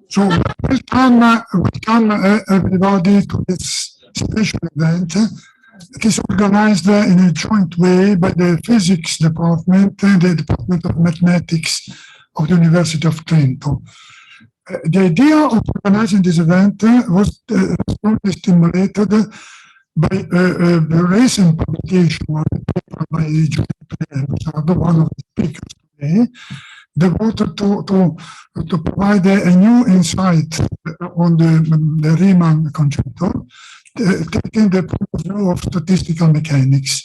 So welcome everybody to this special event. It is organized in a joint way by the Physics Department and the Department of Mathematics of the University of Trento. The idea of organizing this event was strongly stimulated by a recent publication of a paper by Giuseppe and Mussardo, one of the speakers today, devoted to provide a new insight on the Riemann conjecture, taking the point of view of statistical mechanics.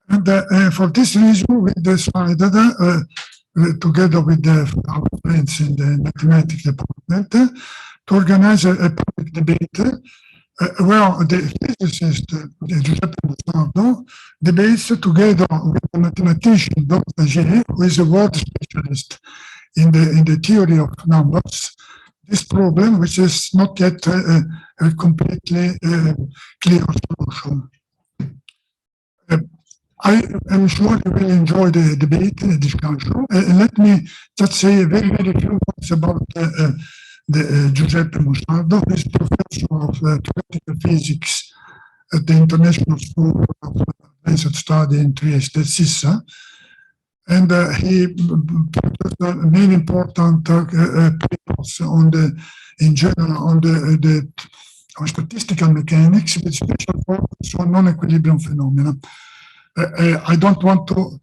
And for this reason, we decided, together with our friends in the mathematics department, to organize a public debate where the physicist Giuseppe Mussardo debates together with the mathematician Zagier, who is a world specialist in the theory of numbers, this problem, which is not yet a completely clear solution. I am sure you will enjoy the debate and the discussion. Let me just say very few words about Giuseppe Mussardo, who is Professor of Theoretical Physics at the International School of Advanced Study in Trieste, SISSA. And he produced many important papers on in general, on statistical mechanics, with special focus on non-equilibrium phenomena. I don't want to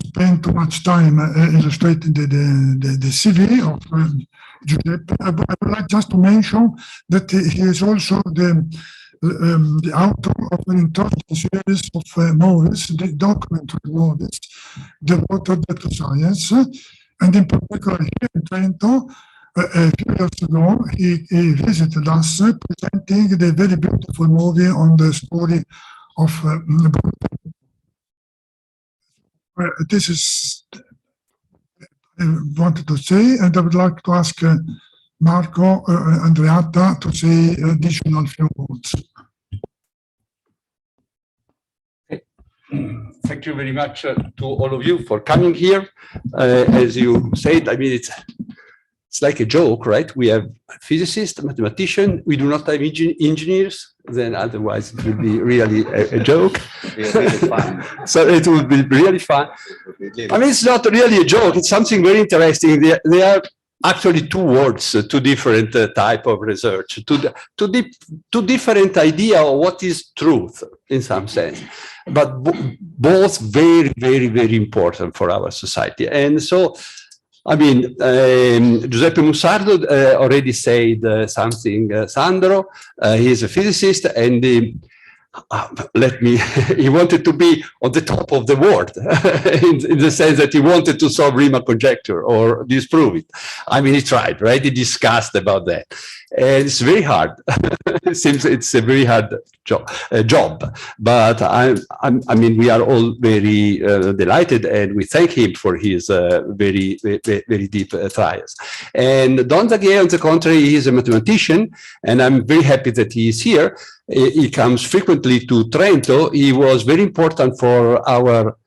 spend too much time illustrating the CV of Giuseppe. I would like just to mention that he is also the author of an interesting series of novels, the documentary novels devoted to science, and in particular here in Trento, a few years ago, he visited us presenting the very beautiful movie on the story of this is I wanted to say, and I would like to ask Marco Andreatta to say additional few words. Thank you very much to all of you for coming here. As you said, I mean, it's like a joke, right? We have physicists, mathematicians. We do not have engineers. Then otherwise it would be really a joke. Really fun. So it would be really fun. I mean, it's not really a joke. It's something very interesting. They are actually two words, two different type of research, two different idea of what is truth in some sense, but both very, very, very important for our society. And so, I mean, Giuseppe Mussardo already said something, Sandro. He's a physicist, and he wanted to be on the top of the world in the sense that he wanted to solve Riemann conjecture or disprove it. I mean, he tried, right? He discussed about that. And it's very hard. It seems it's a very hard job. But I mean, we are all very delighted, and we thank him for his very, very deep trials. And Don Zagier, on the contrary, he is a mathematician, and I'm very happy that he is here. He comes frequently to Trento. He was very important for our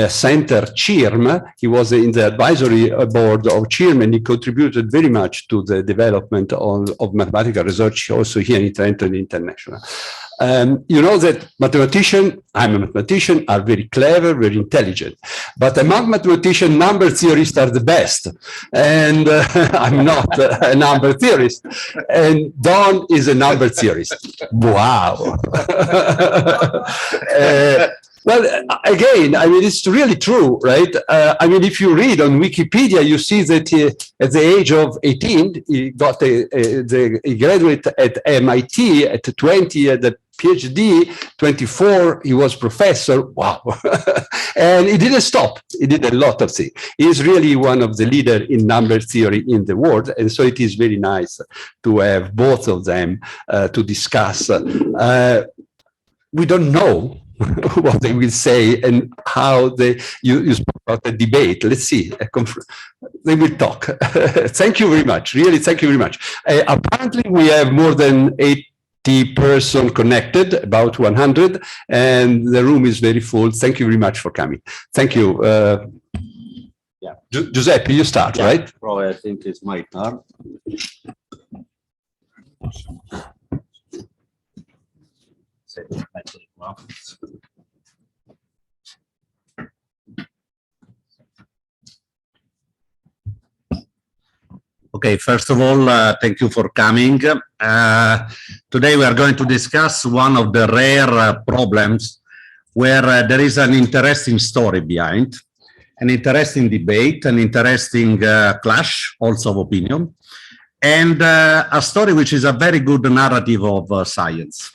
center CIRM. He was in the advisory board of CIRM, and he contributed very much to the development of mathematical research also here in Trento and international. You know that I'm a mathematician, are very clever, very intelligent. But among mathematicians, number theorists are the best. And I'm not a number theorist. And Don is a number theorist. Wow. Well, again, I mean, it's really true, right? I mean, if you read on Wikipedia, you see that at the age of 18, he graduated at MIT, at 20, at the PhD, 24, he was professor. Wow. And he didn't stop. He did a lot of things. He is really one of the leaders in number theory in the world. And so it is very nice to have both of them to discuss. We don't know what they will say and how you spoke about the debate. Let's see. They will talk. Thank you very much. Really, thank you very much. Apparently, we have more than 80 persons connected, about 100, and the room is very full. Thank you very much for coming. Thank you. Yeah. Giuseppe, you start, Yeah, right? Prof, I think it's my turn. Okay, first of all, thank you for coming. Today we are going to discuss one of the rare problems where there is an interesting story behind, an interesting debate, an interesting clash also of opinion, and a story which is a very good narrative of science.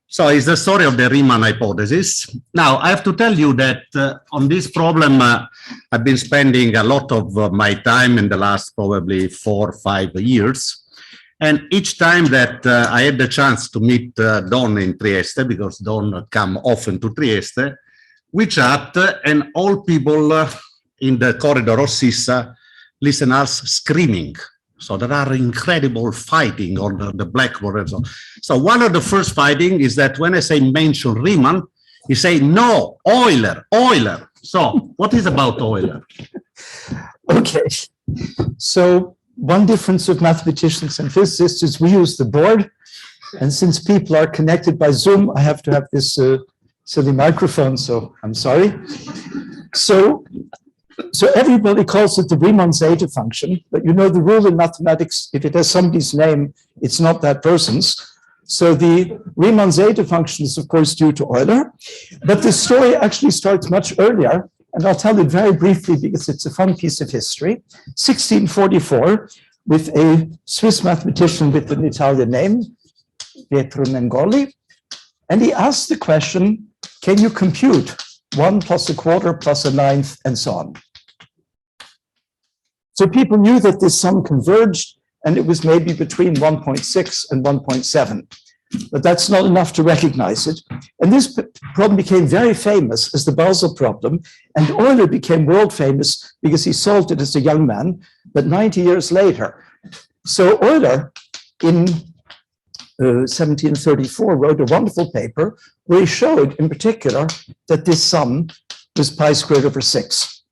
So it's the story of the Riemann hypothesis. Now, I have to tell you that on this problem, I've been spending a lot of my time in the last probably 4 or 5 years. And each time that I had the chance to meet Don in Trieste, because Don come often to Trieste, we chat and all people in the corridor of SISSA listen us screaming. So there are incredible fighting on the blackboard and so on. So one of the first fighting is that when I say mention Riemann, you say, no, Euler, Euler. So what is about Euler? Okay, so one difference of mathematicians and physicists is we use the board. And since people are connected by Zoom, I have to have this silly microphone, so I'm sorry. So everybody calls it the Riemann zeta function, but you know the rule in mathematics, if it has somebody's name, it's not that person's. So the Riemann zeta function is of course due to Euler, but the story actually starts much earlier, and I'll tell it very briefly because it's a fun piece of history. 1644, with a Swiss mathematician with an Italian name, Pietro Mengoli, and he asked the question, can you compute 1 plus a quarter plus a ninth and so on? So people knew that this sum converged, and it was maybe between 1.6 and 1.7. But that's not enough to recognize it. And this problem became very famous as the Basel problem, and Euler became world famous because he solved it as a young man, but 90 years later. So Euler, in 1734, wrote a wonderful paper where he showed in particular that this sum was pi squared over 6.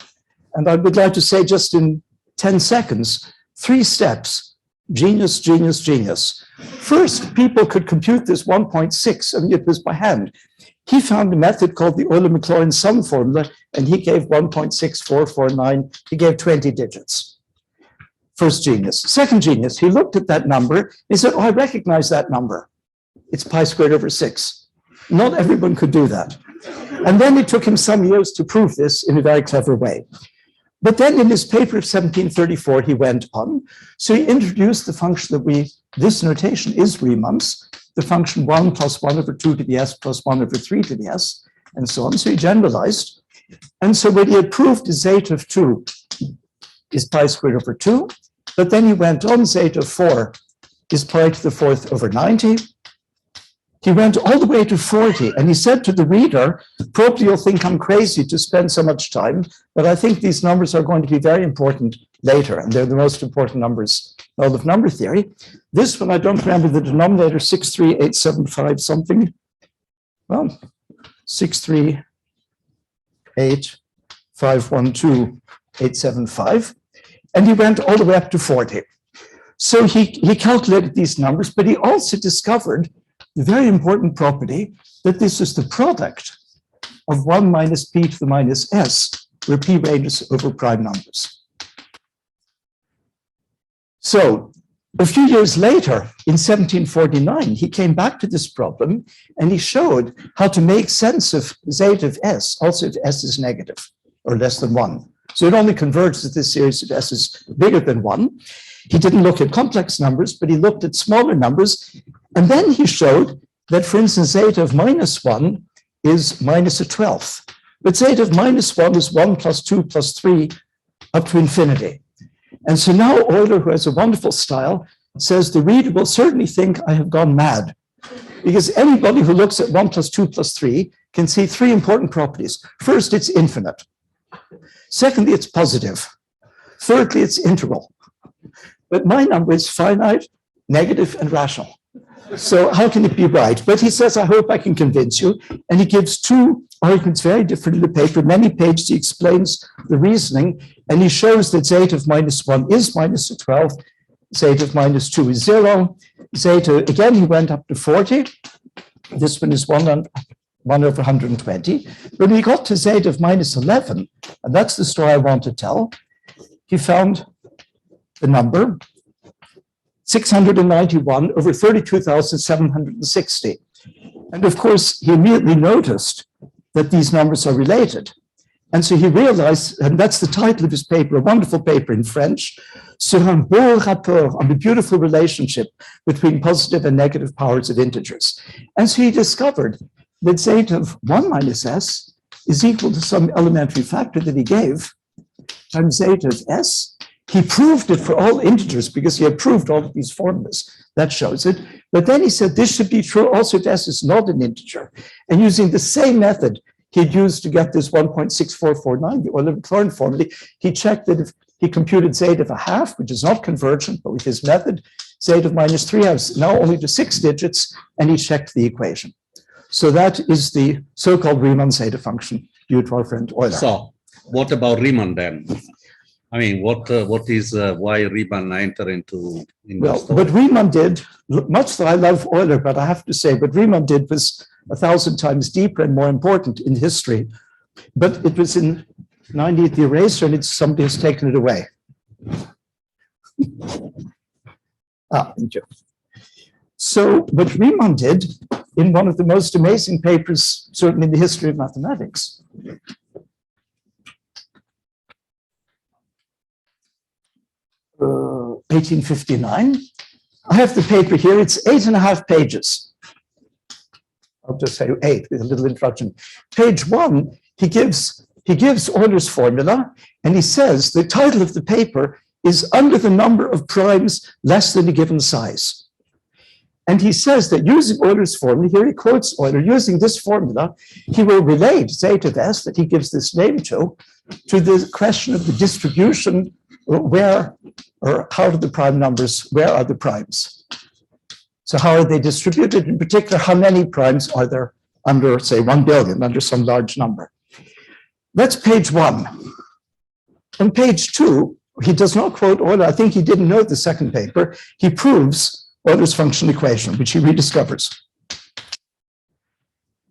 And I would like to say just in 10 seconds, 3 steps, genius, genius, genius. First, people could compute this 1.6, and it was by hand. He found a method called the Euler-Maclaurin sum formula, and he gave 1.6449, he gave 20 digits. First genius. Second genius, he looked at that number, he said, oh, I recognize that number. It's pi squared over 6. Not everyone could do that. And then it took him some years to prove this in a very clever way. But then in his paper of 1734, he went on. So he introduced the function that this notation is Riemann's, the function 1 plus 1 over 2 to the s plus 1 over 3 to the s, and so on. So he generalized. And so what he had proved is zeta of 2 is pi squared over 2. But then he went on, zeta of 4 is pi to the 4th over 90. He went all the way to 40, and he said to the reader, probably you'll think I'm crazy to spend so much time, but I think these numbers are going to be very important later, and they're the most important numbers in all of number theory. This one, I don't remember the denominator, 63875 something. Well, 638512875. And he went all the way up to 40. So he calculated these numbers, but he also discovered the very important property that this is the product of 1 minus p to the minus s, where p ranges over prime numbers. So a few years later, in 1749, he came back to this problem, and he showed how to make sense of zeta of s, also if s is negative or less than 1. So it only converges if this series of s is bigger than 1. He didn't look at complex numbers, but he looked at smaller numbers. And then he showed that, for instance, zeta of minus 1 is minus a 12th. But zeta of minus 1 is 1 plus 2 plus 3 up to infinity. And so now Euler, who has a wonderful style, says the reader will certainly think I have gone mad. Because anybody who looks at 1 plus 2 plus 3 can see 3 important properties. First, it's infinite. Secondly, it's positive. Thirdly, it's integral. But my number is finite, negative, and rational. So how can it be right? But he says, I hope I can convince you. And he gives two arguments very different in the paper. Many pages he explains the reasoning, and he shows that zeta of -1 is -12, zeta of -2 is 0. Zeta, again, he went up to 40. This one is 1 over 120. When we got to zeta of -11, and that's the story I want to tell, he found the number 691 over 32,760. And of course, he immediately noticed that these numbers are related. And so he realized, and that's the title of his paper, a wonderful paper in French, sur un beau rapport, on the beautiful relationship between positive and negative powers of integers. And so he discovered that zeta of 1 minus s is equal to some elementary factor that he gave times zeta of s. He proved it for all integers because he had proved all of these formulas. That shows it. But then he said this should be true also if s is not an integer. And using the same method he'd used to get this 1.6449, the Euler-Maclaurin formula, he checked that if he computed zeta of a half, which is not convergent, but with his method, zeta of -3 has now only to 6 digits, and he checked the equation. So that is the so-called Riemann zeta function due to our friend Euler. So what about Riemann then? I mean, what is why Riemann enter into well, what Riemann did, much that I love Euler, but I have to say, what Riemann did was 1,000 times deeper and more important in history. But it was in 90th the eraser, and somebody has taken it away. Thank you. So what Riemann did in one of the most amazing papers, certainly in the history of mathematics, 1859. I have the paper here. It's 8.5 pages. I'll just say 8 with a little introduction. Page 1, he gives Euler's formula, and he says the title of the paper is under the number of primes less than a given size. And he says that using Euler's formula, here he quotes Euler, using this formula, he will relate zeta of s, that he gives this name to the question of the distribution, where or how do the prime numbers, where are the primes? So how are they distributed? In particular, how many primes are there under, say, 1 billion, under some large number? That's page 1. On page 2, he does not quote Euler. I think he didn't know the second paper. He proves Euler's functional equation, which he rediscovers.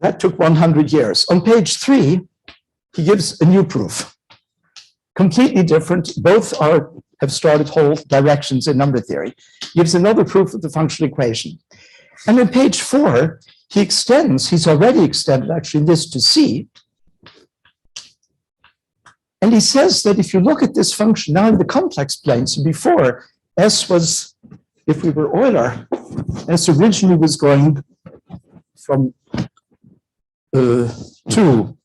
That took 100 years. On page 3, he gives a new proof. Completely different. Both have started whole directions in number theory. He gives another proof of the functional equation. And on page 4, he extends, he's already extended actually this to C. And he says that if you look at this function now in the complex plane, so before S was, if we were Euler, S originally was going from 2,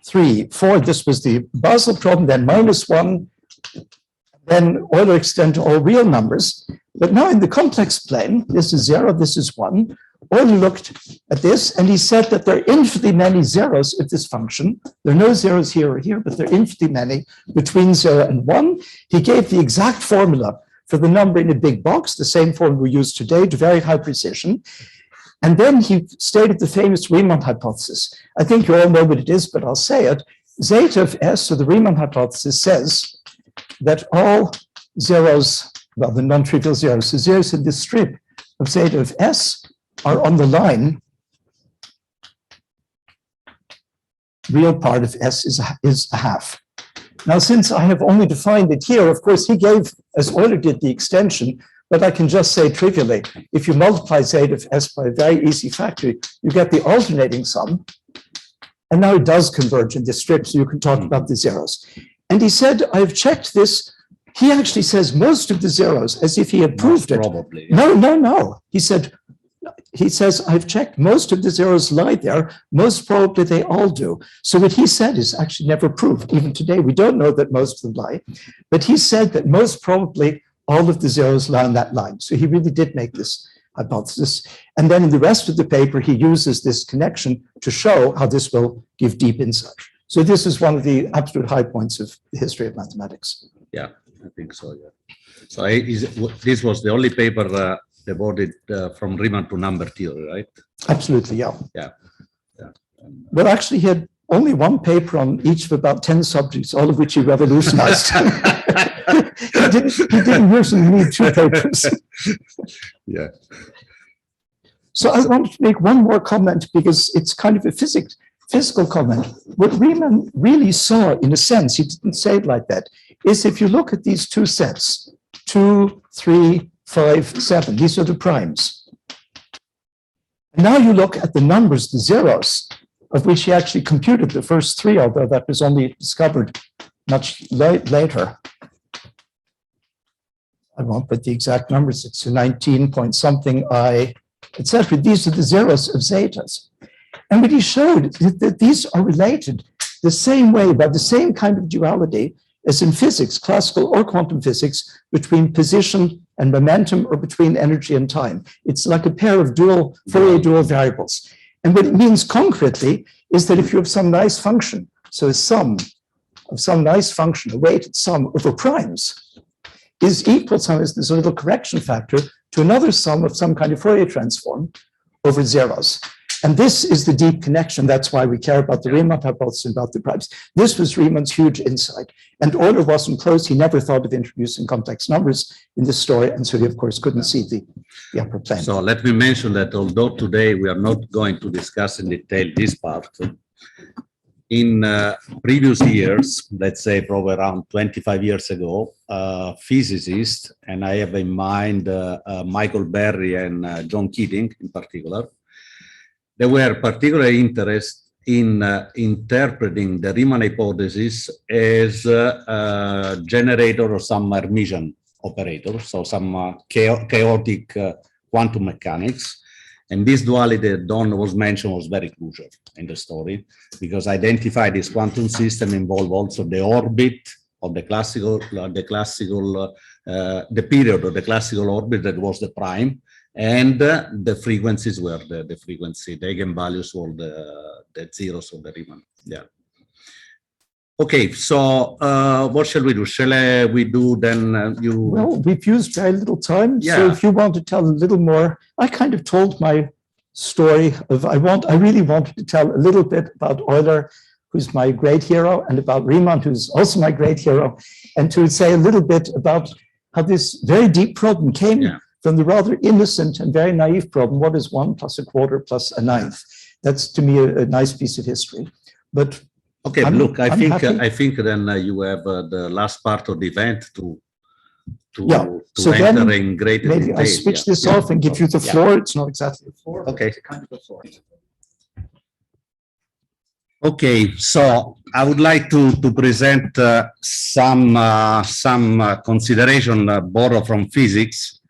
3, 4, this was the Basel problem, then -1, then Euler extend to all real numbers. But now in the complex plane, this is 0, this is 1. Euler looked at this and he said that there are infinitely many zeros of this function. There are no zeros here or here, but there are infinitely many between 0 and 1. He gave the exact formula for the number in a big box, the same formula we use today to very high precision. And then he stated the famous Riemann hypothesis. I think you all know what it is, but I'll say it. Zeta of S, so the Riemann hypothesis says that all zeros, well, the non-trivial zeros, the zeros in this strip of zeta of S are on the line. Real part of S is a half. Now, since I have only defined it here, of course, he gave, as Euler did, the extension, but I can just say trivially, if you multiply zeta of S by a very easy factor, you get the alternating sum. And now it does converge in this strip, so you can talk about the zeros. And he said, I've checked this. He actually says most of the zeros, as if he had proved it. Probably. Yeah. No. He says, I've checked most of the zeros lie there. Most probably they all do. So what he said is actually never proved. Even today, we don't know that most of them lie. But he said that most probably all of the zeros lie on that line. So he really did make this hypothesis. And then in the rest of the paper, he uses this connection to show how this will give deep insight. So this is one of the absolute high points of the history of mathematics. Yeah, I think so, yeah. So this was the only paper devoted from Riemann to number theory, right? Absolutely, yeah. Yeah. Well, actually, he had only one paper on each of about 10 subjects, all of which he revolutionized. he didn't usually need 2 papers. Yeah. So I wanted to make one more comment because it's kind of a physical comment. What Riemann really saw, in a sense, he didn't say it like that, is if you look at these 2 sets, 2, 3, 5, 7, these are the primes. And now you look at the numbers, the zeros, of which he actually computed the first 3, although that was only discovered much later. I won't put the exact numbers, it's 19 point something I, etc. These are the zeros of zetas. And what he showed is that these are related the same way, by the same kind of duality as in physics, classical or quantum physics, between position and momentum or between energy and time. It's like a pair of Fourier dual variables. And what it means concretely is that if you have some nice function, so a sum of some nice function, a weighted sum over primes, is equal to, as this little correction factor, to another sum of some kind of Fourier transform over zeros. And this is the deep connection. That's why we care about the Riemann hypothesis and about the primes. This was Riemann's huge insight. And Euler wasn't close. He never thought of introducing complex numbers in this story. And so he, of course, couldn't see the upper plane. So let me mention that although today we are not going to discuss in detail this part, in previous years, let's say probably around 25 years ago, physicists, and I have in mind Michael Berry and John Keating in particular, they were particularly interested in interpreting the Riemann hypothesis as a generator of some Hermitian operator, so some chaotic quantum mechanics. And this duality that Don was mentioned was very crucial in the story, because identify this quantum system involve also the orbit of the period of the classical orbit that was the prime, and the frequencies were the frequency, the eigenvalues were the zeros of the Riemann. Yeah. Okay, so what shall we do? Shall we do then you? Well, we've used very little time. Yeah. So if you want to tell a little more, I kind of told my story of, I really wanted to tell a little bit about Euler, who's my great hero, and about Riemann, who's also my great hero, and to say a little bit about how this very deep problem came from the rather innocent and very naive problem, what is 1 plus a quarter plus a ninth? That's to me a nice piece of history. But okay, look, I think then you have the last part of the event to so enter in greater maybe detail. I switch this off and give you the floor. It's not exactly the floor. Okay. It's kind of the floor. Okay, so I would like to present some consideration borrowed from physics,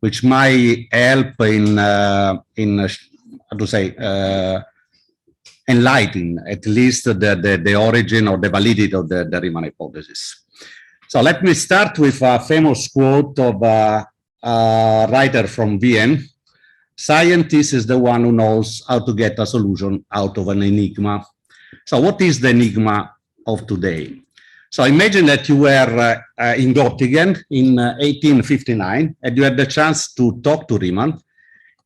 which might help in how to say, enlighten at least the origin or the validity of the Riemann hypothesis. So let me start with a famous quote of a writer from Vienna. Scientist is the one who knows how to get a solution out of an enigma. So what is the enigma of today? So imagine that you were in Göttingen in 1859 and you had the chance to talk to Riemann.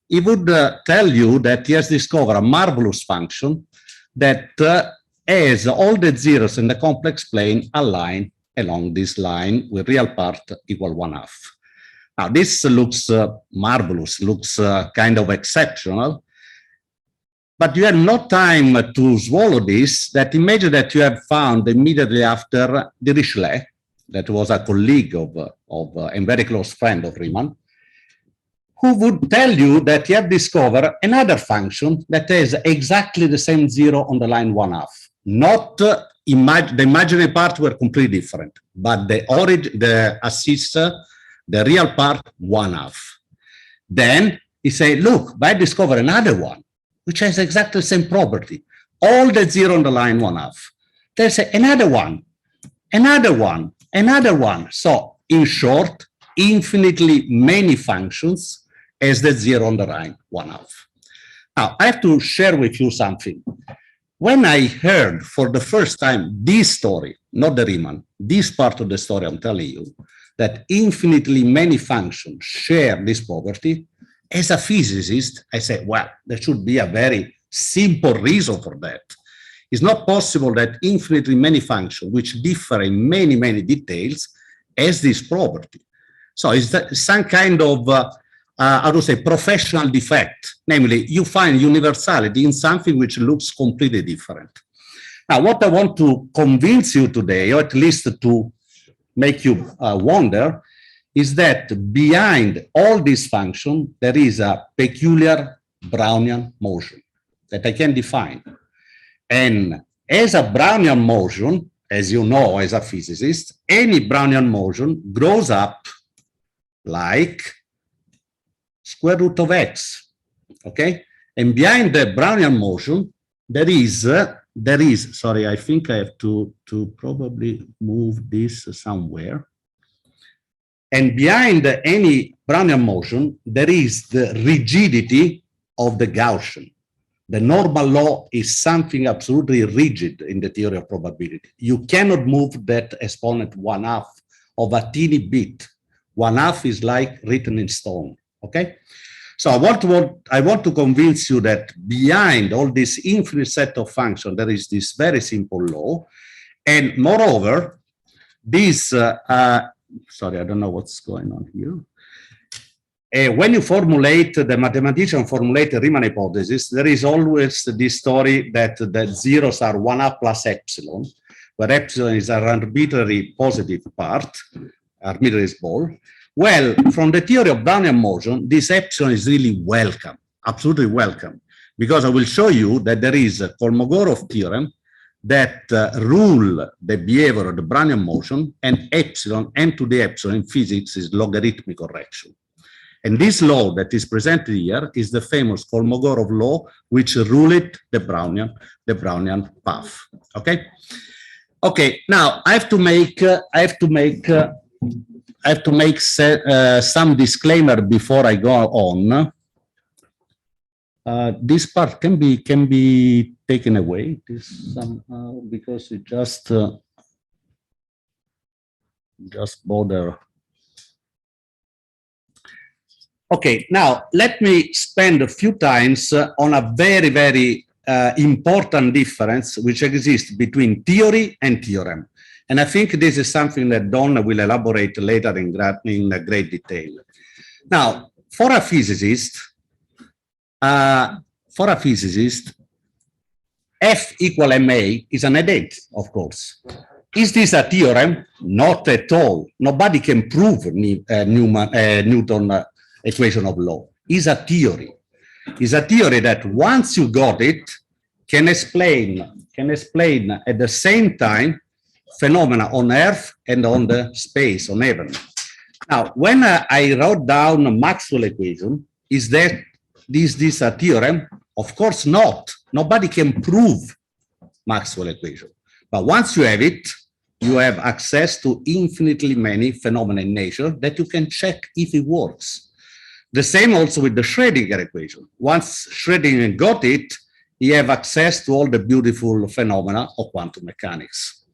He would tell you that he has discovered a marvelous function that has all the zeros in the complex plane aligned along this line with real part equal 1/2. Now this looks marvelous, looks kind of exceptional, but you had no time to swallow this, that imagine that you have found immediately after Dirichlet, that was a colleague of and very close friend of Riemann, who would tell you that you have discovered another function that has exactly the same zero on the line 1/2. Not the imaginary part were completely different, but the origin, the assist, the real part 1/2. Then he said, look, I discovered another one, which has exactly the same property. All the zero on the line 1/2. They say another one, another one, another one. So in short, infinitely many functions as the zero on the line 1/2. Now I have to share with you something. When I heard for the first time this story, not the Riemann, this part of the story I'm telling you, that infinitely many functions share this property, as a physicist, I say, well, there should be a very simple reason for that. It's not possible that infinitely many functions, which differ in many, many details, has this property. So it's some kind of, how to say, professional defect. Namely, you find universality in something which looks completely different. Now, what I want to convince you today, or at least to make you wonder, is that behind all these functions, there is a peculiar Brownian motion that I can define. And as a Brownian motion, as you know, as a physicist, any Brownian motion grows up like square root of x, okay? And behind the Brownian motion, there is, sorry, I think I have to probably move this somewhere. And behind any Brownian motion, there is the rigidity of the Gaussian. The normal law is something absolutely rigid in the theory of probability. You cannot move that exponent 1/2 of a teeny bit. 1/2 is like written in stone, okay? So I want to convince you that behind all this infinite set of functions, there is this very simple law. And moreover, this, sorry, I don't know what's going on here. When you formulate, the mathematician formulate the Riemann hypothesis, there is always this story that the zeros are 1/2 plus epsilon, where epsilon is an arbitrary positive part, arbitrary small. Well, from the theory of Brownian motion, this epsilon is really welcome, absolutely welcome, because I will show you that there is a Kolmogorov theorem that rule the behavior of the Brownian motion, and epsilon, n to the epsilon in physics is logarithmic correction. And this law that is presented here is the famous Kolmogorov law, which ruled the Brownian path. Okay. Okay. Now I have to make some disclaimer before I go on. This part can be taken away. This somehow, because it just bother. Okay, now let me spend a few times on a very, very important difference which exists between theory and theorem. And I think this is something that Don will elaborate later in great detail. Now, for a physicist, F equal ma is an identity, of course. Is this a theorem? Not at all. Nobody can prove Newton's equation of law. Is a theory. Is a theory that once you got it, can explain at the same time phenomena on Earth and on the space, on heaven. Now, when I wrote down Maxwell equation, is this a theorem? Of course not. Nobody can prove Maxwell equation. But once you have it, you have access to infinitely many phenomena in nature that you can check if it works. The same also with the Schrödinger equation. Once Schrödinger got it, you have access to all the beautiful phenomena of quantum mechanics.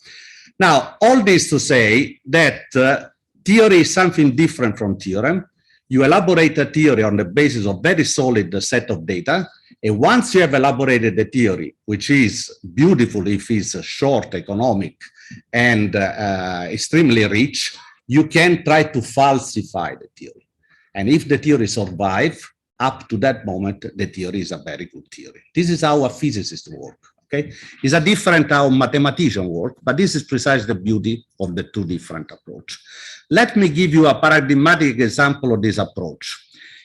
Now, all this to say that theory is something different from theorem. You elaborate a theory on the basis of very solid set of data. And once you have elaborated the theory, which is beautiful if it's short, economic, and extremely rich, you can try to falsify the theory. And if the theory survives, up to that moment, the theory is a very good theory. This is how a physicist works. Okay, it's a different how mathematicians work, but this is precisely the beauty of the two different approaches. Let me give you a paradigmatic example of this approach.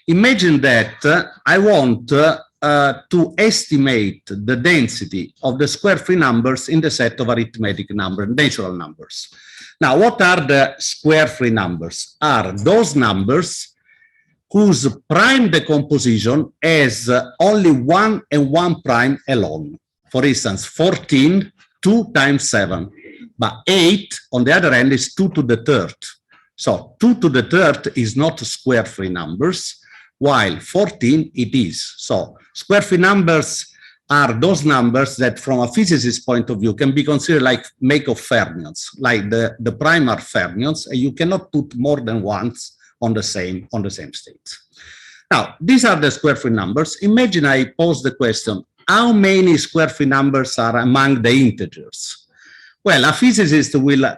Imagine that I want to estimate the density of the square free numbers in the set of arithmetic numbers, natural numbers. Now, what are the square free numbers? Are those numbers whose prime decomposition has only 1 and 1 prime alone. For instance, 14, 2 times 7. But 8, on the other hand, is 2 to the third. So 2 to the third is not square free numbers, while 14 it is. So square free numbers are those numbers that from a physicist's point of view can be considered like make of fermions, like the prime are fermions, and you cannot put more than once on the same state. Now, these are the square free numbers. Imagine I pose the question, how many square free numbers are among the integers? Well, a physicist will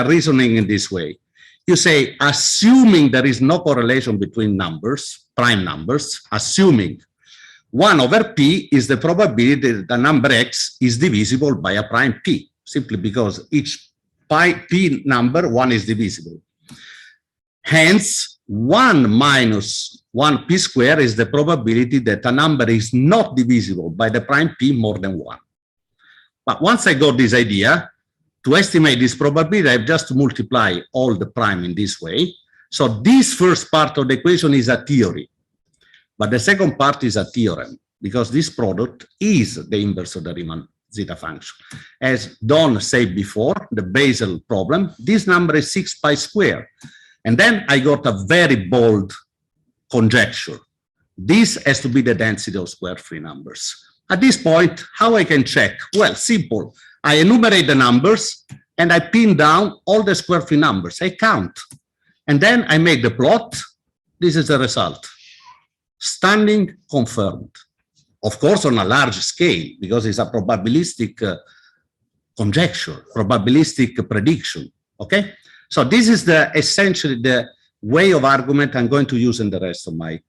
reasoning in this way. You say, assuming there is no correlation between numbers, prime numbers, assuming 1 over p is the probability that the number x is divisible by a prime p, simply because each p number, 1 is divisible. Hence, 1 minus 1p squared is the probability that a number is not divisible by the prime p more than 1. But once I got this idea, to estimate this probability, I have just to multiply all the prime in this way. So this first part of the equation is a theory, but the second part is a theorem, because this product is the inverse of the Riemann zeta function. As Don said before, the Basel problem, this number is 6 pi squared. And then I got a very bold conjecture. This has to be the density of square free numbers. At this point, how I can check? Well, simple. I enumerate the numbers and I pin down all the square free numbers. I count. And then I make the plot. This is the result. Stunning, confirmed. Of course, on a large scale, because it's a probabilistic conjecture, probabilistic prediction. Okay? So this is essentially the way of argument I'm going to use in the rest of my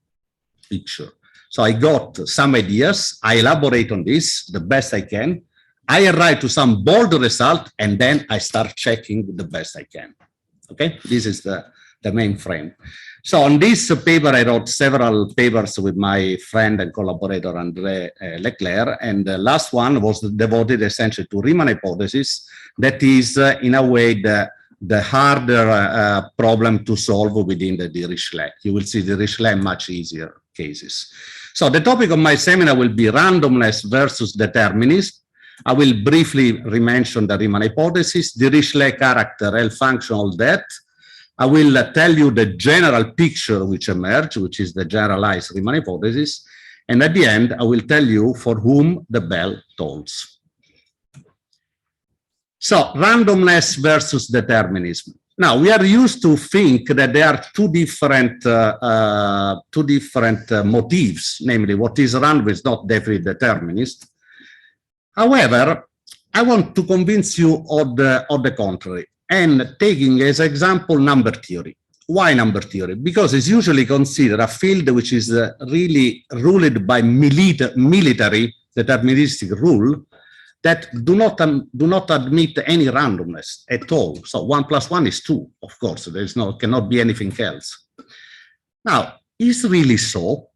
picture. So I got some ideas, I elaborate on this the best I can, I arrive to some bold result, and then I start checking the best I can. Okay, this is the main frame. So on this paper, I wrote several papers with my friend and collaborator, André Leclerc, and the last one was devoted essentially to Riemann hypothesis. That is, in a way, the harder problem to solve within the Dirichlet. You will see Dirichlet much easier cases. So the topic of my seminar will be randomness versus determinism. I will briefly mention the Riemann hypothesis, Dirichlet character, L function, all that. I will tell you the general picture which emerged, which is the generalized Riemann hypothesis. And at the end, I will tell you for whom the bell tolls. So randomness versus determinism. Now, we are used to think that there are two different motifs, namely what is random is not definitely determinist. However, I want to convince you of the contrary, and taking as example number theory. Why number theory? Because it's usually considered a field which is really ruled by military deterministic rule that do not admit any randomness at all. So 1 + 1 is 2, of course. There is cannot be anything else. Now, is really so?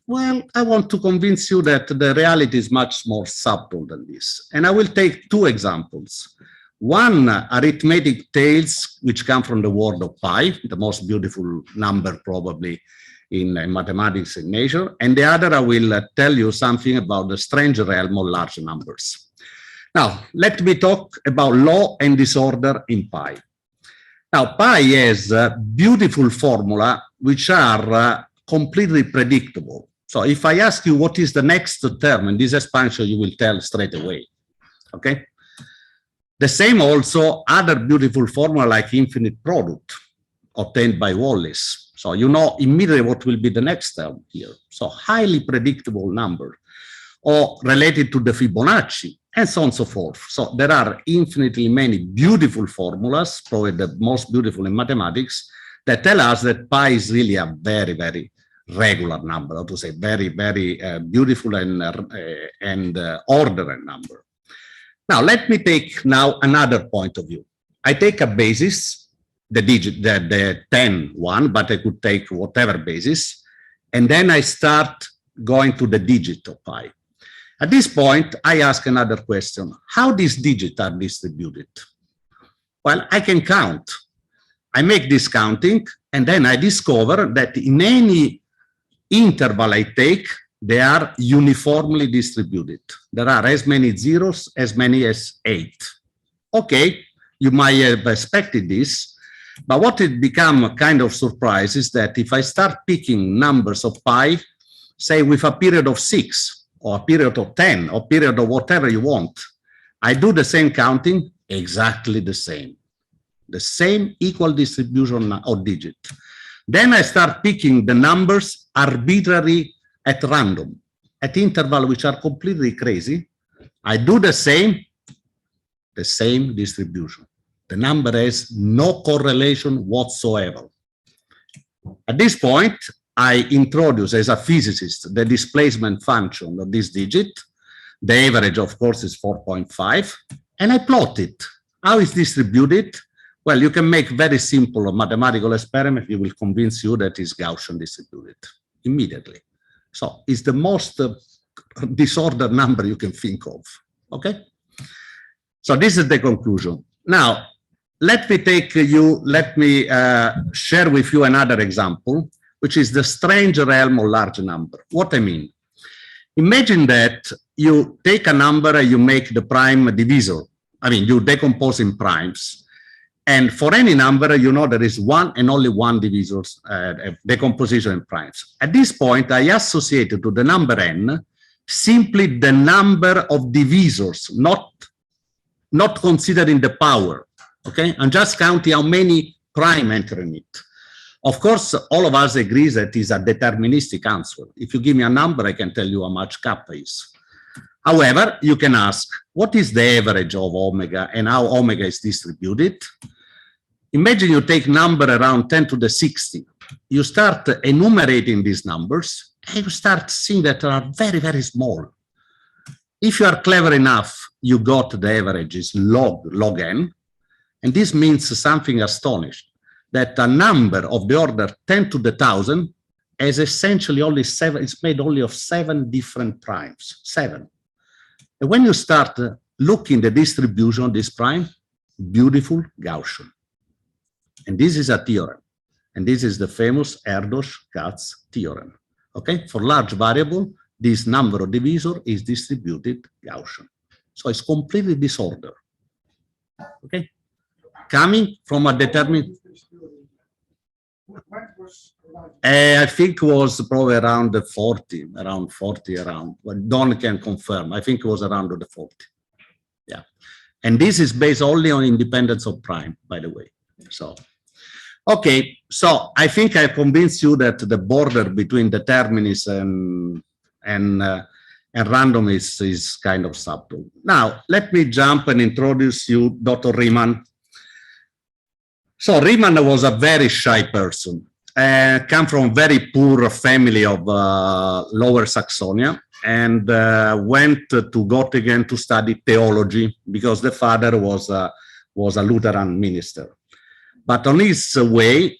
Well, I want to convince you that the reality is much more subtle than this. And I will take 2 examples. One, arithmetic tales, which come from the world of pi, the most beautiful number probably in mathematics in nature. And the other, I will tell you something about the strange realm of large numbers. Now, let me talk about law and disorder in pi. Now, pi has a beautiful formula which are completely predictable. So if I ask you what is the next term in this expansion, you will tell straight away, okay? The same also other beautiful formula like infinite product obtained by Wallis. So you know immediately what will be the next term here. So highly predictable number, or related to the Fibonacci, and so on and so forth. So there are infinitely many beautiful formulas, probably the most beautiful in mathematics, that tell us that pi is really a very, very regular number, or to say very, very beautiful and ordered number. Now, let me take now another point of view. I take a basis, the digit, the 10 one, but I could take whatever basis, and then I start going to the digit of pi. At this point, I ask another question. How these digits are distributed? Well, I can count. I make this counting, and then I discover that in any interval I take, they are uniformly distributed. There are as many zeros, as many as 8. Okay, you might have expected this, but what it become a kind of surprise is that if I start picking numbers of pi, say with a period of 6, or a period of 10, or period of whatever you want, I do the same counting, exactly the same equal distribution of digit. Then I start picking the numbers arbitrarily at random, at intervals which are completely crazy. I do the same distribution. The number has no correlation whatsoever. At this point, I introduce as a physicist the displacement function of this digit. The average, of course, is 4.5, and I plot it. How is distributed? Well, you can make very simple mathematical experiment. It will convince you that it's Gaussian distributed immediately. So it's the most disordered number you can think of. Okay? So this is the conclusion. Now, let me share with you another example, which is the strange realm of large number. What I mean? Imagine that you take a number and you make the prime divisor. I mean, you decompose in primes. And for any number, you know there is one and only one divisor, decomposition in primes. At this point, I associate to the number n simply the number of divisors, not considering the power. Okay, I'm just counting how many prime enter in it. Of course, all of us agree that is a deterministic answer. If you give me a number, I can tell you how much kappa is. However, you can ask, what is the average of omega and how omega is distributed? Imagine you take number around 10 to the 60. You start enumerating these numbers and you start seeing that they are very, very small. If you are clever enough, you got the average is log n. And this means something astonishing, that a number of the order 10 to the 1,000 is essentially only 7, it's made only of 7 different primes, 7. And when you start looking the distribution of this prime, beautiful Gaussian. And this is a theorem. And this is the famous Erdős-Katz theorem. Okay, for large variable, this number of divisor is distributed Gaussian. So it's completely disordered. Okay, coming from a determined. I think it was probably around the 40, but Don can confirm. I think it was around the 40. Yeah. And this is based only on independence of prime, by the way. So, okay. So I think I convinced you that the border between determinism and random is kind of subtle. Now, let me jump and introduce you Dr. Riemann. So Riemann was a very shy person, come from very poor family of Lower Saxonia, and went to Göttingen to study theology because the father was a Lutheran minister. But on his way,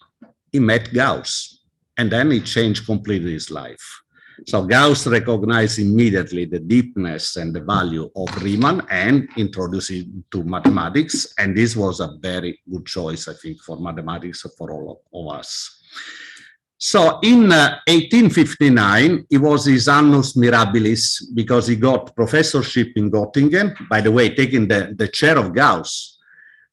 he met Gauss, and then he changed completely his life. So Gauss recognized immediately the deepness and the value of Riemann and introduced him to mathematics. And this was a very good choice, I think, for mathematics for all of us. So in 1859, it was his annus mirabilis because he got professorship in Göttingen, by the way, taking the chair of Gauss.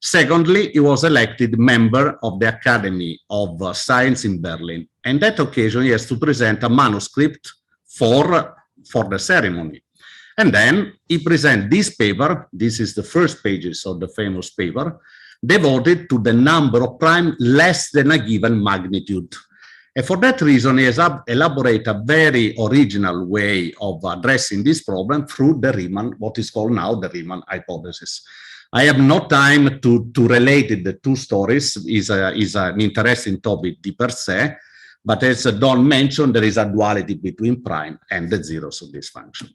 Secondly, he was elected member of the Academy of Science in Berlin. And that occasion, he has to present a manuscript for the ceremony. And then he presents this paper. This is the first pages of the famous paper, devoted to the number of prime less than a given magnitude. And for that reason, he has elaborated a very original way of addressing this problem through the Riemann, what is called now the Riemann hypothesis. I have no time to relate the two stories. Is an interesting topic per se, but as Don mentioned, there is a duality between prime and the zeros of this function.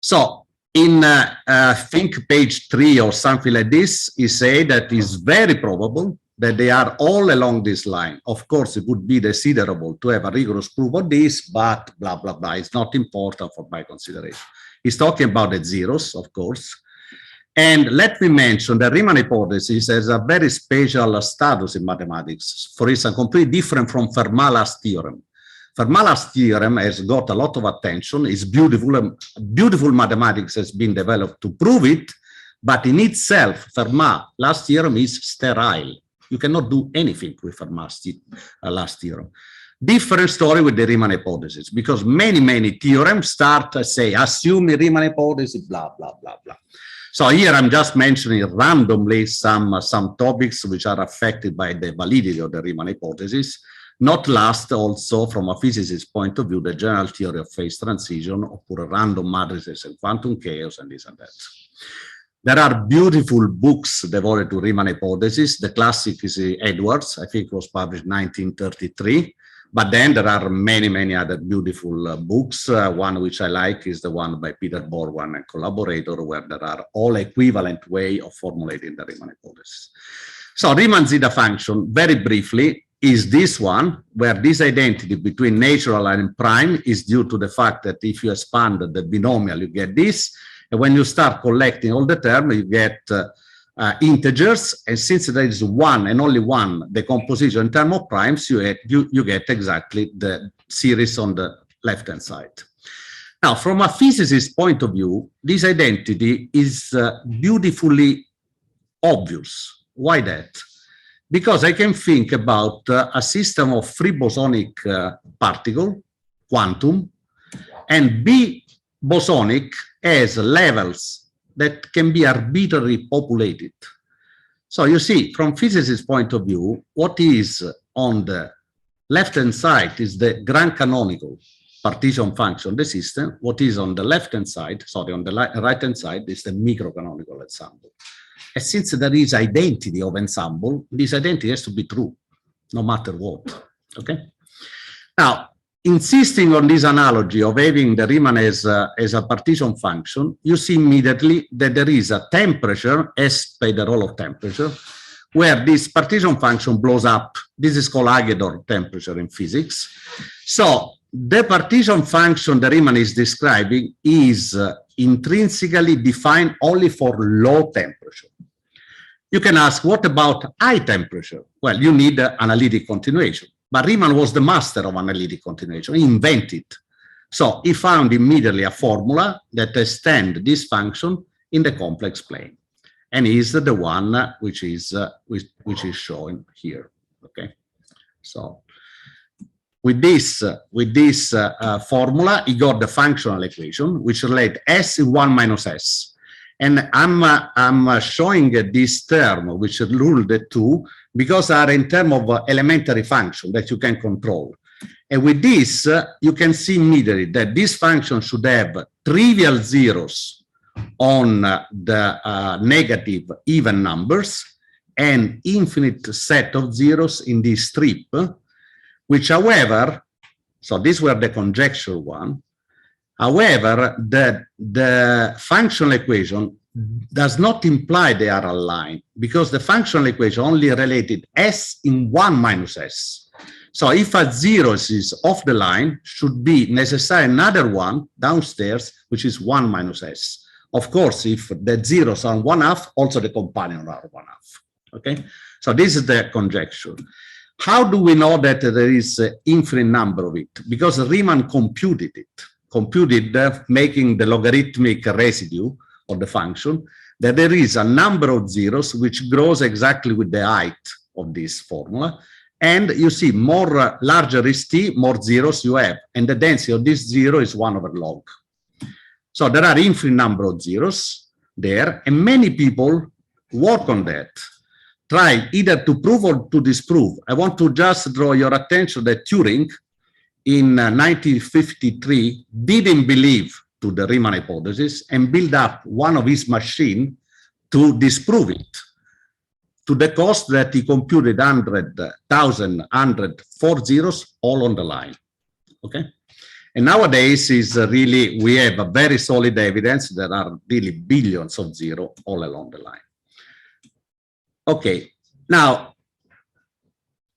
So in I think page 3 or something like this, he said that it's very probable that they are all along this line. Of course, it would be desiderable to have a rigorous proof of this, but blah, blah, blah. It's not important for my consideration. He's talking about the zeros, of course. And let me mention the Riemann hypothesis has a very special status in mathematics. For instance, completely different from Fermat's theorem. Fermat's theorem has got a lot of attention. It's beautiful. Beautiful mathematics has been developed to prove it, but in itself, Fermat's theorem is sterile. You cannot do anything with Fermat's last theorem. Different story with the Riemann hypothesis, because many theorems start say, assume the Riemann hypothesis, blah, blah, blah, blah. So here I'm just mentioning randomly some topics which are affected by the validity of the Riemann hypothesis. Not last, also from a physicist point of view, the general theory of phase transition, oppure random matrices and quantum chaos and this and that. There are beautiful books devoted to Riemann hypothesis. The classic is Edwards, I think it was published in 1933. But then there are many, many other beautiful books. One which I like is the one by Peter Borwan and collaborator, where there are all equivalent way of formulating the Riemann hypothesis. So Riemann zeta function, very briefly, is this one, where this identity between natural and prime is due to the fact that if you expand the binomial, you get this. And when you start collecting all the terms, you get integers, and since there is one and only one decomposition in terms of primes, you get exactly the series on the left-hand side. Now, from a physicist point of view, this identity is beautifully obvious. Why that? Because I can think about a system of free bosonic particle, quantum, and B bosonic as levels that can be arbitrarily populated. So you see, from physicist point of view, what is on the left-hand side is the grand canonical partition function of the system. What is on the left-hand side, sorry, on the right-hand side is the microcanonical ensemble. And since there is identity of ensemble, this identity has to be true, no matter what, okay? Now, insisting on this analogy of having the Riemann as a partition function, you see immediately that there is a temperature, S by the role of temperature, where this partition function blows up. This is called Hagedorn temperature in physics. So the partition function the Riemann is describing is intrinsically defined only for low temperature. You can ask, what about high temperature? Well, you need analytic continuation. But Riemann was the master of analytic continuation. He invented. So he found immediately a formula that extends this function in the complex plane, and is the one which is shown here. Okay. So with this formula, he got the functional equation which relate S in 1 minus S. And I'm showing this term which rule the two, because are in terms of elementary function that you can control. And with this, you can see immediately that this function should have trivial zeros on the negative even numbers and infinite set of zeros in this strip, which however, so these were the conjecture one, however, the functional equation does not imply they are aligned, because the functional equation only related S in 1 minus S. So if a zero is off the line, should be necessary another one downstairs, which is 1 minus S. Of course, if the zeros are 1/2, also the companion are 1/2. Okay, so this is the conjecture. How do we know that there is an infinite number of it? Because Riemann computed it, making the logarithmic residue of the function, that there is a number of zeros which grows exactly with the height of this formula. And you see, more larger is t, more zeros you have. And the density of this zero is 1 over log. So there are infinite number of zeros there, and many people work on that. Try either to prove or to disprove. I want to just draw your attention that Turing in 1953 didn't believe to the Riemann hypothesis and build up one of his machines to disprove it, to the cost that he computed 100,104 zeros all on the line. Okay, and nowadays is really, we have a very solid evidence. There are really billions of zeros all along the line. Okay, now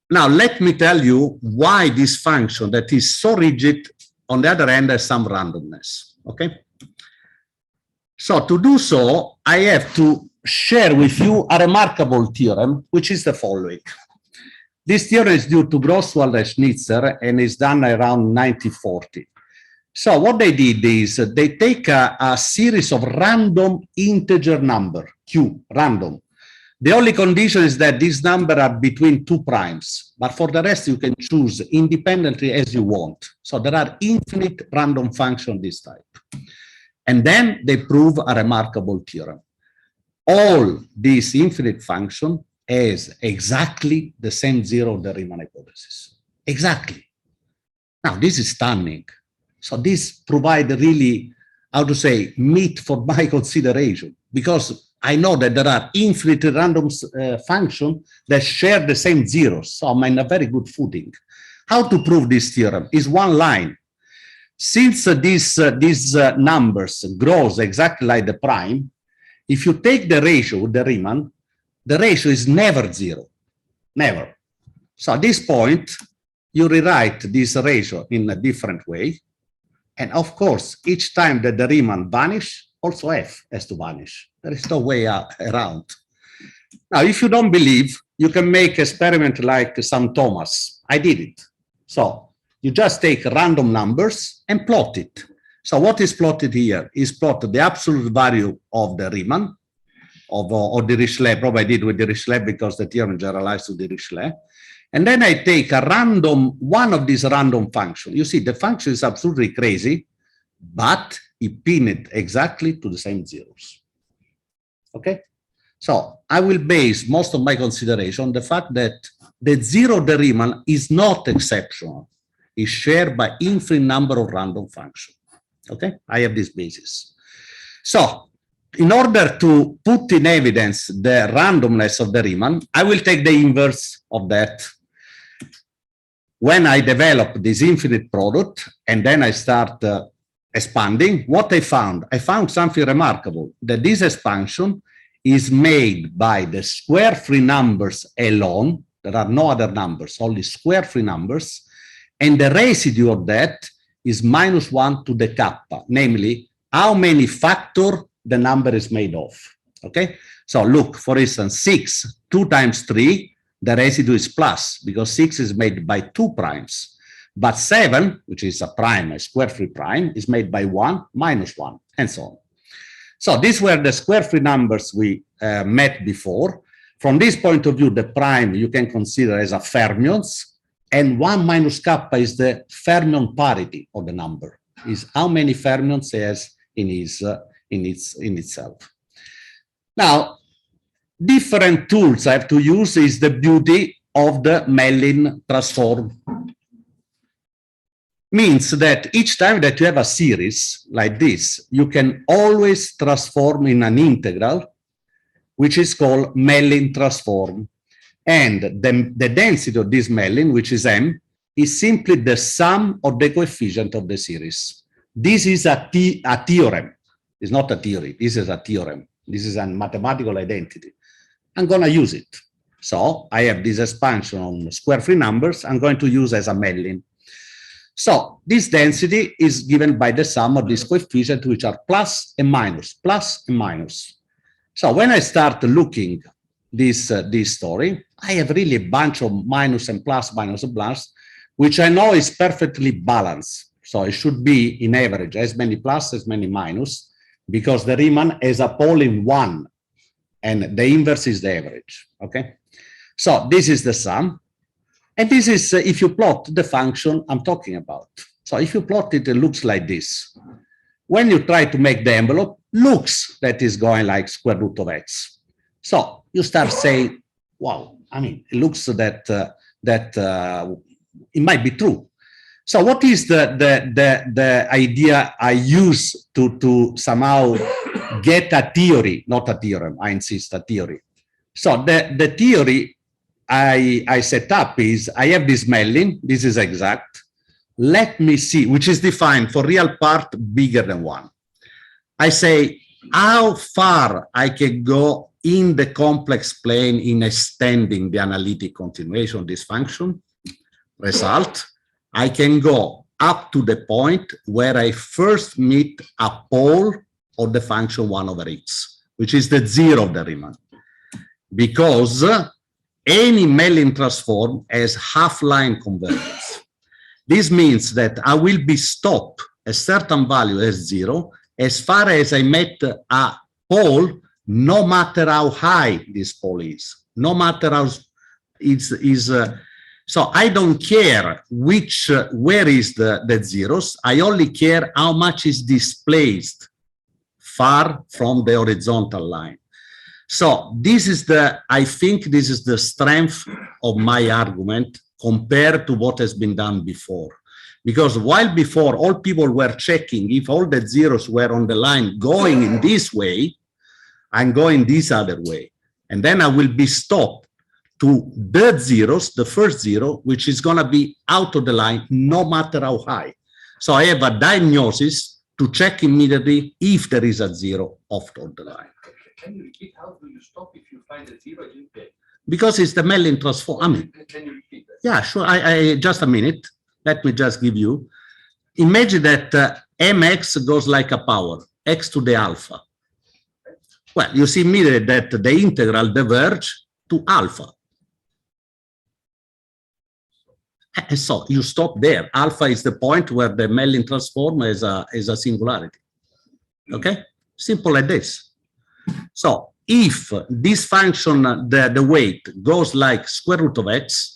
let me tell you why this function that is so rigid, on the other hand, has some randomness. Okay, so to do so, I have to share with you a remarkable theorem, which is the following. This theorem is due to Grosswald and Schnitzer and is done around 1940. So what they did is they take a series of random integer number, Q, random. The only condition is that these numbers are between 2 primes, but for the rest you can choose independently as you want. So there are infinite random functions of this type. And then they prove a remarkable theorem. all these infinite function has exactly the same zero of the Riemann hypothesis. Exactly. Now, this is stunning. So this provides really, how to say, meat for my consideration, because I know that there are infinite random functions that share the same zeros. So I'm in a very good footing. How to prove this theorem is one line. Since these numbers grows exactly like the prime, if you take the ratio with the Riemann, the ratio is never zero, never. So at this point, you rewrite this ratio in a different way. And of course, each time that the Riemann vanishes, also f has to vanish. There is no way around. Now, if you don't believe, you can make experiment like St. Thomas. I did it. So you just take random numbers and plot it. So what is plotted here is plotted the absolute value of the Riemann, of the Dirichlet. Probably I did with the Dirichlet because the theorem generalized to the Dirichlet. And then I take a random, one of these random functions. You see, the function is absolutely crazy, but it pinned exactly to the same zeros. Okay? So I will base most of my consideration on the fact that the zero of the Riemann is not exceptional. It's shared by infinite number of random functions. Okay? I have this basis. So in order to put in evidence the randomness of the Riemann, I will take the inverse of that. When I develop this infinite product and then I start expanding, what I found something remarkable, that this expansion is made by the square free numbers alone. There are no other numbers, only square free numbers. And the residue of that is -1 to the kappa, namely how many factors the number is made of. Okay? So look, for instance, 6, 2 times 3, the residue is plus, because 6 is made by 2 primes. But 7, which is a prime, a square free prime, is made by 1, -1, and so on. So these were the square free numbers we met before. From this point of view, the prime you can consider as a fermions, and 1 minus kappa is the fermion parity of the number, is how many fermions it has in itself. Now, different tools I have to use is the beauty of the Mellin transform. Means that each time that you have a series like this, you can always transform in an integral, which is called Mellin transform. And the density of this Mellin, which is M, is simply the sum of the coefficient of the series. This is a theorem. It's not a theory. This is a theorem. This is a mathematical identity. I'm going to use it. So I have this expansion on square free numbers. I'm going to use as a Mellin. So this density is given by the sum of these coefficients, which are plus and minus, plus and minus. So when I start looking this story, I have really a bunch of minus and plus, which I know is perfectly balanced. So it should be in average, as many plus, as many minus, because the Riemann has a pole in 1, and the inverse is the average, okay? So this is the sum. And this is if you plot the function I'm talking about. So if you plot it, it looks like this. When you try to make the envelope, looks that is going like square root of x. So you start saying, wow, I mean, it looks that it might be true. So what is the idea I use to somehow get a theory, not a theorem, I insist, a theory. So the theory I set up is, I have this Mellin, this is exact. Let me see, which is defined for real part bigger than 1. I say how far I can go in the complex plane in extending the analytic continuation of this function. Result, I can go up to the point where I first meet a pole of the function 1 over x, which is the 0 of the Riemann. Because any Mellin transform has half-line convergence. This means that I will be stopped at certain value as 0 as far as I met a pole, no matter how high this pole is, no matter how so I don't care where is the zeros. I only care how much is displaced far from the horizontal line. So this is the, I think this is the strength of my argument compared to what has been done before. Because while before all people were checking if all the zeros were on the line going in this way, I'm going this other way. And then I will be stopped to the zeros, the first zero, which is going to be out of the line no matter how high. So I have a diagnosis to check immediately if there is a zero off of the line. Can you repeat how do you stop if you find a zero? Because it's the Mellin transform. I mean, Can you repeat that? yeah, sure. Just a minute. Let me just give you. Imagine that mx goes like a power, x to the alpha. Well, you see immediately that the integral diverges to alpha. And so you stop there. Alpha is the point where the Mellin transform is a singularity. Okay? Simple like this. So if this function, the weight goes like square root of x,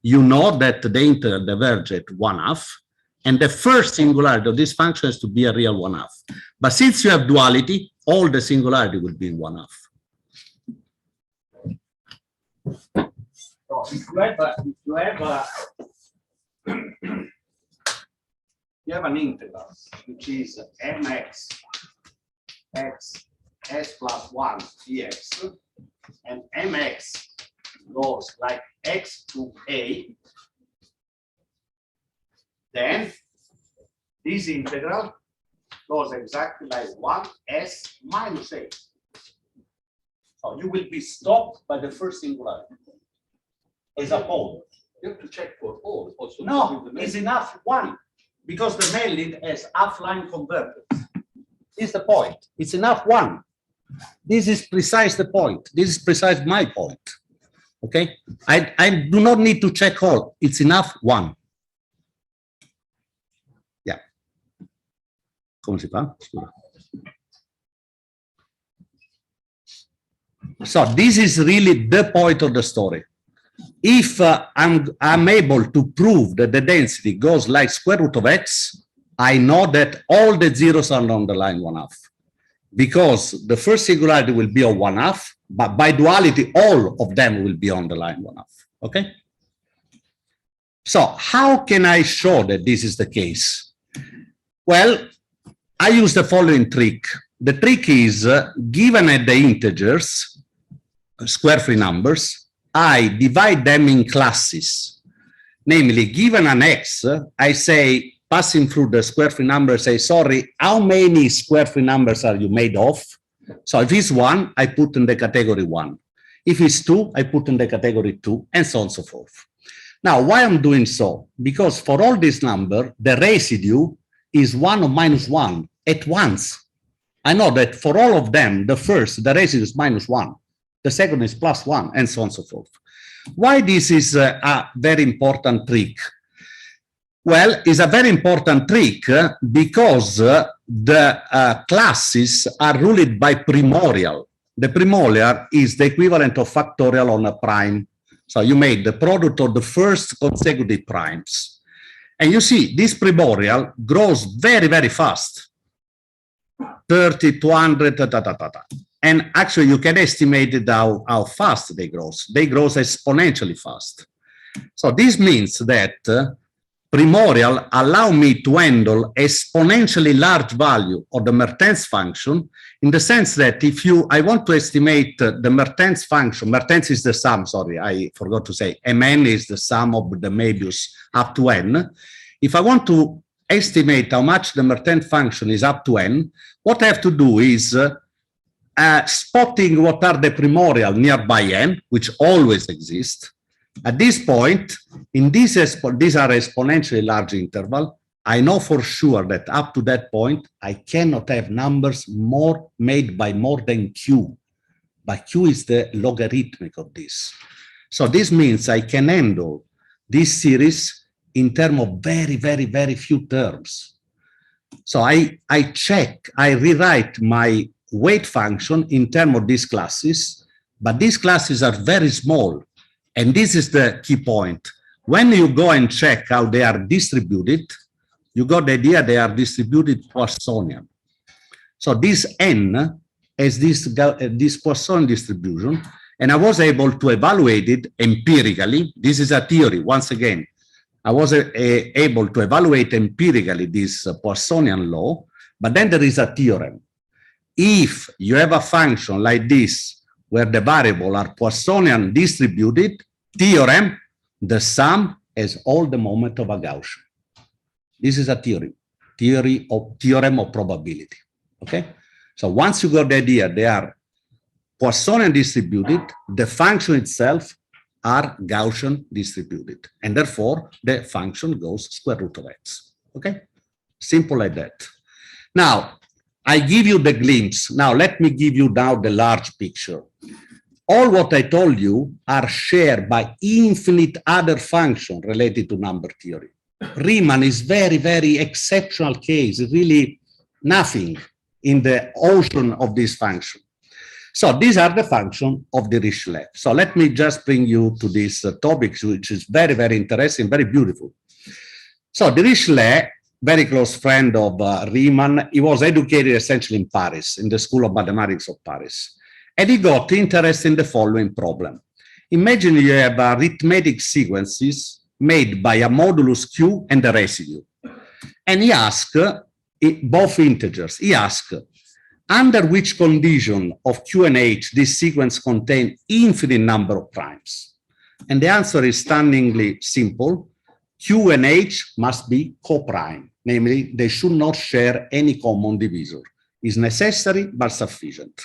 you know that the integral diverges at 1/2, and the first singularity of this function has to be a real 1/2. But since you have duality, all the singularity will be in 1/2. So if you have an integral which is mx x s plus 1 dx, and mx goes like x to a, then this integral goes exactly like 1s minus a. So you will be stopped by the first singularity as a whole. You have to check for all. Also no, it's enough one, because the Mellin has half-line converters. This is the point. It's enough one. This is precise the point. This is precise my point. Okay? I do not need to check all. It's enough one. Yeah. Come si fa? So this is really the point of the story. If I'm able to prove that the density goes like square root of x, I know that all the zeros are on the line 1/2. Because the first singularity will be on 1/2, but by duality, all of them will be on the line 1/2. Okay? So how can I show that this is the case? Well, I use the following trick. The trick is, given at the integers, square-free numbers, I divide them in classes. Namely, given an x, I say, passing through the square-free numbers, say, sorry, how many square-free numbers are you made of? So if it's 1, I put in the category 1. If it's 2, I put in the category 2, and so on and so forth. Now, why I'm doing so? Because for all this number, the residue is 1 or minus 1 at once. I know that for all of them, the residue is minus 1. The second is plus 1, and so on and so forth. Why this is a very important trick? Well, it's a very important trick because the classes are ruled by primorial. The primorial is the equivalent of factorial on a prime. So you make the product of the first consecutive primes. And you see, this primorial grows very, very fast. 30, 200, And actually, you can estimate how fast they grow. They grow exponentially fast. So this means that primorial allow me to handle exponentially large value of the Mertens function, in the sense that if I want to estimate the Mertens function, Mertens is the sum, sorry, I forgot to say, Mn is the sum of the Möbius up to n. If I want to estimate how much the Mertens function is up to n, what I have to do is spotting what are the primorial nearby n, which always exist. At this point, in these are exponentially large interval, I know for sure that up to that point, I cannot have numbers made by more than q. But q is the logarithmic of this. So this means I can handle this series in terms of very, very, very few terms. So I rewrite my weight function in terms of these classes, but these classes are very small. And this is the key point. When you go and check how they are distributed, you got the idea they are distributed Poissonian. So this n as this Poisson distribution, and I was able to evaluate it empirically. This is a theory, once again. I was able to evaluate empirically this Poissonian law, but then there is a theorem. If you have a function like this, where the variables are Poissonian distributed, theorem, the sum has all the moment of a Gaussian. This is a theorem of probability, okay? So once you got the idea, they are Poissonian distributed, the function itself are Gaussian distributed, and therefore the function goes square root of x, okay? Simple like that. Now, I give you the glimpse. Now, let me give you now the large picture. All what I told you are shared by infinite other functions related to number theory. Riemann is very, very exceptional case, really nothing in the ocean of this function. So these are the functions of the Dirichlet. So let me just bring you to this topic, which is very, very interesting, very beautiful. So Dirichlet, very close friend of Riemann, he was educated essentially in Paris, in the School of Mathematics of Paris. And he got interested in the following problem. Imagine you have arithmetic sequences made by a modulus Q and a residue. And he asked, both integers, he asked, under which condition of Q and H this sequence contains infinite number of primes? And the answer is stunningly simple. Q and H must be coprime, namely they should not share any common divisor. It's necessary but sufficient.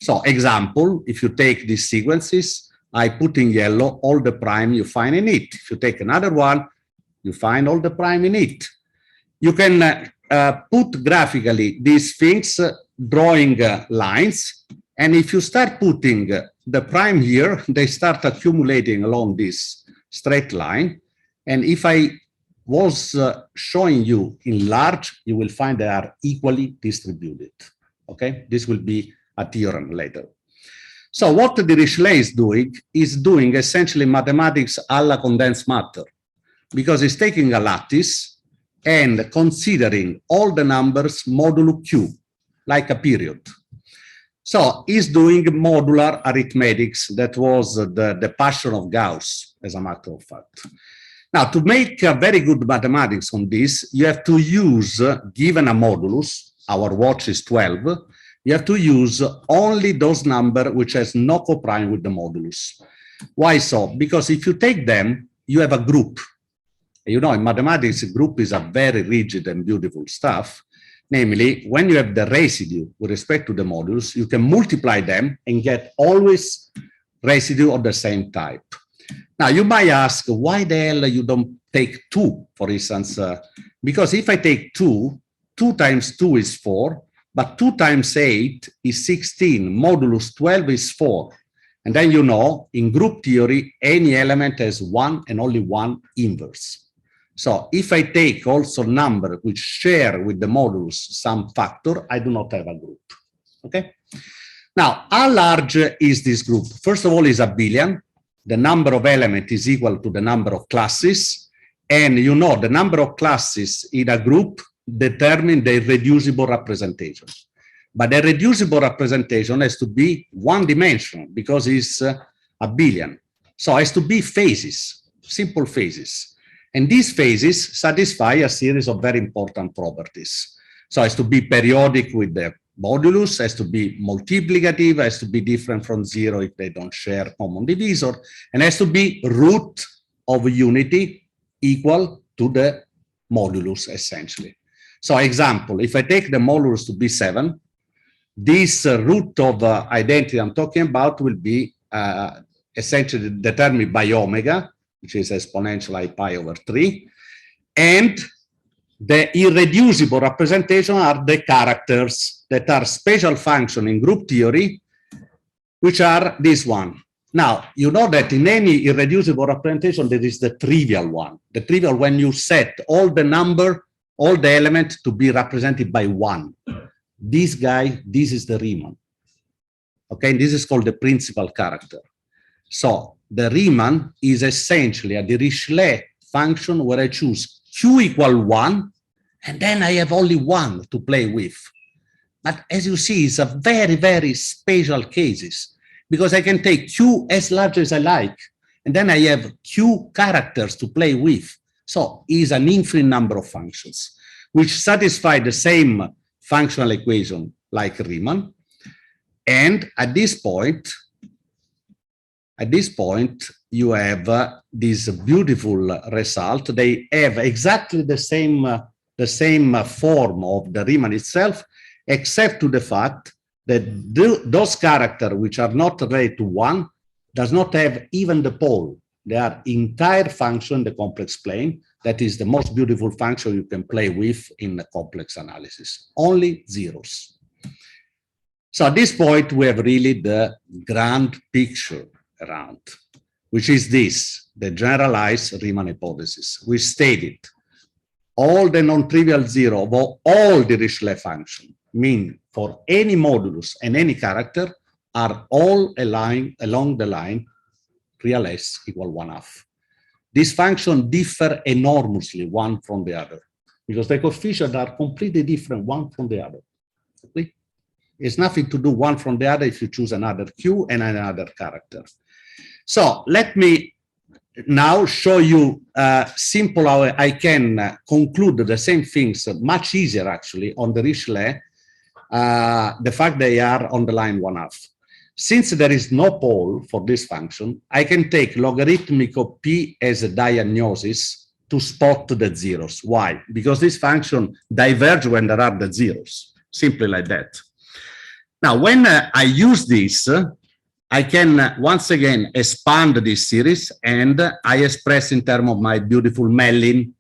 So example, if you take these sequences, I put in yellow all the prime you find in it. If you take another one, you find all the prime in it. You can put graphically these things, drawing lines, and if you start putting the prime here, they start accumulating along this straight line. And if I was showing you in large, you will find they are equally distributed. Okay, this will be a theorem later. So what the Dirichlet is doing essentially mathematics alla condensed matter, because it's taking a lattice and considering all the numbers modulo Q, like a period. So he's doing modular arithmetics. That was the passion of Gauss, as a matter of fact. Now, to make a very good mathematics on this, you have to use, given a modulus, our watch is 12, you have to use only those numbers which has no coprime with the modulus. Why so? Because if you take them, you have a group. You know, in mathematics, a group is a very rigid and beautiful stuff. Namely, when you have the residue with respect to the modulus, you can multiply them and get always residue of the same type. Now, you might ask, why the hell you don't take 2, for instance? Because if I take 2, 2 times 2 is 4, but 2 times 8 is 16, modulus 12 is 4. And then you know, in group theory, any element has one and only one inverse. So if I take also number which share with the modulus some factor, I do not have a group, okay? Now, how large is this group? First of all, is abelian. The number of elements is equal to the number of classes. And you know, the number of classes in a group determine the irreducible representation. But the reducible representation has to be one-dimensional because it's abelian. So it has to be phases, simple phases. And these phases satisfy a series of very important properties. So it has to be periodic with the modulus, has to be multiplicative, has to be different from 0 if they don't share common divisor, and has to be root of unity equal to the modulus, essentially. So example, if I take the modulus to be 7, this root of identity I'm talking about will be essentially determined by omega, which is exponential I pi over 3, and the irreducible representation are the characters that are special function in group theory, which are this one. Now, you know that in any irreducible representation, there is the trivial one. The trivial when you set all the number, all the elements to be represented by 1. This guy, this is the Riemann. Okay, this is called the principal character. So the Riemann is essentially a Dirichlet function where I choose Q equal 1, and then I have only 1 to play with. But as you see, it's a very, very special cases, because I can take Q as large as I like, and then I have Q characters to play with. So it's an infinite number of functions, which satisfy the same functional equation like Riemann. And at this point, you have this beautiful result. They have exactly the same form of the Riemann itself, except to the fact that those characters which are not related to 1 does not have even the pole. They are entire function, the complex plane. That is the most beautiful function you can play with in the complex analysis. Only zeros. So at this point, we have really the grand picture around, which is this, the generalized Riemann hypothesis. We stated all the non-trivial zero of all the Dirichlet function, mean for any modulus and any character, are all aligned along the line real S equal 1/2. These functions differ enormously one from the other, because the coefficients are completely different one from the other. Okay? It's nothing to do one from the other if you choose another Q and another character. So let me now show you simple how I can conclude the same things much easier actually on the Dirichlet, the fact they are on the line 1/2. Since there is no pole for this function, I can take logarithmic of P as a diagnosis to spot the zeros. Why? Because this function diverges when there are the zeros, simply like that. Now, when I use this, I can once again expand this series, and I express in terms of my beautiful Mellin.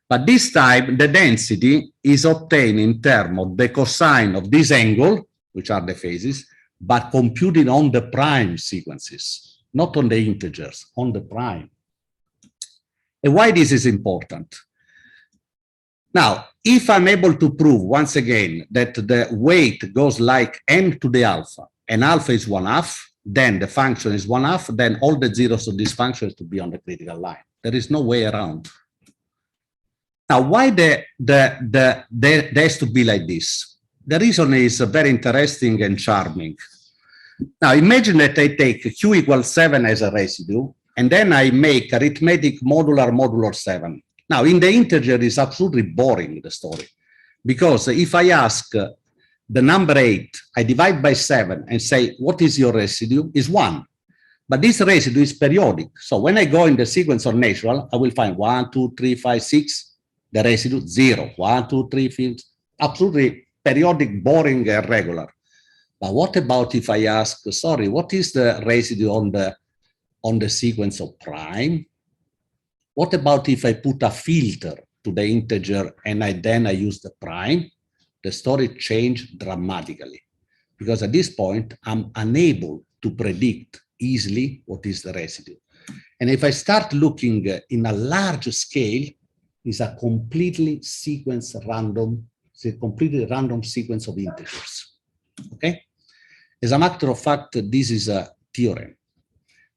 But this time, the density is obtained in terms of the cosine of this angle, which are the phases, but computed on the prime sequences, not on the integers, on the prime. And why this is important? Now, if I'm able to prove once again that the weight goes like n to the alpha, and alpha is 1/2, then the function is 1/2, then all the zeros of this function has to be on the critical line. There is no way around. Now, why there has to be like this? The reason is very interesting and charming. Now, imagine that I take Q equals 7 as a residue, and then I make arithmetic modular 7. Now, in the integer, it's absolutely boring, the story. Because if I ask the number 8, I divide by 7 and say, what is your residue? Is 1. But this residue is periodic. So when I go in the sequence of natural, I will find 1, 2, 3, 5, 6. The residue 0, 1, 2, 3, 5, absolutely periodic, boring, and regular. But what about if I ask, sorry, what is the residue on the sequence of prime? What about if I put a filter to the integer and then I use the prime? The story changed dramatically, because at this point, I'm unable to predict easily what is the residue. And if I start looking in a large scale, is a completely random sequence of integers. Okay? As a matter of fact, this is a theorem.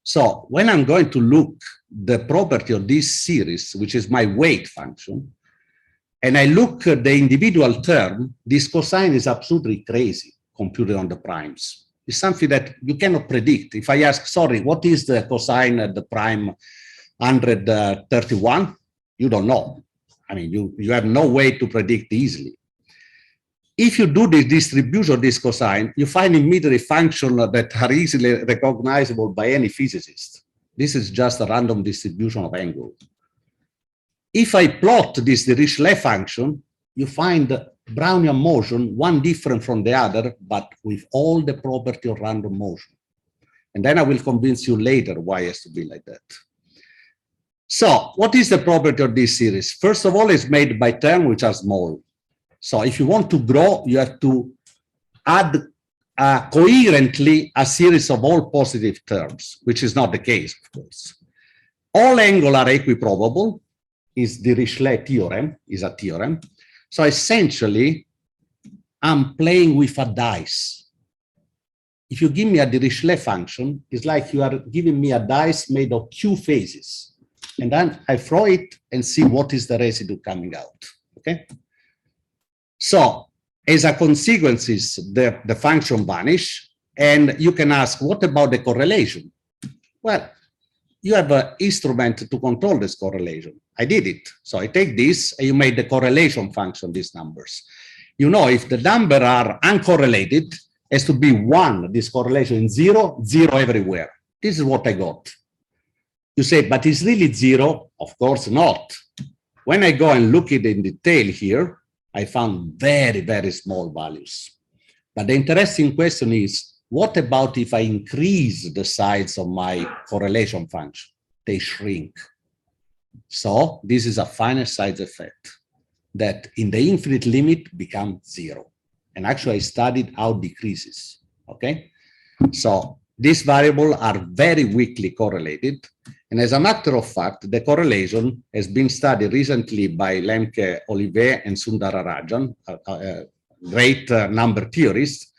So when I'm going to look the property of this series, which is my weight function, and I look at the individual term, this cosine is absolutely crazy computed on the primes. It's something that you cannot predict. If I ask, sorry, what is the cosine at the prime 131? You don't know. I mean, you have no way to predict easily. If you do the distribution of this cosine, you find immediately functions that are easily recognizable by any physicist. This is just a random distribution of angle. If I plot this Dirichlet function, you find Brownian motion, one different from the other, but with all the property of random motion. And then I will convince you later why it has to be like that. So what is the property of this series? First of all, it's made by terms which are small. So if you want to grow, you have to add coherently a series of all positive terms, which is not the case, of course. All angles are equiprobable, is the Dirichlet theorem, is a theorem. So essentially, I'm playing with a dice. If you give me a Dirichlet function, it's like you are giving me a dice made of Q phases. And then I throw it and see what is the residue coming out, okay? So as a consequence, the function vanish, and you can ask, what about the correlation? Well, you have an instrument to control this correlation. I did it. So I take this, and you made the correlation function, these numbers. You know, if the numbers are uncorrelated, it has to be 1, this correlation, 0, 0 everywhere. This is what I got. You say, but it's really 0? Of course not. When I go and look at it in detail here, I found very, very small values. But the interesting question is, what about if I increase the size of my correlation function? They shrink. So this is a finite size effect that in the infinite limit becomes 0. And actually I studied how it decreases, okay? So these variables are very weakly correlated. And as a matter of fact, the correlation has been studied recently by Lemke, Olivet, and Sundararajan, great number theorists,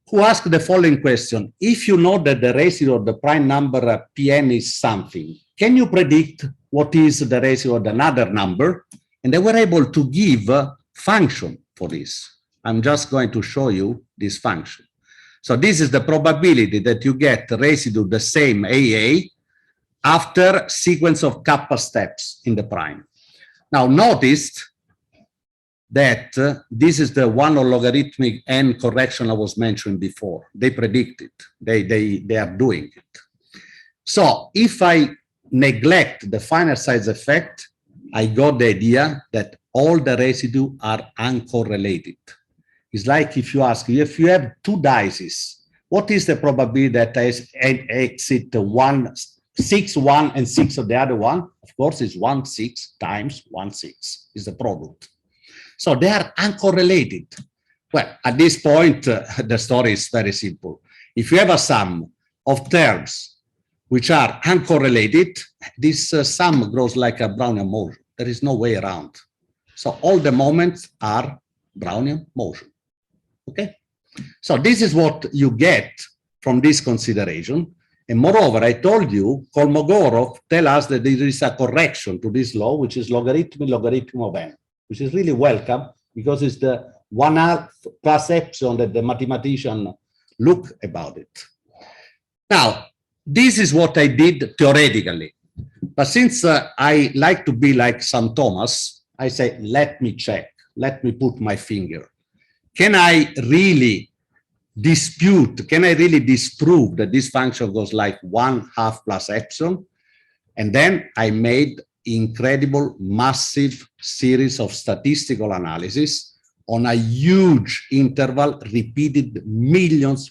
who asked the following question. If you know that the residue of the prime number Pn is something, can you predict what is the residue of another number? And they were able to give a function for this. I'm just going to show you this function. So this is the probability that you get residue the same AA after sequence of kappa steps in the prime. Now notice that this is the one on logarithmic n correction I was mentioning before. They predict it. They are doing it. So if I neglect the finite size effect, I got the idea that all the residue are uncorrelated. It's like if you ask, if you have 2 dices, what is the probability that I exit 1, 6, 1, and 6 of the other one? Of course, it's 1, 6 times 1, 6 is the product. So they are uncorrelated. Well, at this point, the story is very simple. If you have a sum of terms which are uncorrelated, this sum grows like a Brownian motion. There is no way around. So all the moments are Brownian motion. Okay? So this is what you get from this consideration. And moreover, I told you, Kolmogorov tell us that there is a correction to this law, which is logarithm of n, which is really welcome because it's the 1/2 plus epsilon that the mathematician look about it. Now, this is what I did theoretically. But since I like to be like St. Thomas, I say, let me check, let me put my finger. Can I really dispute, can I really disprove that this function goes like 1/2 plus epsilon? And then I made incredible, massive series of statistical analysis on a huge interval repeated millions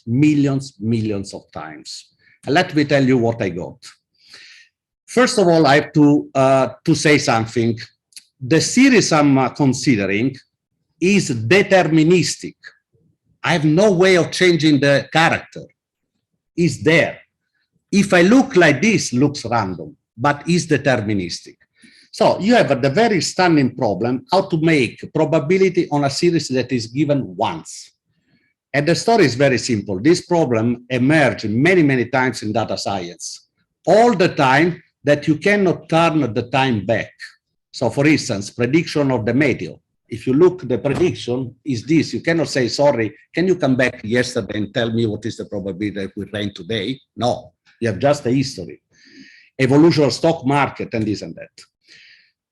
of times. And let me tell you what I got. First of all, I have to say something. The series I'm considering is deterministic. I have no way of changing the character. It's there. If I look like this, looks random, but it's deterministic. So you have the very stunning problem, how to make probability on a series that is given once. And the story is very simple. This problem emerged many times in data science. All the time that you cannot turn the time back. So for instance, prediction of the meteor. If you look, the prediction is this. You cannot say, sorry, can you come back yesterday and tell me what is the probability that we rain today? No, you have just the history. Evolution of stock market and this and that.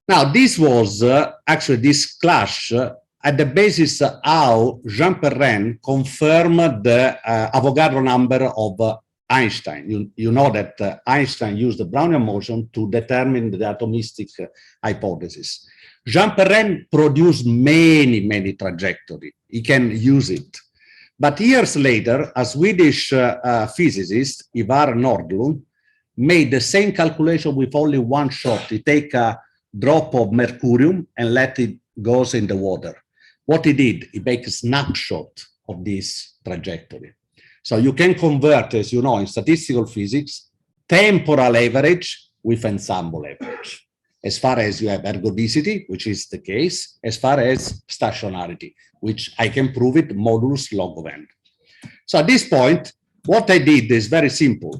Now, this was actually this clash at the basis how Jean Perrin confirmed the Avogadro number of Einstein. You know that Einstein used the Brownian motion to determine the atomistic hypothesis. Jean Perrin produced many trajectories. He can use it. But years later, a Swedish physicist, Ivar Nordlund, made the same calculation with only one shot. He take a drop of mercurium and let it go in the water. What he did, he made a snapshot of this trajectory. So you can convert, as you know, in statistical physics, temporal average with ensemble average. As far as you have ergodicity, which is the case, as far as stationarity, which I can prove it modulus log of n. So at this point, what I did is very simple.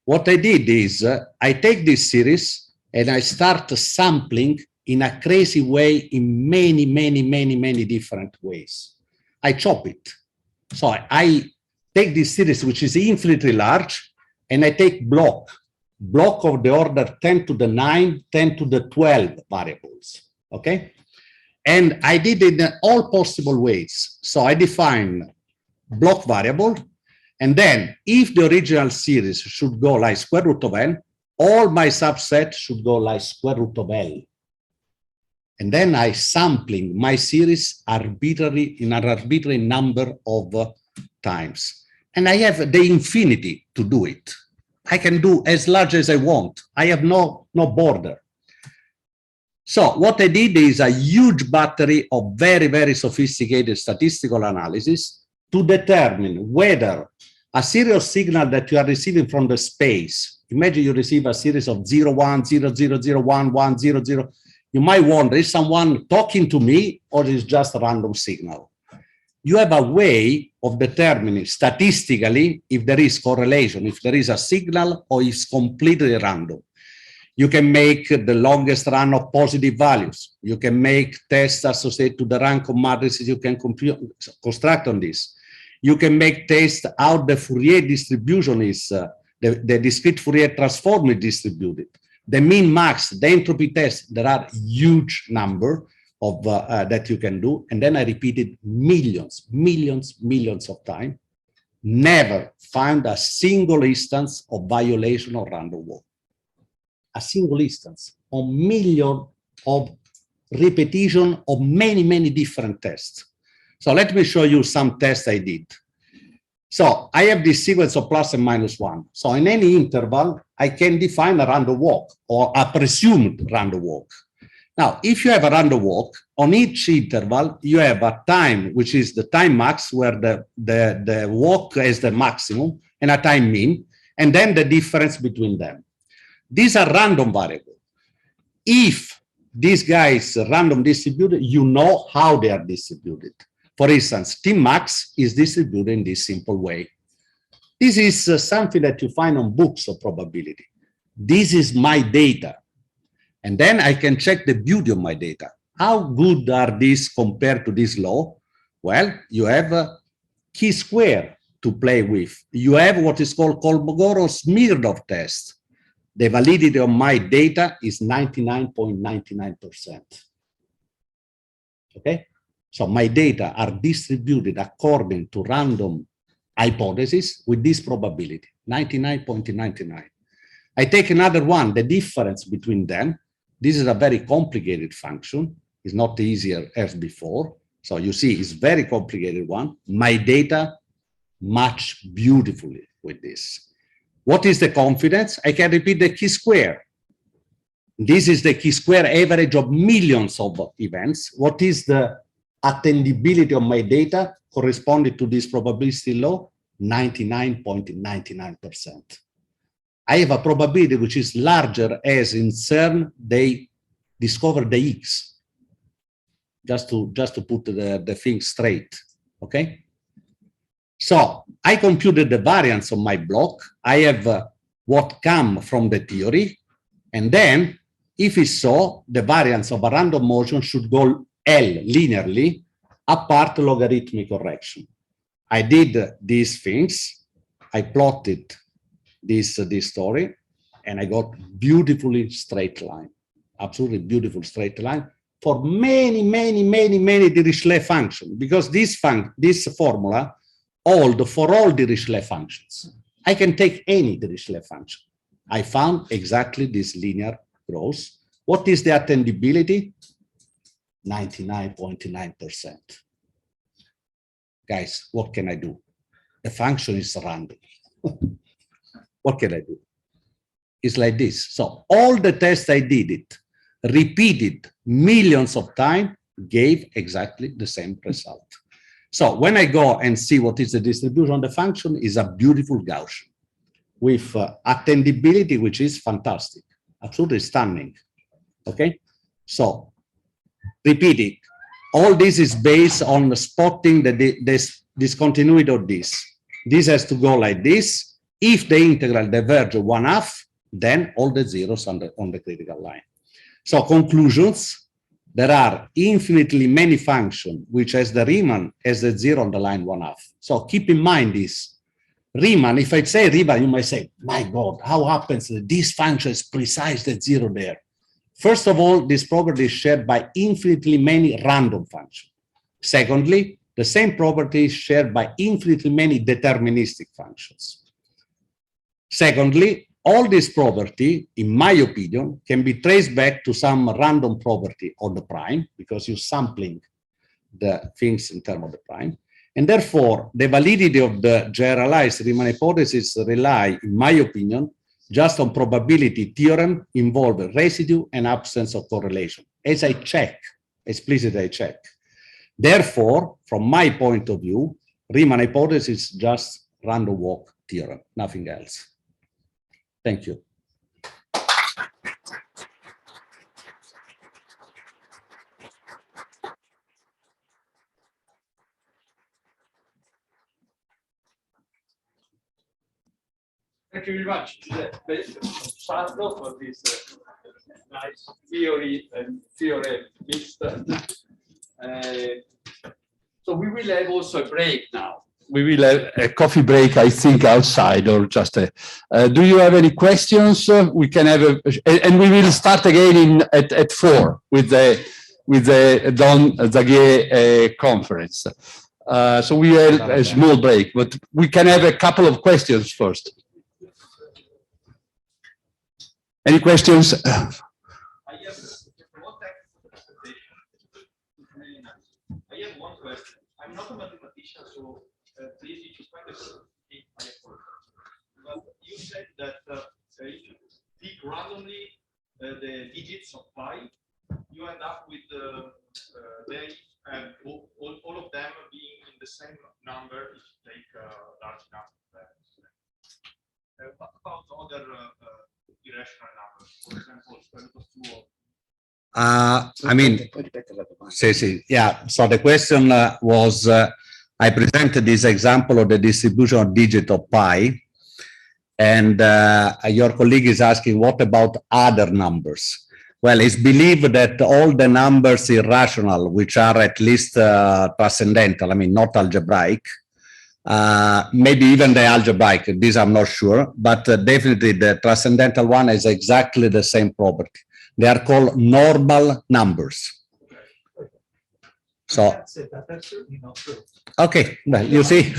What I did is I take this series and I start sampling in a crazy way in many different ways. I chop it. So I take this series, which is infinitely large, and I take block of the order 10 to the 9, 10 to the 12 variables, okay? And I did it in all possible ways. So I define block variable, and then if the original series should go like square root of n, all my subset should go like square root of L. And then I sampling my series arbitrarily in an arbitrary number of times. And I have the infinity to do it. I can do as large as I want. I have no border. So what I did is a huge battery of very, very sophisticated statistical analysis to determine whether a series of signal that you are receiving from the space, imagine you receive a series of 0, 1, 0, 0, 0, 1, 1, 0, 0. You might wonder, is someone talking to me or is just a random signal? You have a way of determining statistically if there is correlation, if there is a signal or it's completely random. You can make the longest run of positive values. You can make tests associated to the rank of matrices you can construct on this. You can make tests how the Fourier distribution is, the discrete Fourier transform is distributed. The min max, the entropy test, there are huge number of that you can do. And then I repeated millions of times. Never found a single instance of violation of random walk. A single instance on million of repetition of many different tests. So let me show you some tests I did. So I have this sequence of plus and minus 1. So in any interval, I can define a random walk or a presumed random walk. Now, if you have a random walk, on each interval, you have a time, which is the time max, where the walk is the maximum, and a time mean, and then the difference between them. These are random variables. If these guys are random distributed, you know how they are distributed. For instance, T max is distributed in this simple way. This is something that you find on books of probability. This is my data. And then I can check the beauty of my data. How good are these compared to this law? Well, you have a chi-square to play with. You have what is called Kolmogorov-Smirnov test. The validity of my data is 99.99%. Okay? So my data are distributed according to random hypothesis with this probability, 99.99. I take another one, the difference between them. This is a very complicated function. It's not easier as before. So you see, it's very complicated one. My data match beautifully with this. What is the confidence? I can repeat the chi-square. This is the chi-square average of millions of events. What is the attendability of my data corresponding to this probability law? 99.99%. I have a probability which is larger as in CERN they discover the X. Just to put the thing straight, okay? So I computed the variance of my block. I have what come from the theory. And then if it's so, the variance of a random motion should go L linearly apart logarithmic correction. I did these things. I plotted this story, and I got beautifully straight line, absolutely beautiful straight line for many Dirichlet functions, because this formula hold for all Dirichlet functions. I can take any Dirichlet function. I found exactly this linear growth. What is the attendability? 99.9%. Guys, what can I do? The function is random. What can I do? It's like this. So all the tests I did it, repeated millions of times, gave exactly the same result. So when I go and see what is the distribution of the function, is a beautiful Gaussian with attendability, which is fantastic, absolutely stunning. Okay, so repeat it. All this is based on spotting the discontinuity of this. This has to go like this. If the integral diverges 1/2, then all the zeros on the critical line. So conclusions, there are infinitely many functions which has the Riemann as the 0 on the line 1/2. So keep in mind this. Riemann, if I say Riemann, you might say, my God, how happens that this function is precise the 0 there? First of all, this property is shared by infinitely many random functions. Secondly, the same property is shared by infinitely many deterministic functions. Secondly, all this property, in my opinion, can be traced back to some random property on the prime, because you're sampling the things in terms of the prime. And therefore, the validity of the generalized Riemann hypothesis rely, in my opinion, just on probability theorem involving residue and absence of correlation, as I check, explicitly I check. Therefore, from my point of view, Riemann hypothesis is just random walk theorem, nothing else. Thank you. Thank you very much, Giuseppe, Sandro, for this nice theory and theorem mixed. So we will have also a break now. We will have a coffee break, I think, outside, or just a. Do you have any questions? We can have and we will start again at 4 with the Don Zagier conference. So we have a small break, but we can have a couple of questions first. Any questions? I have one question. I'm not a mathematician, so please, if you find it, I apologize. But you said that if you pick randomly the digits of pi, you end up with all of them being in the same number if you take large enough. What about other irrational numbers, for example, square root of 2 or I mean, yeah, so the question was, I presented this example of the distribution of digit of pi, and your colleague is asking, what about other numbers? Well, it's believed that all the numbers irrational, which are at least transcendental, I mean, not algebraic, maybe even the algebraic, these I'm not sure, but definitely the transcendental one has exactly the same property. They are called normal numbers. So That's it. That's certainly not true. okay, well, you see. Take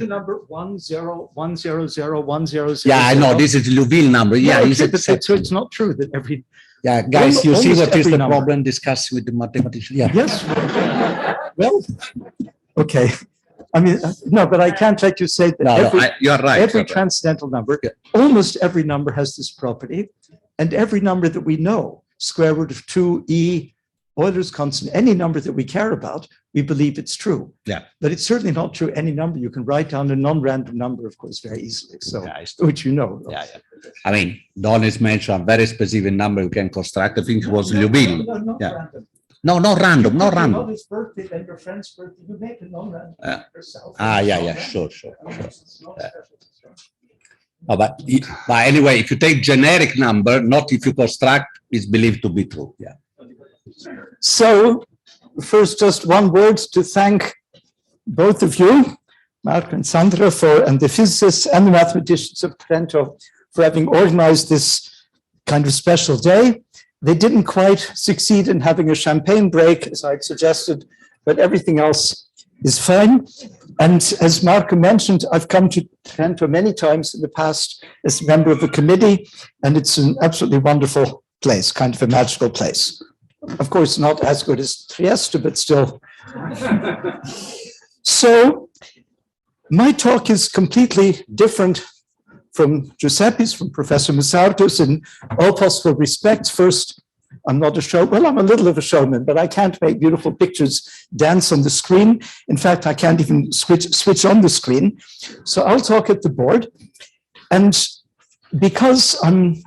the number 1 0 1 0 0 1 0 0. Yeah, I know this is Liouville number. Yeah, No, it's okay, but so accepted. it's not true that every. Yeah, guys, you see almost what is every the number. problem discussing with the mathematician? Yeah. Yes. Well, okay. I mean, no, but I can't let you say that No, every, you're right. every you're right. transcendental number, almost every number has this property, and every number that we know, square root of 2e, Euler's constant, any number that we care about, we believe it's true. Yeah. But it's certainly not true any number. You can write down a non-random number, of course, very easily. So, Yeah, which you know. Yeah, yeah. I mean, Don has mentioned a very specific number you can construct. I think it was Liouville. No, not Yeah. random. No, not random, not Your random. mother's birthday and your friend's birthday, you make a non-random yourself. Yeah, yeah, Non-random. sure. I mean, it's not Yeah. special. Oh, but anyway, if you take generic number, not if you construct, it's believed to be true. Yeah. So first, just one word to thank both of you, Marco and Sandro, and the physicists and the mathematicians of Trento for having organized this kind of special day. They didn't quite succeed in having a champagne break, as I'd suggested, but everything else is fine. And as Marco mentioned, I've come to Trento many times in the past as a member of the committee, and it's an absolutely wonderful place, kind of a magical place. Of course, not as good as Trieste, but still. So my talk is completely different from Giuseppe's, from Professor Mussardo's in all possible respects. First, I'm not a show. Well, I'm a little of a showman, but I can't make beautiful pictures dance on the screen. In fact, I can't even switch on the screen. So I'll talk at the board. And because I'm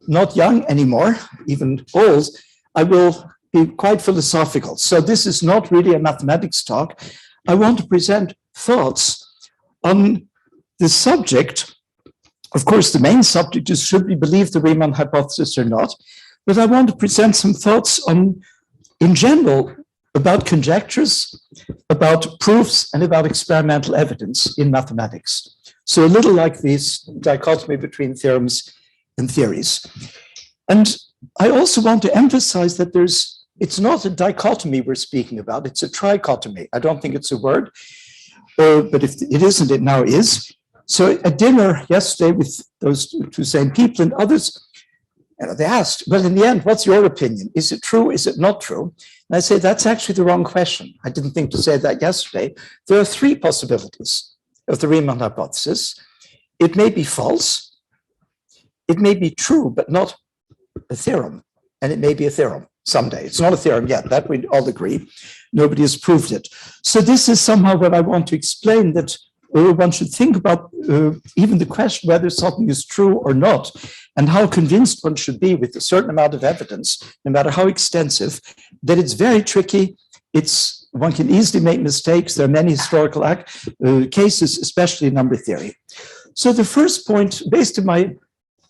not young anymore, even old, I will be quite philosophical. So this is not really a mathematics talk. I want to present thoughts on the subject. Of course, the main subject is, should we believe the Riemann hypothesis or not? But I want to present some thoughts on in general about conjectures, about proofs, and about experimental evidence in mathematics. So a little like this dichotomy between theorems and theories. And I also want to emphasize that it's not a dichotomy we're speaking about, it's a trichotomy. I don't think it's a word, but if it isn't, it now is. So at dinner yesterday with those two same people and others, they asked, well, in the end, what's your opinion? Is it true? Is it not true? And I say, that's actually the wrong question. I didn't think to say that yesterday. There are three possibilities of the Riemann hypothesis. It may be false. It may be true, but not a theorem. And it may be a theorem someday. It's not a theorem yet. That we all agree. Nobody has proved it. So this is somehow what I want to explain, that one should think about even the question whether something is true or not, and how convinced one should be with a certain amount of evidence, no matter how extensive, that it's very tricky. One can easily make mistakes. There are many historical cases, especially in number theory. So the first point,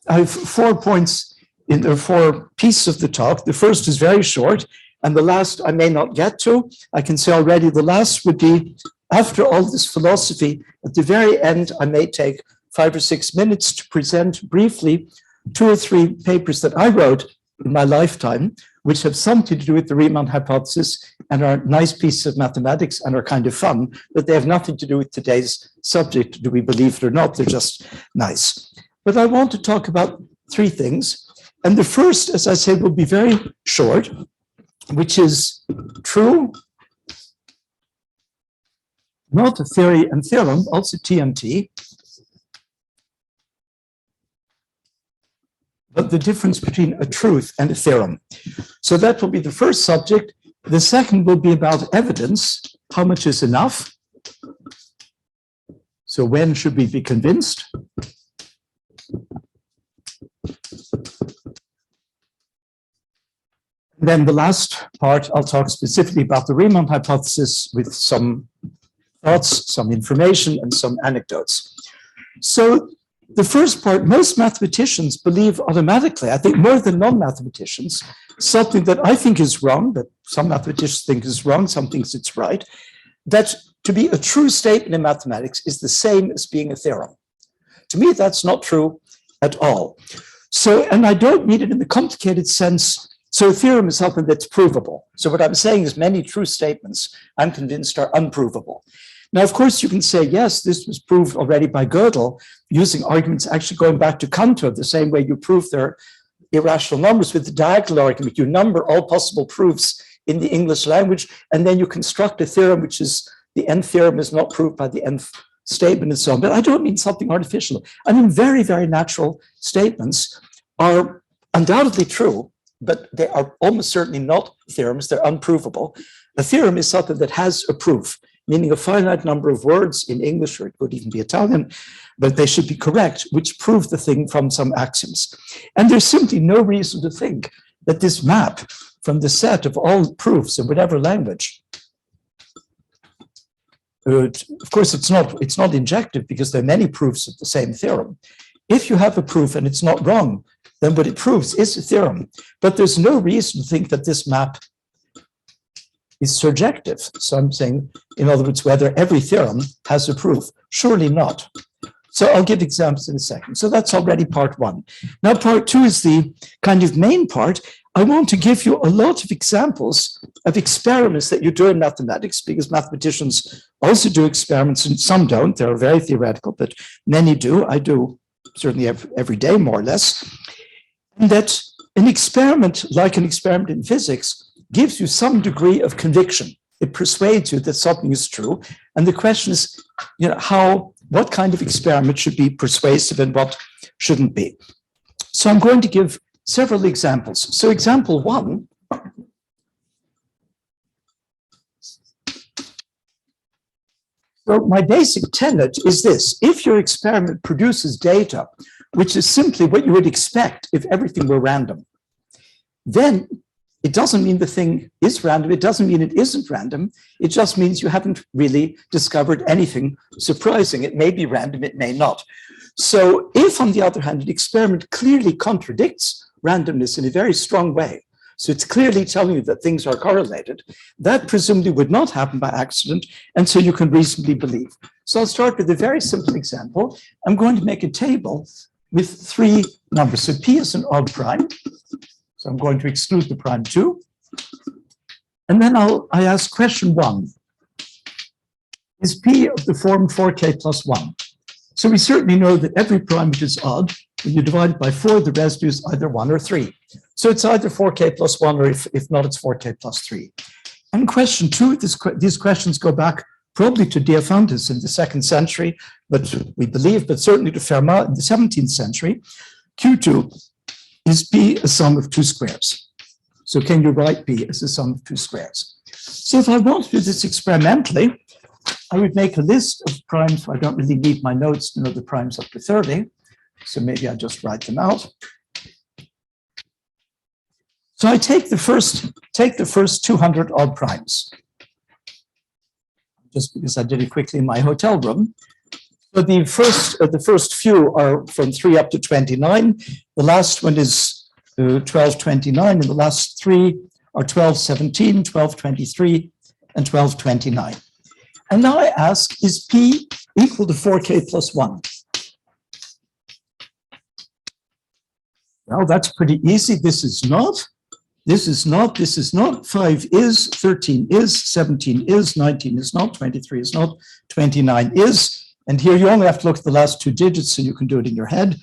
I have 4 points in the 4 pieces of the talk. The first is very short, and the last I may not get to. I can say already the last would be, after all this philosophy, at the very end, I may take 5 or 6 minutes to present briefly 2 or 3 papers that I wrote in my lifetime, which have something to do with the Riemann hypothesis and are nice pieces of mathematics and are kind of fun, but they have nothing to do with today's subject. Do we believe it or not? They're just nice. But I want to talk about 3 things. And the first, as I said, will be very short, which is true, not a theory and theorem, also TMT, but the difference between a truth and a theorem. So that will be the first subject. The second will be about evidence. How much is enough? So when should we be convinced? And then the last part, I'll talk specifically about the Riemann hypothesis with some thoughts, some information, and some anecdotes. So the first part, most mathematicians believe automatically, I think more than non-mathematicians, something that I think is wrong, but some mathematicians think is wrong, some think it's right, that to be a true statement in mathematics is the same as being a theorem. To me, that's not true at all. So, and I don't mean it in the complicated sense. So a theorem is something that's provable. So what I'm saying is many true statements, I'm convinced, are unprovable. Now, of course, you can say, yes, this was proved already by Gödel, using arguments actually going back to Cantor, the same way you prove their irrational numbers with the diagonal argument. You number all possible proofs in the English language, and then you construct a theorem, which is the nth theorem is not proved by the nth statement and so on. But I don't mean something artificial. I mean, very, very natural statements are undoubtedly true, but they are almost certainly not theorems. They're unprovable. A theorem is something that has a proof, meaning a finite number of words in English, or it could even be Italian, but they should be correct, which prove the thing from some axioms. And there's simply no reason to think that this map from the set of all proofs in whatever language, of course, it's not injective because there are many proofs of the same theorem. If you have a proof and it's not wrong, then what it proves is a theorem. But there's no reason to think that this map is surjective. So I'm saying, in other words, whether every theorem has a proof. Surely not. So I'll give examples in a second. So that's already part 1. Now part 2 is the kind of main part. I want to give you a lot of examples of experiments that you do in mathematics, because mathematicians also do experiments and some don't. They're very theoretical, but many do. I do certainly every day, more or less. And that an experiment, like an experiment in physics, gives you some degree of conviction. It persuades you that something is true. And the question is, what kind of experiment should be persuasive and what shouldn't be? So I'm going to give several examples. So example 1. So my basic tenet is this: if your experiment produces data, which is simply what you would expect if everything were random, then it doesn't mean the thing is random. It doesn't mean it isn't random. It just means you haven't really discovered anything surprising. It may be random, it may not. So if, on the other hand, an experiment clearly contradicts randomness in a very strong way, So it's clearly telling you that things are correlated. That presumably would not happen by accident, and so you can reasonably believe. So I'll start with a very simple example. I'm going to make a table with 3 numbers. So P is an odd prime. So I'm going to exclude the prime 2. And then I ask question 1. Is P of the form 4k plus 1? So we certainly know that every prime which is odd, when you divide it by 4, the residue is either 1 or 3. So it's either 4k plus 1, or if not, it's 4k plus 3. And question 2, these questions go back probably to Diophantus in the 2nd century, but we believe, but certainly to Fermat in the 17th century. Q2, is P a sum of 2 squares? So can you write P as a sum of 2 squares? So if I want to do this experimentally, I would make a list of primes. I don't really need my notes to know the primes up to 30. So maybe I just write them out. So I take the first 200 odd primes, just because I did it quickly in my hotel room. So the first few are from 3 up to 29. The last one is 1229, and the last 3 are 1217, 1223, and 1229. And now I ask, is P equal to 4k plus 1? Well, that's pretty easy. This is not. This is not. This is not. 5 is, 13 is, 17 is, 19 is not, 23 is not, 29 is. And here you only have to look at the last 2 digits, so you can do it in your head.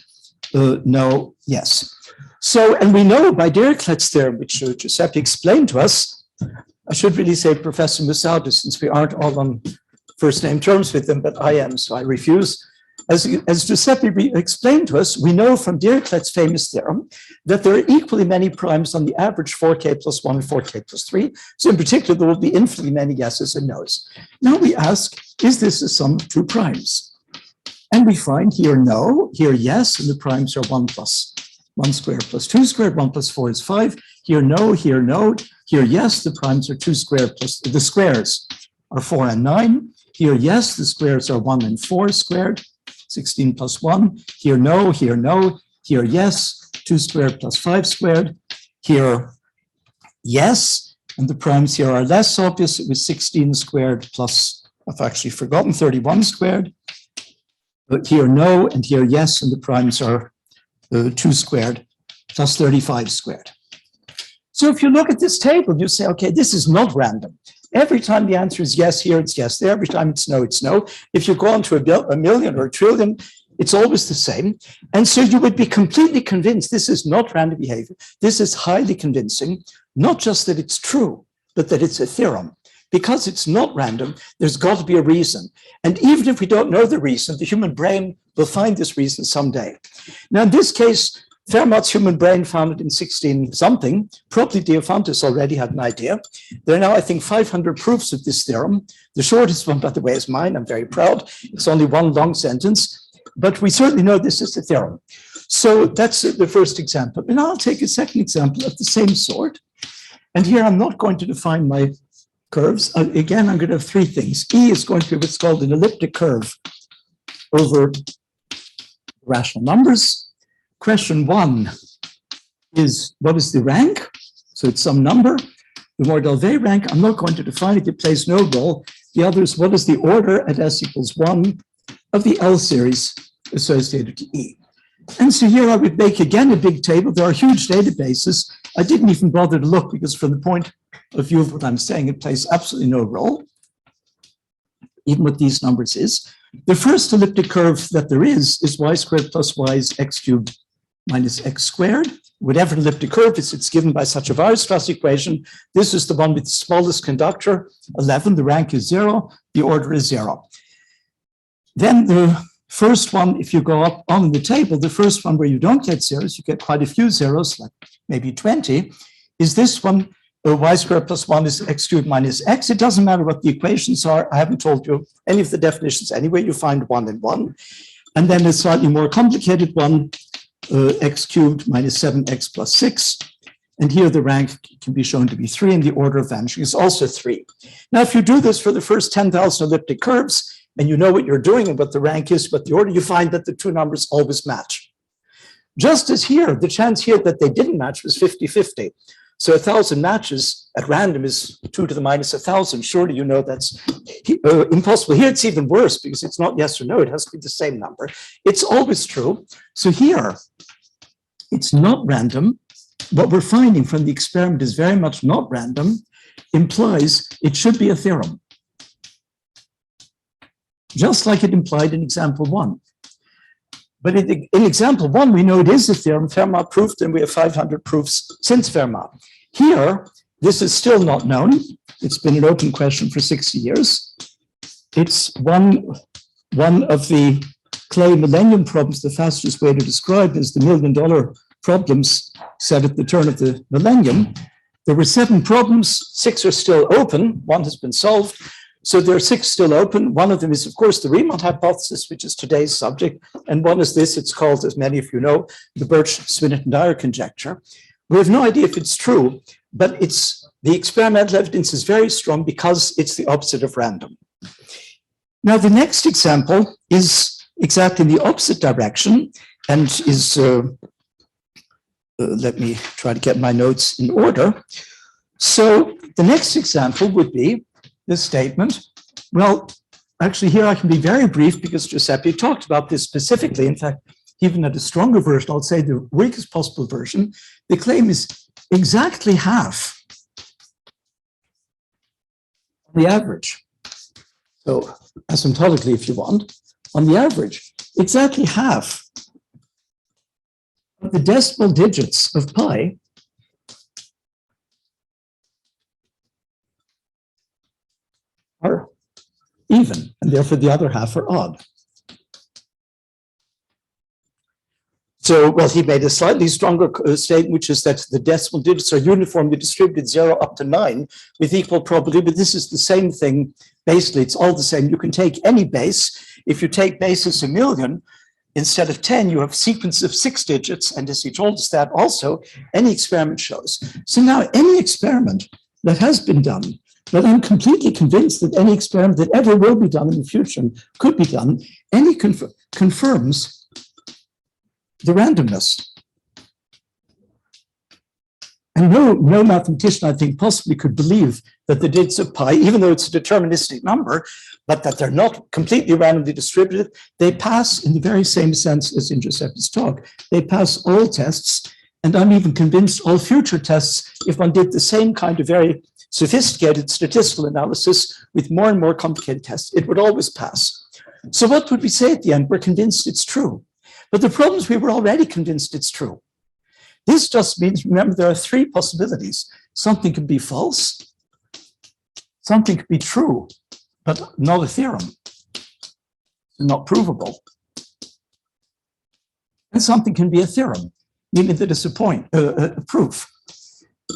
No, yes. So, and we know by Dirichlet's theorem, which Giuseppe explained to us, I should really say Professor Mussardo, since we aren't all on first name terms with him, but I am, so I refuse. As Giuseppe explained to us, we know from Dirichlet's famous theorem that there are equally many primes on the average 4k plus 1 and 4k plus 3. So in particular, there will be infinitely many yeses and nos. Now we ask, is this a sum of 2 primes? And we find here no, here yes, and the primes are 1 plus 1 squared plus 2 squared, 1 plus 4 is 5. Here no, here yes, the primes are 2 squared plus, the squares are 4 and 9. Here yes, the squares are 1 and 4 squared. 16 plus 1, here no, here yes, 2 squared plus 5 squared, here yes, and the primes here are less obvious. It was 16 squared plus, I've actually forgotten, 31 squared, but here no, and here yes, and the primes are 2 squared plus 35 squared. So if you look at this table, you say, okay, this is not random. Every time the answer is yes here, it's yes there. Every time it's no, it's no. If you go on to a million or a trillion, it's always the same. And so you would be completely convinced this is not random behavior. This is highly convincing, not just that it's true, but that it's a theorem. Because it's not random, there's got to be a reason. And even if we don't know the reason, the human brain will find this reason someday. Now, in this case, Fermat's human brain found it in 16-something. Probably Diophantus already had an idea. There are now, I think, 500 proofs of this theorem. The shortest one, by the way, is mine. I'm very proud. It's only one long sentence. But we certainly know this is a theorem. So that's the first example. And I'll take a second example of the same sort. And here I'm not going to define my curves. Again, I'm going to have 3 things. E is going to be what's called an elliptic curve over rational numbers. Question 1 is, what is the rank? So it's some number. The Mordell-Weil rank, I'm not going to define it. It plays no role. The other is, what is the order at S equals 1 of the L series associated to E? And so here I would make, again, a big table. There are huge databases. I didn't even bother to look because from the point of view of what I'm saying, it plays absolutely no role, even what these numbers is. The first elliptic curve that there is y squared plus y is x cubed minus x squared. Whatever elliptic curve is, it's given by such a Weierstrass equation. This is the one with the smallest conductor, 11. The rank is 0. The order is 0. Then the first one, if you go up on the table, the first one where you don't get zeros, you get quite a few zeros, like maybe 20, is this one, y squared plus 1 is x cubed minus x. It doesn't matter what the equations are. I haven't told you any of the definitions anyway. You find 1 and 1. And then a slightly more complicated one, x cubed minus 7x plus 6. And here the rank can be shown to be 3, and the order of vanishing is also 3. Now, if you do this for the first 10,000 elliptic curves, and you know what you're doing and what the rank is, what the order, you find that the 2 numbers always match. Just as here, the chance here that they didn't match was 50-50. So 1,000 matches at random is 2 to the minus 1,000. Surely you know that's impossible. Here it's even worse because it's not yes or no. It has to be the same number. It's always true. So here, it's not random. What we're finding from the experiment is very much not random, implies it should be a theorem. Just like it implied in example 1. But in example 1, we know it is a theorem, Fermat proved, and we have 500 proofs since Fermat. Here, this is still not known. It's been an open question for 60 years. It's one of the Clay millennium problems. The fastest way to describe is the $1 million problems set at the turn of the millennium. There were 7 problems, 6 are still open, 1 has been solved. So there are 6 still open. One of them is, of course, the Riemann hypothesis, which is today's subject. And one is this, it's called, as many of you know, the Birch-Swinnerton-Dyer conjecture. We have no idea if it's true, but the experimental evidence is very strong because it's the opposite of random. Now, the next example is exactly in the opposite direction and is, let me try to get my notes in order. So the next example would be this statement. Well, actually here I can be very brief because Giuseppe talked about this specifically. In fact, even at a stronger version, I'll say the weakest possible version, the claim is exactly half on the average. So asymptotically, if you want, on the average, exactly half of the decimal digits of pi are even, and therefore the other half are odd. So, well, he made a slightly stronger statement, which is that the decimal digits are uniformly distributed 0 up to 9 with equal probability, but this is the same thing. Basically, it's all the same. You can take any base. If you take basis 1,000,000, instead of 10, you have a sequence of 6 digits, and as he told us that also, any experiment shows. So now any experiment that has been done, but I'm completely convinced that any experiment that ever will be done in the future and could be done, any confirms the randomness. And no mathematician, I think, possibly could believe that the digits of pi, even though it's a deterministic number, but that they're not completely randomly distributed, they pass in the very same sense as in Giuseppe's talk. They pass all tests, and I'm even convinced all future tests, if one did the same kind of very sophisticated statistical analysis with more and more complicated tests, it would always pass. So what would we say at the end? We're convinced it's true. But the problem is we were already convinced it's true. This just means, remember, there are 3 possibilities. Something could be false, something could be true, but not a theorem, not provable. And something can be a theorem, meaning that it's a proof.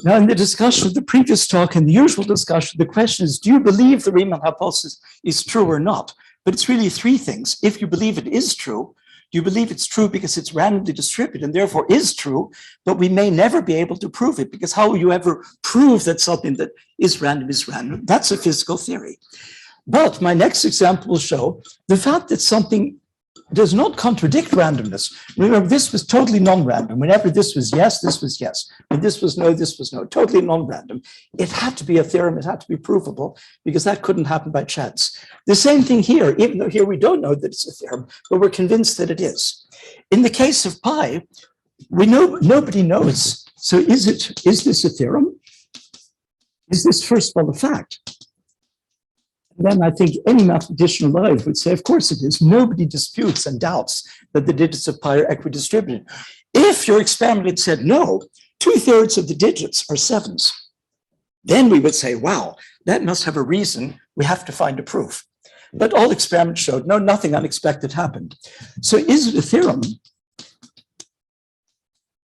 Now, in the discussion of the previous talk and the usual discussion, the question is, do you believe the Riemann hypothesis is true or not? But it's really 3 things. If you believe it is true, you believe it's true because it's randomly distributed and therefore is true, but we may never be able to prove it because how will you ever prove that something that is random is random? That's a physical theory. But my next example will show the fact that something does not contradict randomness. Remember, this was totally non-random. Whenever this was yes, this was yes. When this was no, this was no. Totally non-random. It had to be a theorem. It had to be provable because that couldn't happen by chance. The same thing here, even though here we don't know that it's a theorem, but we're convinced that it is. In the case of pi, we know nobody knows. So is this a theorem? Is this, first of all, a fact? Then I think any mathematician alive would say, of course it is. Nobody disputes and doubts that the digits of pi are equidistributed. If your experiment had said, no, 2/3 of the digits are 7s, then we would say, wow, that must have a reason. We have to find a proof. But all experiments showed, no, nothing unexpected happened. So is it a theorem?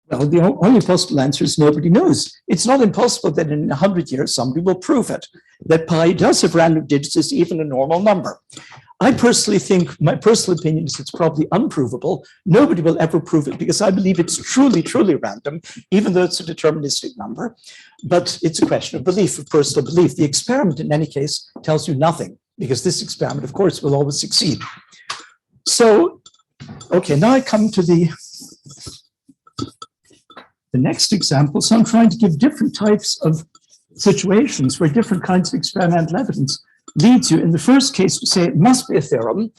Well, the only possible answer is nobody knows. It's not impossible that in 100 years, somebody will prove it, that pi does have random digits, is even a normal number. I personally think, my personal opinion is it's probably unprovable. Nobody will ever prove it because I believe it's truly, truly random, even though it's a deterministic number. But it's a question of belief, of personal belief. The experiment, in any case, tells you nothing because this experiment, of course, will always succeed. So, okay, now I come to the the next example. So I'm trying to give different types of situations where different kinds of experimental evidence leads you. In the first case, we say it must be a theorem,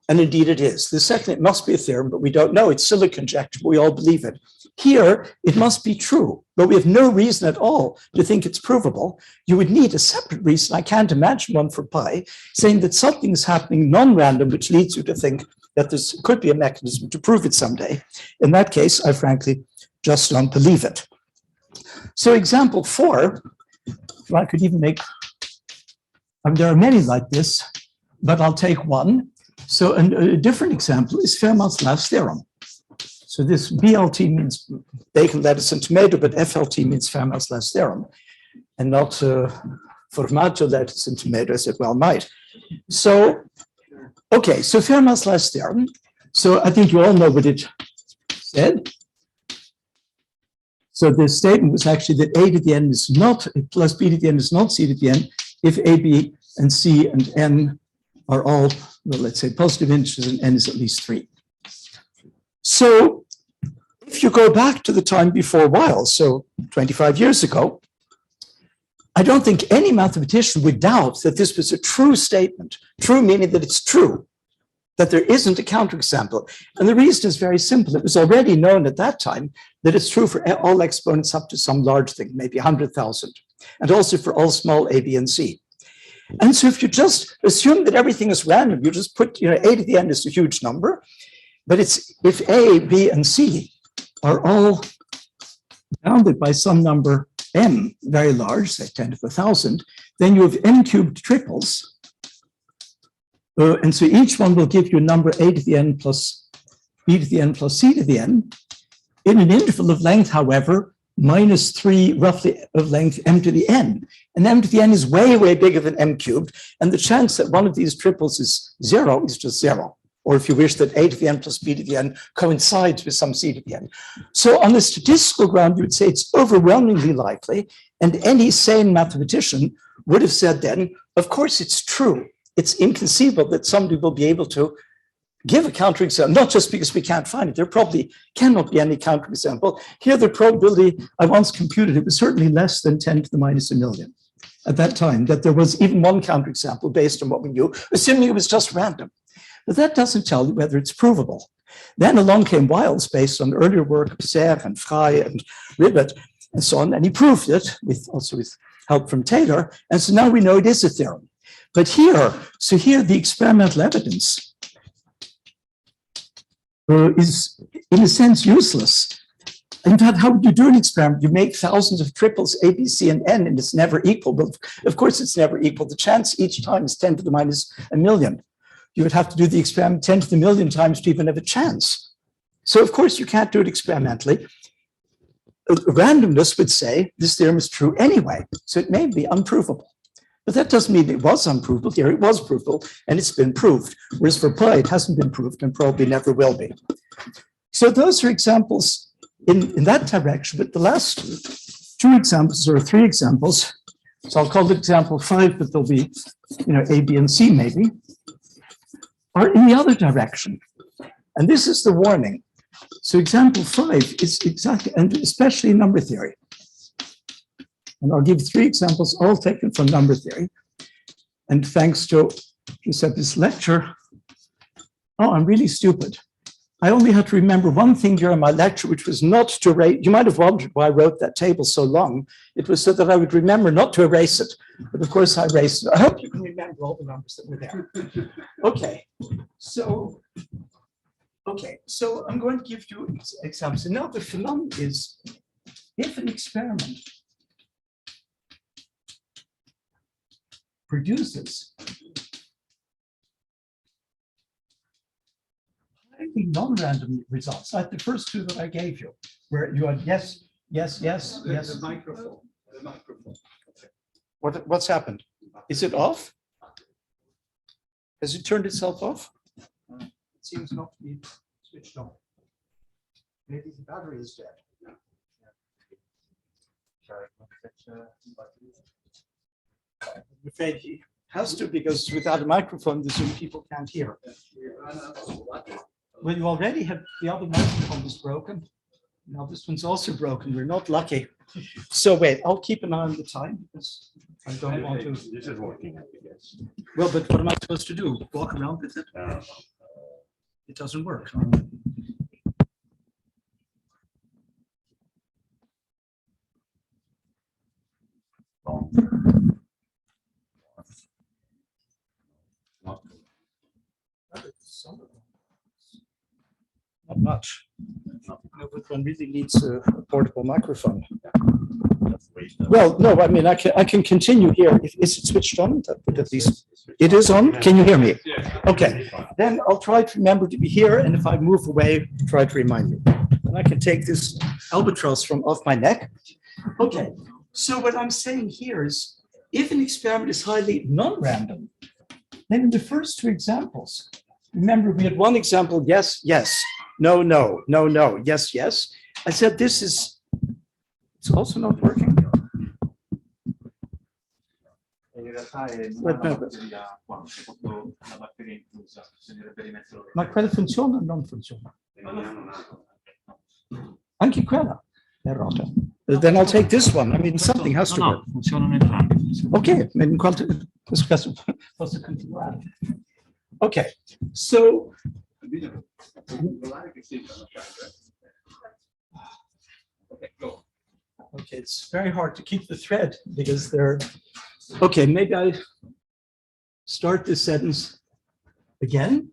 and indeed it is. The second, it must be a theorem, but we don't know. It's still a conjecture, but we all believe it. Here, it must be true, but we have no reason at all to think it's provable. You would need a separate reason. I can't imagine one for pi, saying that something is happening non-random, which leads you to think that there could be a mechanism to prove it someday. In that case, I frankly just don't believe it. So example 4, if I could even make, there are many like this, but I'll take one. So a different example is Fermat's last theorem. So this BLT means bacon, lettuce, and tomato, but FLT means Fermat's last theorem, and not formaggio, lettuce, and tomato, as it well might. So, okay, so Fermat's last theorem. So I think you all know what it said. So the statement was actually that A to the n is not, plus B to the n is not C to the n, if A, B, and C and n are all, well, let's say positive integers and n is at least 3. So if you go back to the time before Wiles, so 25 years ago, I don't think any mathematician would doubt that this was a true statement, true meaning that it's true, that there isn't a counterexample. And the reason is very simple. It was already known at that time that it's true for all exponents up to some large thing, maybe 100,000, and also for all small a, b, and c. And so if you just assume that everything is random, you just put, a to the n is a huge number, but it's if a, b, and c are all bounded by some number m, very large, say 10 to the 1,000, then you have m cubed triples. And so each one will give you a number a to the n plus b to the n plus c to the n. In an interval of length, however, -3 roughly of length m to the n. And m to the n is way, way bigger than m cubed. And the chance that one of these triples is 0 is just 0. Or if you wish that a to the n plus b to the n coincides with some c to the n. So on the statistical ground, you would say it's overwhelmingly likely. And any sane mathematician would have said then, of course it's true. It's inconceivable that somebody will be able to give a counterexample, not just because we can't find it. There probably cannot be any counterexample. Here, the probability I once computed, it was certainly less than 10 to the minus a million at that time, that there was even one counterexample based on what we knew, assuming it was just random. But that doesn't tell you whether it's provable. Then along came Wiles, based on earlier work of Serre and Frey and Ribbett and so on, and he proved it, also with help from Taylor. And so now we know it is a theorem. But here the experimental evidence is in a sense useless. In fact, how would you do an experiment? You make thousands of triples, A, B, C, and N, and it's never equal. But of course, it's never equal. The chance each time is 10 to the minus a million. You would have to do the experiment 10 to the million times to even have a chance. So of course, you can't do it experimentally. Randomness would say this theorem is true anyway, so it may be unprovable. But that doesn't mean it was unprovable. Here it was provable, and it's been proved. Whereas for pi, it hasn't been proved and probably never will be. So those are examples in that direction. But the last 2 examples, or 3 examples, so I'll call it example 5, but there'll be, A, B, and C maybe, are in the other direction. And this is the warning. So example 5 is exactly, and especially number theory. And I'll give 3 examples, all taken from number theory. And thanks to Giuseppe's lecture, I'm really stupid. I only had to remember one thing during my lecture, which was not to erase. You might have wondered why I wrote that table so long. It was so that I would remember not to erase it. But of course I erased it. I hope you can remember all the numbers that were there. Okay, so I'm going to give you examples. And now the phenomenon is, if an experiment produces highly non-random results, like the first 2 that I gave you, where you had yes, yes, yes, yes. The microphone. What's happened? Is it off? Has it turned itself off? It seems not to be switched on. Maybe the battery is dead. I'm afraid he has to, because without a microphone, the Zoom people can't hear. Well, you already have, the other microphone is broken. Now this one's also broken. We're not lucky. So wait, I'll keep an eye on the time because I don't want to. This is working, I guess. Well, but what am I supposed to do? Walk around with it? It doesn't work. Not much. No, but one really needs a portable microphone. Well, no, I mean, I can continue here. Is it switched on? But at least it is on. Can you hear me? Okay, then I'll try to remember to be here. And if I move away, try to remind me. And I can take this albatross from off my neck. Okay, so what I'm saying here is if an experiment is highly non-random, then in the first two examples, remember we had one example, yes, yes, no, no, no, no, yes, yes. I said this is, it's also not working. Ma quella funziona o non funziona? Anche quella è rota. Then I'll take this one. I mean, something has to work. Funzionano entrambi. Ok, in quanto questo caso posso continuare. Okay, so okay, it's very hard to keep the thread because they're okay. Maybe I start this sentence again.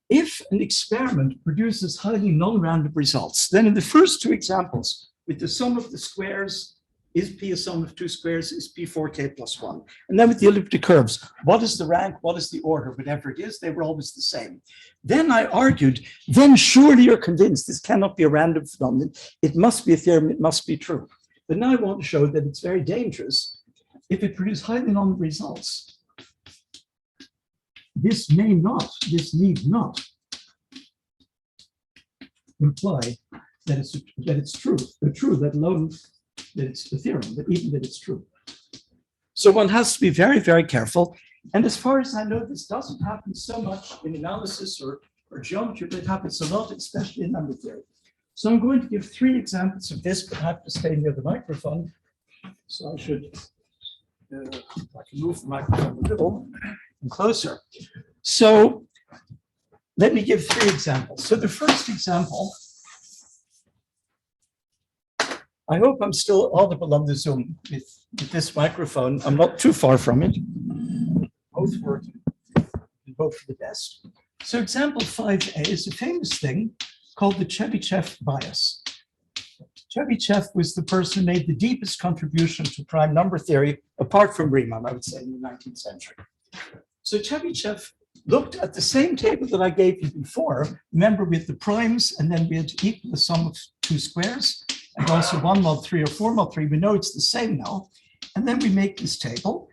If an experiment produces highly non-random results, then in the first two examples, with the sum of the squares is P a sum of two squares, is P 4K plus 1. And then with the elliptic curves, what is the rank, what is the order, whatever it is, they were always the same. Then I argued, then surely you're convinced this cannot be a random phenomenon. It must be a theorem, it must be true. But now I want to show that it's very dangerous. If it produces highly non results, this may not, this need not imply that it's true, that alone that it's a theorem, but even that it's true. So one has to be very, very careful. And as far as I know, this doesn't happen so much in analysis or geometry, but it happens a lot, especially in number theory. So I'm going to give 3 examples of this, but I have to stay near the microphone. So I should, I can move the microphone a little and closer. So let me give 3 examples. So the first example, I hope I'm still audible on the Zoom with this microphone. I'm not too far from it. Both working, both for the best. So example 5a is a famous thing called the Chebyshev bias. Chebyshev was the person who made the deepest contribution to prime number theory, apart from Riemann, I would say, in the 19th century. So Chebyshev looked at the same table that I gave you before. Remember, with the primes, and then we had to equal the sum of 2 squares. And also 1 mod 3 or 4 mod 3, we know it's the same now. And then we make this table.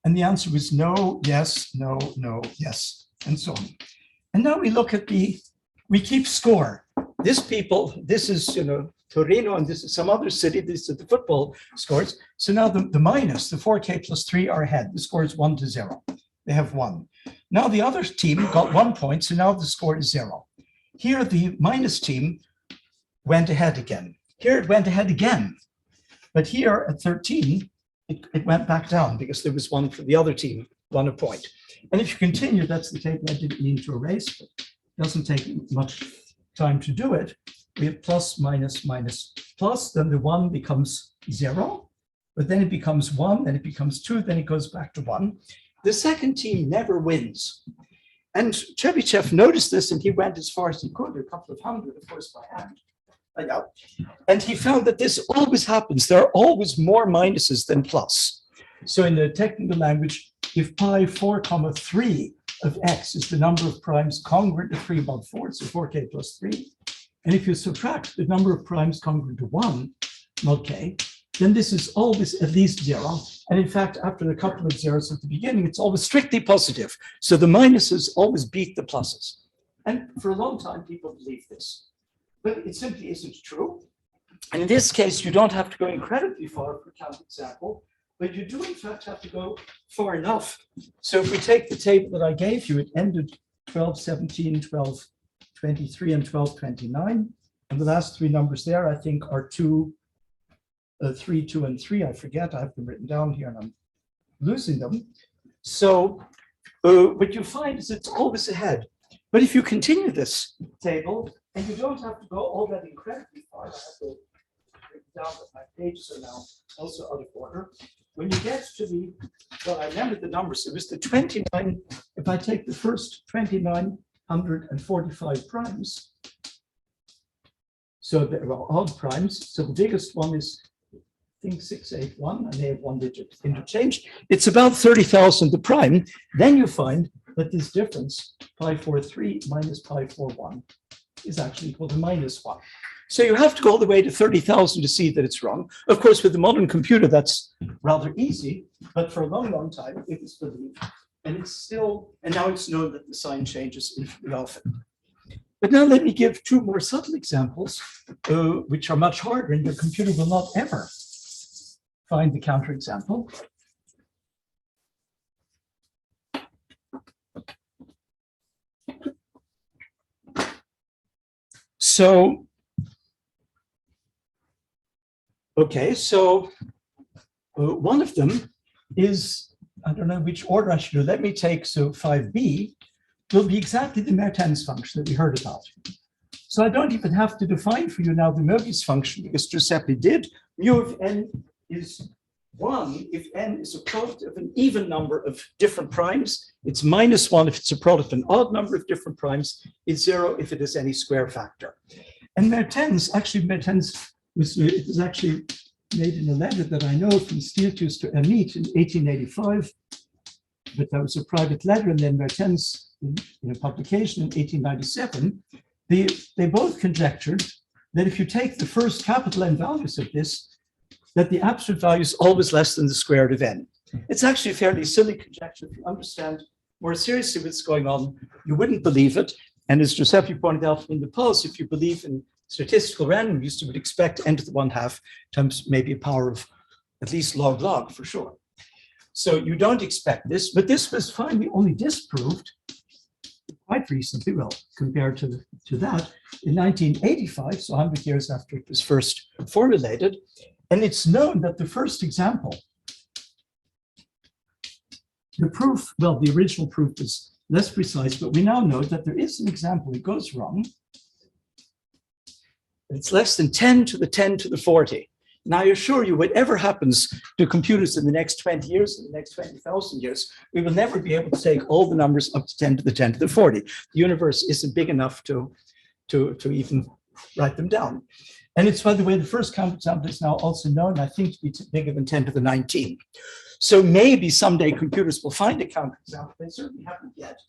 And the answer was no, yes, no, no, yes, and so on. And now we look at we keep score. This is, Torino, and this is some other city. These are the football scores. So now the minus, the 4K plus 3 are ahead. The score is 1-0. They have 1. Now the other team got 1 point, so now the score is 0. Here, the minus team went ahead again. Here it went ahead again. But here at 13, it went back down because there was 1 for the other team, 1 a point. And if you continue, that's the table I didn't mean to erase, but it doesn't take much time to do it. We have plus, minus, minus, plus, then the 1 becomes 0, but then it becomes 1, then it becomes 2, then it goes back to 1. The second team never wins. And Chebyshev noticed this, and he went as far as he could, a couple of hundred, of course, by hand. And he found that this always happens. There are always more minuses than plus. So in the technical language, if pi 4, 3 of x is the number of primes congruent to 3 above 4, so 4k plus 3, and if you subtract the number of primes congruent to 1 mod k, then this is always at least 0. And in fact, after a couple of zeros at the beginning, it's always strictly positive. So the minuses always beat the pluses. And for a long time, people believe this. But it simply isn't true. And in this case, you don't have to go incredibly far for counterexample, but you do in fact have to go far enough. So if we take the table that I gave you, it ended 12, 17, 12, 23, and 12, 29. And the last three numbers there, I think, are 2, 3, 2, and 3. I forget. I have them written down here, and I'm losing them. So what you find is it's always ahead. But if you continue this table, and you don't have to go all that incredibly far, I have to break down that my pages are now also out of order. When you get to the, well, I remember the numbers. It was the 29. If I take the first 2945 primes, so they're odd primes. So the biggest one is, I think, 681, and they have one digit interchange. It's about 30,000 the prime. Then you find that this difference, pi 43 minus pi 41, is actually equal to -1. So you have to go all the way to 30,000 to see that it's wrong. Of course, with the modern computer, that's rather easy, but for a long, long time, it was believed. And it's still, and now it's known that the sign changes infinitely often. But now let me give 2 more subtle examples, which are much harder, and your computer will not ever find the counterexample. So, okay, so one of them is, I don't know which order I should do. Let me take, so 5b will be exactly the Mertens function that we heard about. So I don't even have to define for you now the Möbius function, because Giuseppe did. Mu of n is 1 if n is a product of an even number of different primes. It's -1 if it's a product of an odd number of different primes. It's 0 if it is any square factor. And Mertens was actually made in a letter that I know from Statistics to Emerito in 1885. But that was a private letter, and then Mertens, in a publication in 1897, they both conjectured that if you take the first capital N values of this, that the absolute value is always less than the square root of n. It's actually a fairly silly conjecture. If you understand more seriously what's going on, you wouldn't believe it. And as Giuseppe pointed out in the pulse, if you believe in statistical randomness, you would expect n to the 1/2 times maybe a power of at least log for sure. So you don't expect this, but this was finally only disproved quite recently, well, compared to that, in 1985, so 100 years after it was first formulated. And it's known that the first example, the proof, well, the original proof is less precise, but we now know that there is an example that goes wrong. It's less than 10 to the 10 to the 40. Now, I assure you, whatever happens to computers in the next 20 years, in the next 20,000 years, we will never be able to take all the numbers up to 10 to the 10 to the 40. The universe isn't big enough to even write them down. And it's, by the way, the first counterexample is now also known, I think, to be bigger than 10 to the 19. So maybe someday computers will find a counterexample. They certainly haven't yet.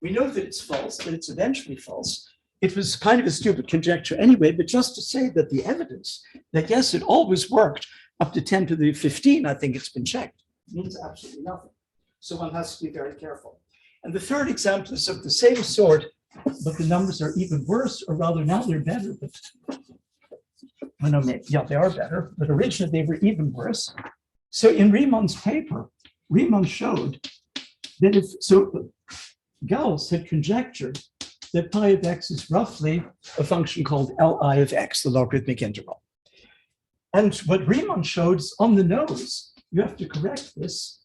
We know that it's false, that it's eventually false. It was kind of a stupid conjecture anyway, but just to say that the evidence that, yes, it always worked up to 10 to the 15, I think it's been checked, means absolutely nothing. So one has to be very careful. And the third example is of the same sort, but the numbers are even worse, or rather now they're better, but yeah, they are better, but originally they were even worse. So in Riemann's paper, Riemann showed that if, so Gauss had conjectured that pi of x is roughly a function called Li of x, the logarithmic integral. And what Riemann showed is on the nose, you have to correct this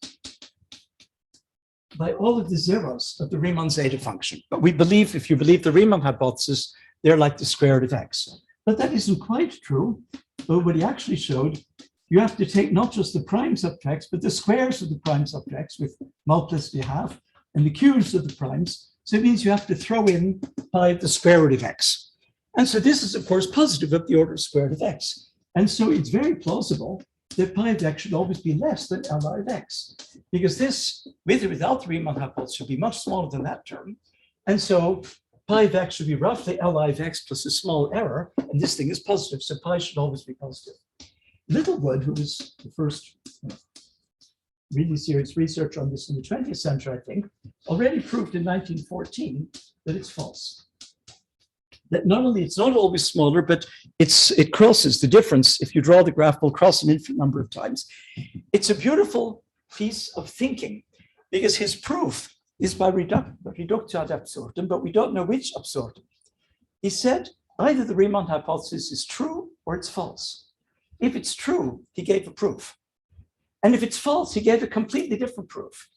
by all of the zeros of the Riemann zeta function. But we believe, if you believe the Riemann hypothesis, they're like the square root of x. But that isn't quite true. But what he actually showed, you have to take not just the prime subjects, but the squares of the prime subjects with multiplicity half, and the cubes of the primes. So it means you have to throw in pi the square root of x. And so this is, of course, positive of the order of square root of x. And so it's very plausible that pi of x should always be less than Li of x, because this, with or without the Riemann hypothesis, should be much smaller than that term. And so pi of x should be roughly Li of x plus a small error, and this thing is positive, so pi should always be positive. Littlewood, who was the first really serious research on this in the 20th century, I think, already proved in 1914 that it's false. That not only it's not always smaller, but it crosses the difference. If you draw the graph, will cross an infinite number of times. It's a beautiful piece of thinking, because his proof is by reductio ad absurdum, but we don't know which absurdum. He said either the Riemann hypothesis is true or it's false. If it's true, he gave a proof. And if it's false, he gave a completely different proof.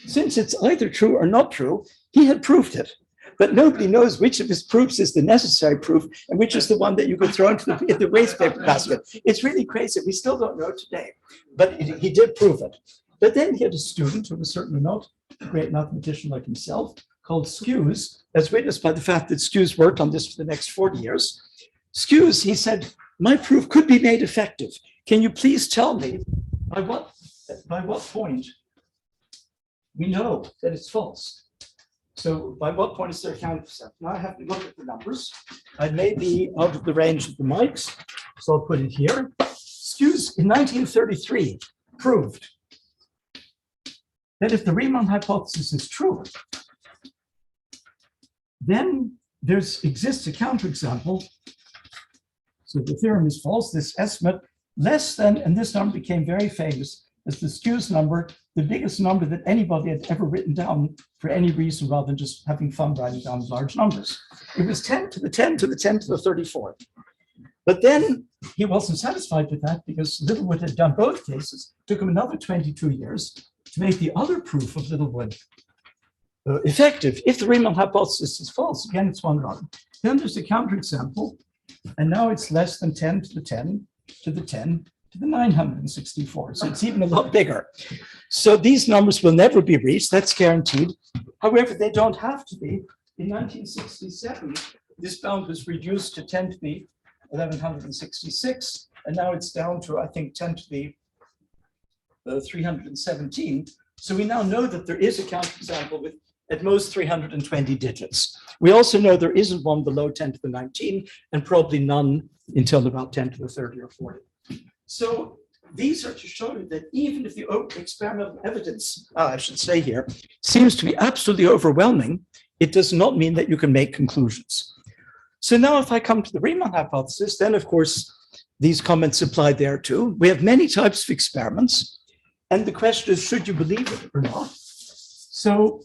Since it's either true or not true, he had proved it. But nobody knows which of his proofs is the necessary proof and which is the one that you could throw into the waste paper basket. It's really crazy. We still don't know today. But he did prove it. But then he had a student who was certainly not a great mathematician like himself, called Skews, as witnessed by the fact that Skews worked on this for the next 40 years. Skews, he said, my proof could be made effective. Can you please tell me by what point we know that it's false? So by what point is there a countercept? Now I have to look at the numbers. I may be out of the range of the mics, so I'll put it here. Skews in 1933 proved that if the Riemann hypothesis is true, then there exists a counterexample. So the theorem is false, this estimate less than, and this number became very famous as the Skews number, the biggest number that anybody had ever written down for any reason rather than just having fun writing down large numbers. It was 10 to the 10 to the 10 to the 34. But then he wasn't satisfied with that because Littlewood had done both cases. It took him another 22 years to make the other proof of Littlewood effective. If the Riemann hypothesis is false, again, it's one run. Then there's a counterexample, and now it's less than 10 to the 10 to the 10 to the 964. So it's even a lot bigger. So these numbers will never be reached. That's guaranteed. However, they don't have to be. In 1967, this bound was reduced to 10 to the 1166, and now it's down to, I think, 10 to the 317. So we now know that there is a counterexample with at most 320 digits. We also know there isn't one below 10 to the 19, and probably none until about 10 to the 30 or 40. So these are to show you that even if the experimental evidence, I should say here, seems to be absolutely overwhelming, it does not mean that you can make conclusions. So now if I come to the Riemann hypothesis, then of course, these comments apply there too. We have many types of experiments, and the question is, should you believe it or not? So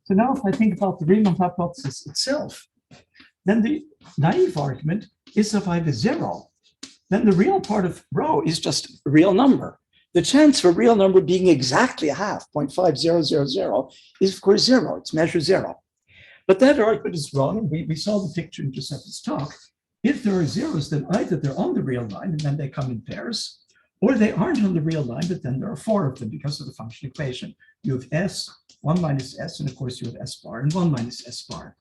now if I think about the Riemann hypothesis itself, then the naive argument is if I have a zero, then the real part of rho is just a real number. The chance for a real number being exactly a half, 0.5000, is of course zero, it's measure zero. But that argument is wrong. We saw the picture in Giuseppe's talk. If there are zeros, then either they're on the real line and then they come in pairs, or they aren't on the real line, but then there are four of them because of the function equation. You have s, 1 minus s, and of course you have s bar and 1 minus s bar.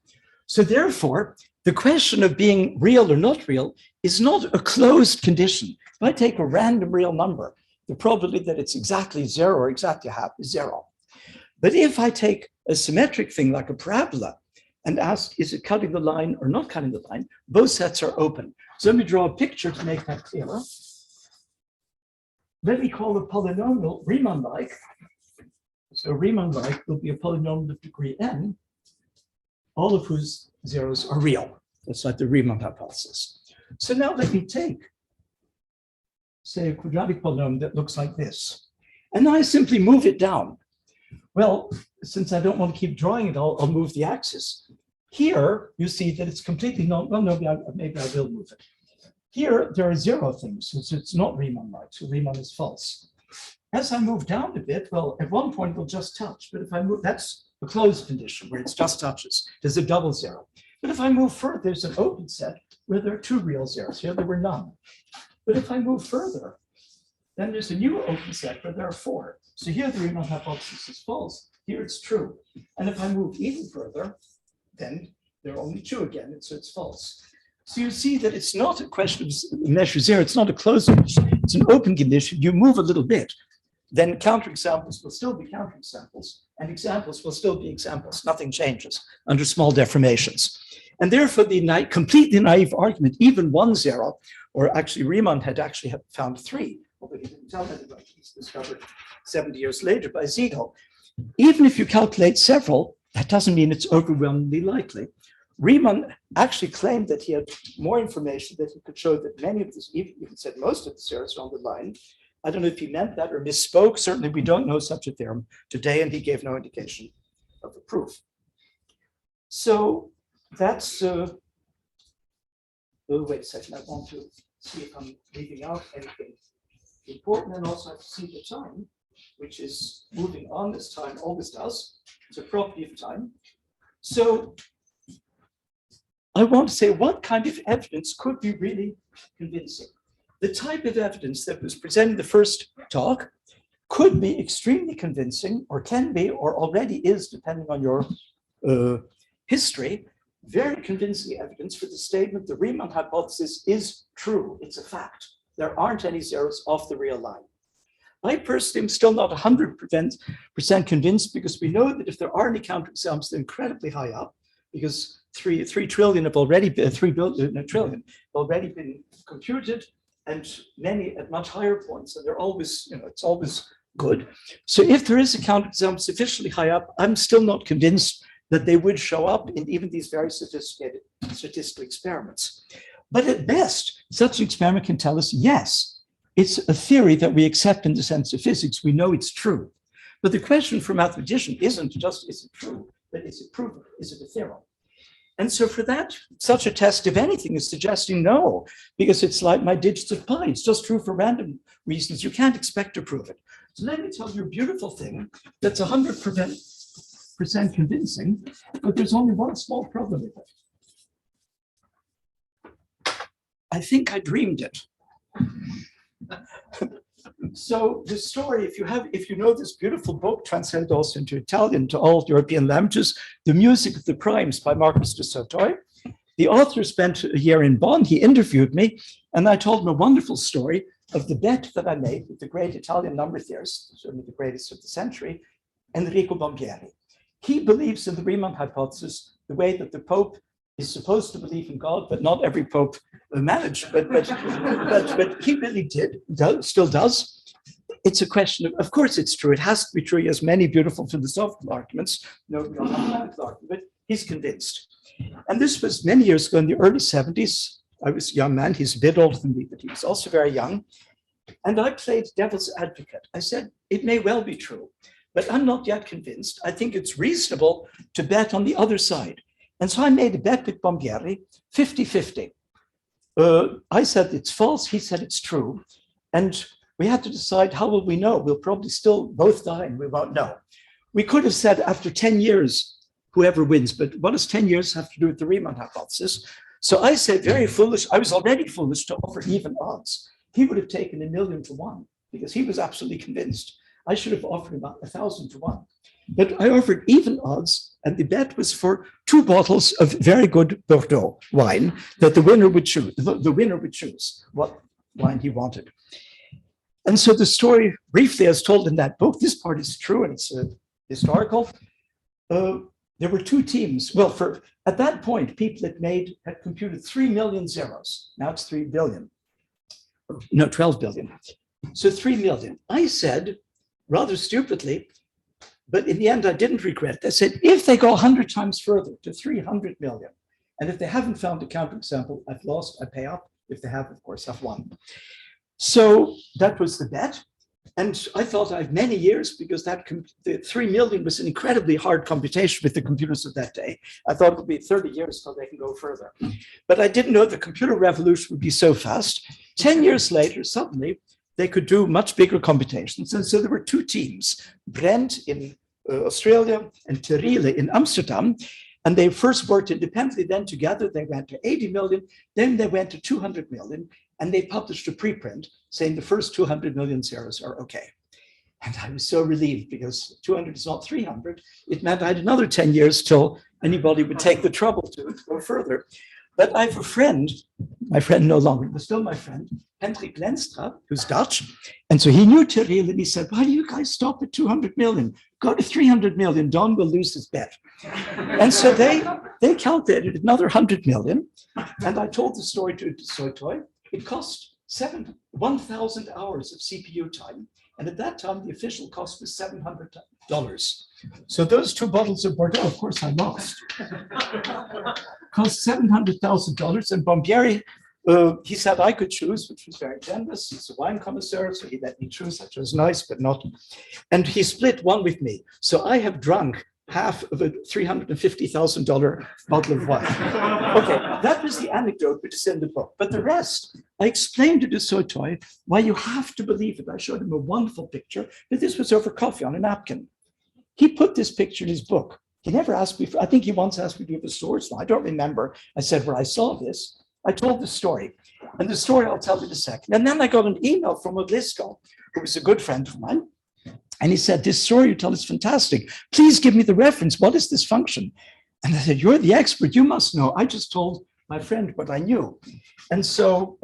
So therefore, the question of being real or not real is not a closed condition. If I take a random real number, the probability that it's exactly zero or exactly half is zero. But if I take a symmetric thing like a parabola and ask, is it cutting the line or not cutting the line, both sets are open. So let me draw a picture to make that clearer. Let me call a polynomial Riemann-like. So Riemann-like will be a polynomial of degree n, all of whose zeros are real. That's like the Riemann hypothesis. So now let me take, say, a quadratic polynomial that looks like this. And now I simply move it down. Well, since I don't want to keep drawing it, I'll move the axis. Here, you see that it's completely not, well, no, maybe I will move it. Here, there are zero things, so it's not Riemann-like, so Riemann is false. As I move down a bit, well, at one point it'll just touch, but if I move, that's a closed condition where it just touches. There's a double zero. But if I move further, there's an open set where there are two real zeros. Here there were none. But if I move further, then there's a new open set where there are four. So here the Riemann hypothesis is false. Here it's true. And if I move even further, then there are only two again, and so it's false. So you see that it's not a question of measure zero. It's not a closed condition. It's an open condition. You move a little bit, then counterexamples will still be counterexamples, and examples will still be examples. Nothing changes under small deformations. And therefore, the completely naive argument, even 1 0, or actually Riemann had actually found 3, although he didn't tell anybody. He's discovered 70 years later by Ziegel. Even if you calculate several, that doesn't mean it's overwhelmingly likely. Riemann actually claimed that he had more information, that he could show that many of this, even said most of the zeros are on the line. I don't know if he meant that or misspoke. Certainly, we don't know such a theorem today, and he gave no indication of the proof. So that's Oh, wait a second, I want to see if I'm leaving out anything important, and also have to see the time, which is moving on as time always does. It's a property of time. So I want to say what kind of evidence could be really convincing. The type of evidence that was presented in the first talk could be extremely convincing, or can be, or already is, depending on your history, very convincing evidence for the statement the Riemann hypothesis is true. It's a fact. There aren't any zeros off the real line. I personally am still not 100% convinced, because we know that if there are any counterexamples, they're incredibly high up, because 3 trillion have already been, 3 billion, a trillion already been computed, and many at much higher points. And they're always, it's always good. So if there is a counterexample sufficiently high up, I'm still not convinced that they would show up in even these very sophisticated statistical experiments. But at best, such an experiment can tell us, yes, it's a theory that we accept in the sense of physics. We know it's true. But the question for a mathematician isn't just, is it true, but is it proven? Is it a theorem? And so for that, such a test, if anything, is suggesting no, because it's like my digits of pi. It's just true for random reasons. You can't expect to prove it. So let me tell you a beautiful thing that's 100% convincing, but there's only one small problem with it. I think I dreamed it. So the story, if you know this beautiful book, translated also into Italian to all European languages, The Music of the Primes by Marquis de Sautoy. The author spent a year in Bonn. He interviewed me, and I told him a wonderful story of the bet that I made with the great Italian number theorist, certainly the greatest of the century, Enrico Bombieri. He believes in the Riemann hypothesis the way that the Pope is supposed to believe in God, but not every Pope managed, but he really still does. It's a question of course it's true. It has to be true. He has many beautiful philosophical arguments, no real mathematical argument, but he's convinced. And this was many years ago in the early 70s. I was a young man. He's a bit older than me, but he was also very young. And I played devil's advocate. I said, it may well be true, but I'm not yet convinced. I think it's reasonable to bet on the other side. And so I made a bet with Bombieri, 50-50. I said it's false, he said it's true. And we had to decide, how will we know? We'll probably still both die and we won't know. We could have said after 10 years, whoever wins, but what does 10 years have to do with the Riemann hypothesis? So I said, very foolish, I was already foolish to offer even odds. He would have taken 1,000,000 to 1 because he was absolutely convinced. I should have offered about 1,000 to 1. But I offered even odds, and the bet was for 2 bottles of very good Bordeaux wine that the winner would choose. The winner would choose what wine he wanted. And so the story, briefly as told in that book, this part is true and it's historical. There were 2 teams. Well, at that point, people had computed 3 million zeros. Now it's 3 billion. No, 12 billion. So 3 million. I said, rather stupidly, but in the end, I didn't regret it. I said, if they go 100 times further to 300 million, and if they haven't found a counterexample, I've lost, I pay up. If they have, of course, I've won. So that was the bet. And I thought I had many years because the 3 million was an incredibly hard computation with the computers of that day. I thought it would be 30 years till they can go further. But I didn't know the computer revolution would be so fast. 10 years later, suddenly, they could do much bigger computations. And so there were 2 teams, Brent in Australia and Terile in Amsterdam. And they first worked independently, then together they went to 80 million, then they went to 200 million, and they published a preprint saying the first 200 million zeros are okay. And I was so relieved because 200 is not 300. It meant I had another 10 years till anybody would take the trouble to go further. But I have a friend, my friend no longer, but still my friend, Hendrik Lenstra, who's Dutch. And so he knew Terile and he said, why do you guys stop at 200 million? Go to 300 million, Don will lose his bet. And so they calculated another 100 million. And I told the story to Sautoy. It cost 1,000 hours of CPU time. And at that time, the official cost was $700. So those 2 bottles of Bordeaux, of course, I lost. Cost $700,000. And Bombieri, he said I could choose, which was very generous. He's a wine connoisseur, so he let me choose. That was nice, but not. And he split one with me. So I have drunk half of a $350,000 bottle of wine. Okay, that was the anecdote which is in the book. But the rest, I explained to de Sotoy why you have to believe it. I showed him a wonderful picture, but this was over coffee on a napkin. He put this picture in his book. He never asked me, I think he once asked me to give a source. I don't remember. I said, where I saw this. I told the story. And the story I'll tell you in a second. And then I got an email from Odlisko, who was a good friend of mine. And he said, this story you tell is fantastic. Please give me the reference. What is this function? And I said, you're the expert. You must know. I just told my friend what I knew. And so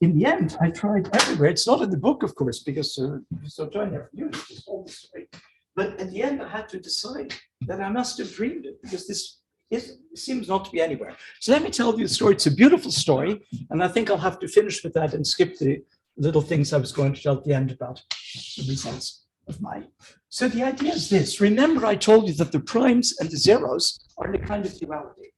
in the end, I tried everywhere. It's not in the book, of course, because so I never knew it. Just told the story. But at the end, I had to decide that I must have dreamed it, because this seems not to be anywhere. So let me tell you the story. It's a beautiful story. And I think I'll have to finish with that and skip the little things I was going to tell at the end about the results of mine. So the idea is this. Remember, I told you that the primes and the zeros are in a kind of duality.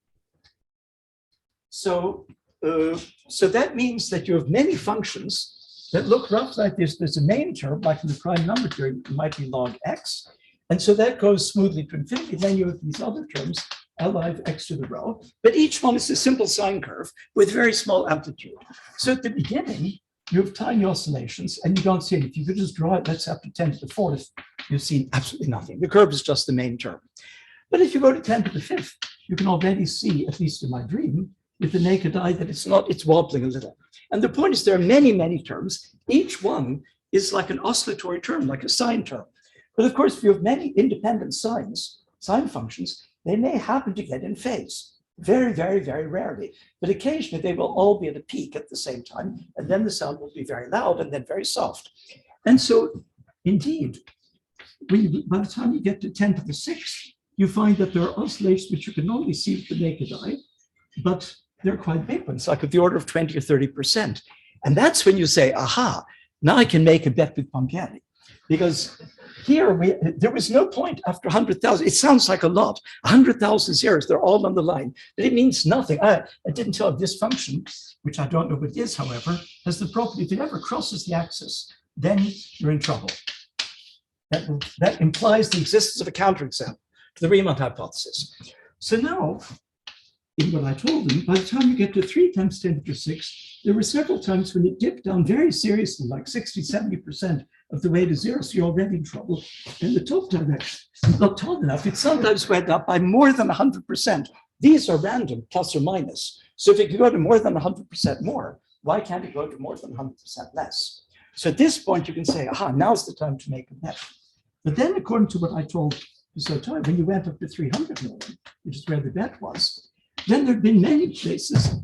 So that means that you have many functions that look roughly like this. There's a main term, like in the prime number theory, it might be log x. And so that goes smoothly to infinity. Then you have these other terms, Li of x to the rho. But each one is a simple sine curve with very small amplitude. So at the beginning, you have tiny oscillations and you don't see it. If you could just draw it, let's up to 10 to the 4th, you've seen absolutely nothing. The curve is just the main term. But if you go to 10 to the 5th, you can already see, at least in my dream, with the naked eye, that it's wobbling a little. And the point is there are many, many terms. Each one is like an oscillatory term, like a sine term. But of course, if you have many independent sine functions, they may happen to get in phase. Very, very, very rarely. But occasionally they will all be at a peak at the same time. And then the sound will be very loud and then very soft. And so indeed, by the time you get to 10 to the 6th, you find that there are oscillations which you can only see with the naked eye, but they're quite big ones, like of the order of 20 or 30%. And that's when you say, aha, now I can make a bet with Pompieri. Because here, there was no point after 100,000. It sounds like a lot. 100,000 zeros, they're all on the line. But it means nothing. I didn't tell you this function, which I don't know what it is, however, has the property, if it ever crosses the axis, then you're in trouble. That implies the existence of a counterexample to the Riemann hypothesis. So now, in what I told them, by the time you get to 3 times 10 to the 6, there were several times when it dipped down very seriously, like 60, 70% of the way to 0, so you're already in trouble. In the top direction, not tall enough, it sometimes went up by more than 100%. These are random, plus or minus. So if it could go to more than 100% more, why can't it go to more than 100% less? So at this point, you can say, aha, now's the time to make a bet. But then, according to what I told Sotoy, when you went up to 300 million, which is where the bet was, then there have been many cases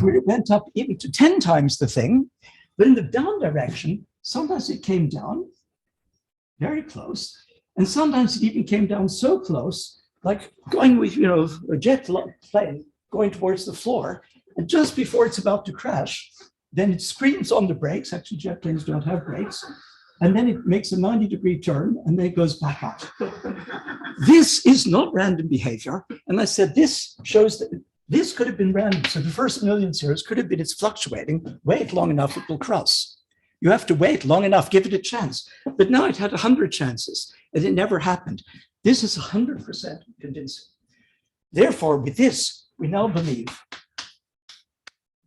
where it went up even to 10 times the thing, but in the down direction, sometimes it came down very close, and sometimes it even came down so close, like going with, a jet plane going towards the floor, and just before it's about to crash, then it screams on the brakes. Actually, jet planes don't have brakes. And then it makes a 90-degree turn, and then it goes back up. This is not random behavior. And I said, this shows that this could have been random. So the first million zeros could have been it's fluctuating. Wait long enough, it will cross. You have to wait long enough, give it a chance. But now it had 100 chances, and it never happened. This is 100% convincing. Therefore, with this, we now believe,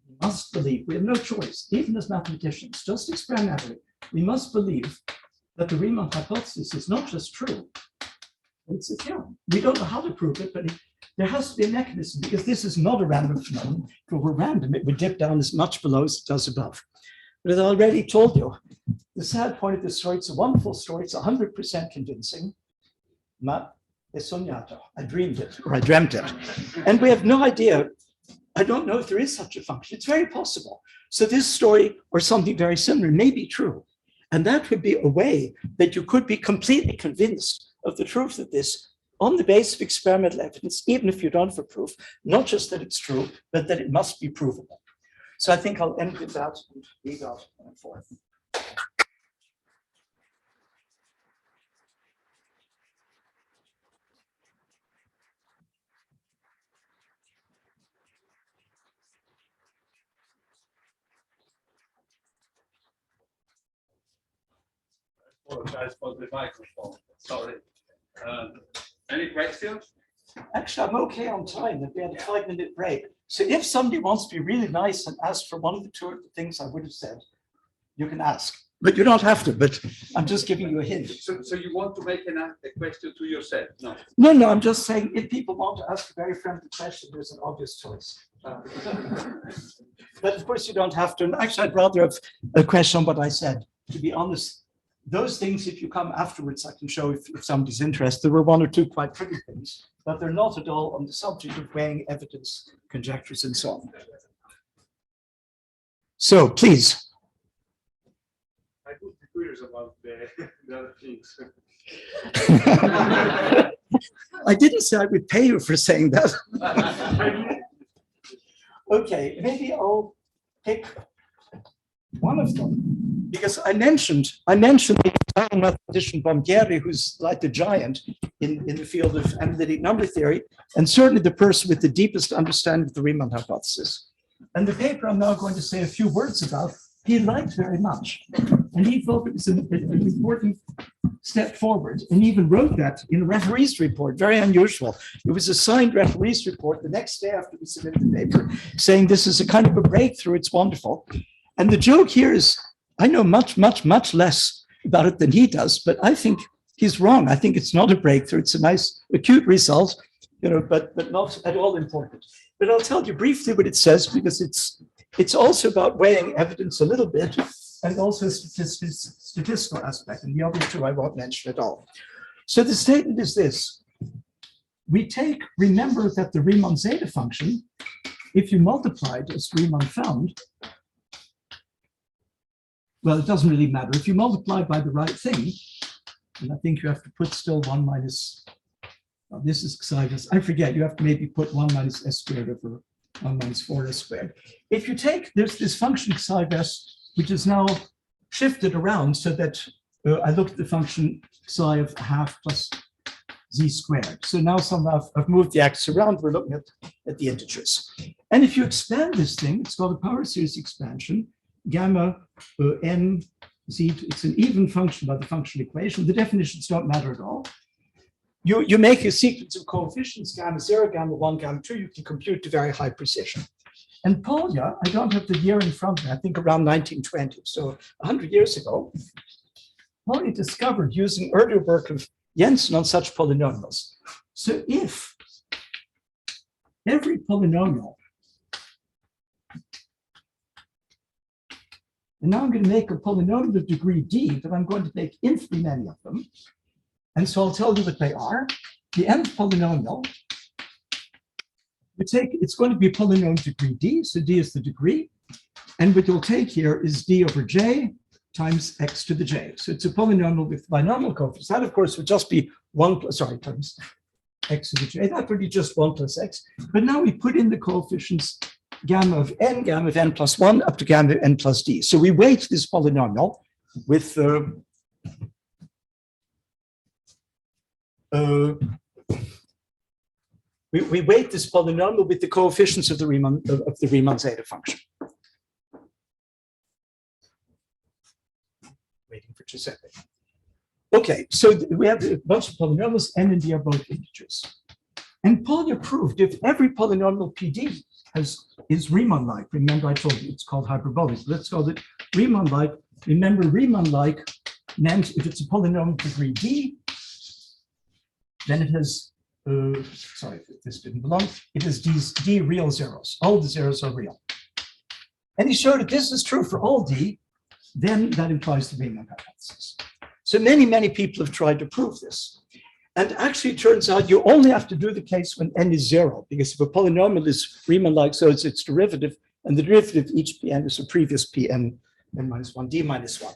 we must believe, we have no choice, even as mathematicians, just experimentally, we must believe that the Riemann hypothesis is not just true, it's a theorem. We don't know how to prove it, but there has to be a mechanism, because this is not a random phenomenon. If it were random, it would dip down as much below as it does above. But as I already told you, the sad point of this story, it's a wonderful story, it's 100% convincing. Ma è sognato, I dreamed it, or I dreamt it. And we have no idea, I don't know if there is such a function. It's very possible. So this story, or something very similar, may be true. And that would be a way that you could be completely convinced of the truth of this on the basis of experimental evidence, even if you don't have a proof, not just that it's true, but that it must be provable. So I think I'll end with that and leave out and forth. Apologize for the microphone. Sorry. Any questions? Actually, I'm okay on time. We had a 5-minute break. So if somebody wants to be really nice and ask for one of the two of the things I would have said, you can ask. But you don't have to, but I'm just giving you a hint. So you want to make a question to yourself? No. No, I'm just saying if people want to ask a very friendly question, there's an obvious choice. But of course, you don't have to. And actually, I'd rather have a question on what I said. To be honest, those things, if you come afterwards, I can show if somebody's interested. There were one or two quite tricky things, but they're not at all on the subject of weighing evidence, conjectures, and so on. So please. I would be curious about the other things. I didn't say I would pay you for saying that. Okay, maybe I'll pick one of them, because I mentioned the Italian mathematician Bombieri, who's like the giant in the field of analytic number theory, and certainly the person with the deepest understanding of the Riemann hypothesis. And the paper I'm now going to say a few words about, he liked very much. And he thought it was an important step forward, and even wrote that in a referee's report, very unusual. It was a signed referee's report the next day after we submitted the paper, saying this is a kind of a breakthrough, it's wonderful. And the joke here is, I know much less about it than he does, but I think he's wrong. I think it's not a breakthrough. It's a nice, acute result, but not at all important. But I'll tell you briefly what it says, because it's also about weighing evidence a little bit, and also a statistical aspect, and the other two I won't mention at all. So the statement is this: remember that the Riemann zeta function, if you multiply it as Riemann found, well, it doesn't really matter. If you multiply by the right thing, and I think you have to put still 1 minus, well, this is psi, I forget, you have to maybe put 1 minus s squared over 1 minus 4s squared. If you take, there's this function psi s, which is now shifted around so that I looked at the function psi of half plus z squared. So now somehow I've moved the axis around, we're looking at the integers. And if you expand this thing, it's called a power series expansion, gamma n z, it's an even function by the function equation. The definitions don't matter at all. You make a sequence of coefficients, gamma 0, gamma 1, gamma 2, you can compute to very high precision. And Polya, I don't have the year in front of me, I think around 1920, so 100 years ago, Polya discovered using earlier work of Jensen on such polynomials. So if every polynomial, and now I'm going to make a polynomial of degree d, but I'm going to make infinitely many of them, and so I'll tell you what they are. The nth polynomial, it's going to be a polynomial degree d, so d is the degree, and what you'll take here is d over j times x to the j. So it's a polynomial with binomial coefficients. That, of course, would just be times x to the j. That would be just 1 plus x. But now we put in the coefficients gamma of n plus 1 up to gamma of n plus d. So we weight this polynomial with we weight this polynomial with the coefficients of the Riemann zeta function. Waiting for Giuseppe. Okay, so we have a bunch of polynomials, n and d are both integers. And Polya proved if every polynomial PD is Riemann-like, remember I told you it's called hyperbolic, let's call it Riemann-like. Remember, Riemann-like meant if it's a polynomial degree d, then it has, sorry if this didn't belong, it has d real zeros. All the zeros are real. And he showed if this is true for all d, then that implies the Riemann hypothesis. So many people have tried to prove this. And actually, it turns out you only have to do the case when n is 0, because if a polynomial is Riemann-like, so it's its derivative, and the derivative of each Pn is a previous Pn n minus 1, d minus 1.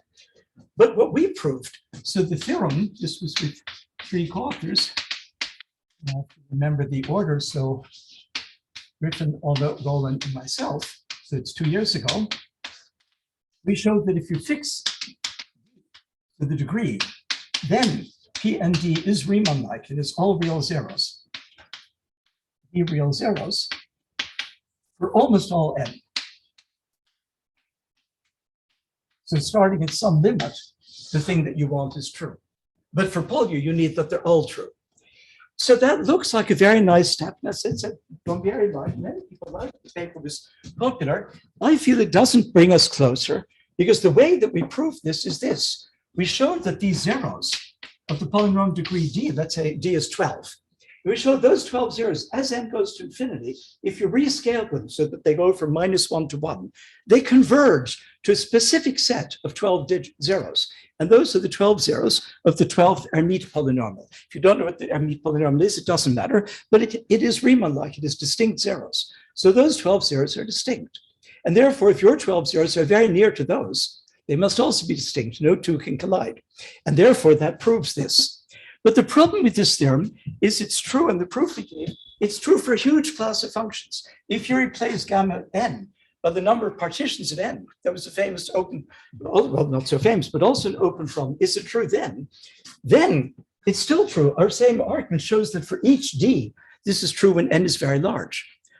But what we proved, so the theorem, this was with 3 co-authors, I have to remember the order, so Griffin, Roland, and myself, so it's 2 years ago, we showed that if you fix the degree, then P and D is Riemann-like. It is all real zeros. D real zeros for almost all n. So starting at some limit, the thing that you want is true. But for Polya, you need that they're all true. So that looks like a very nice step. That's it's gone very right. Many people like the paper was popular. I feel it doesn't bring us closer because the way that we prove this is this. We showed that these zeros of the polynomial degree D, let's say D is 12. We showed those 12 zeros as n goes to infinity. If you rescale them so that they go from -1 to 1, they converge to a specific set of 12 zeros. And those are the 12 zeros of the 12th Hermite polynomial. If you don't know what the Hermite polynomial is, it doesn't matter, but it is Riemann-like, it is distinct zeros. So those 12 zeros are distinct. And therefore, if your 12 zeros are very near to those, they must also be distinct. No two can collide. And therefore, that proves this. But the problem with this theorem is it's true, and the proof we gave, it's true for a huge class of functions. If you replace gamma n by the number of partitions of n, that was a famous open, well, not so famous, but also an open problem. Is it true then? Then it's still true. Our same argument shows that for each d, this is true when n is very large.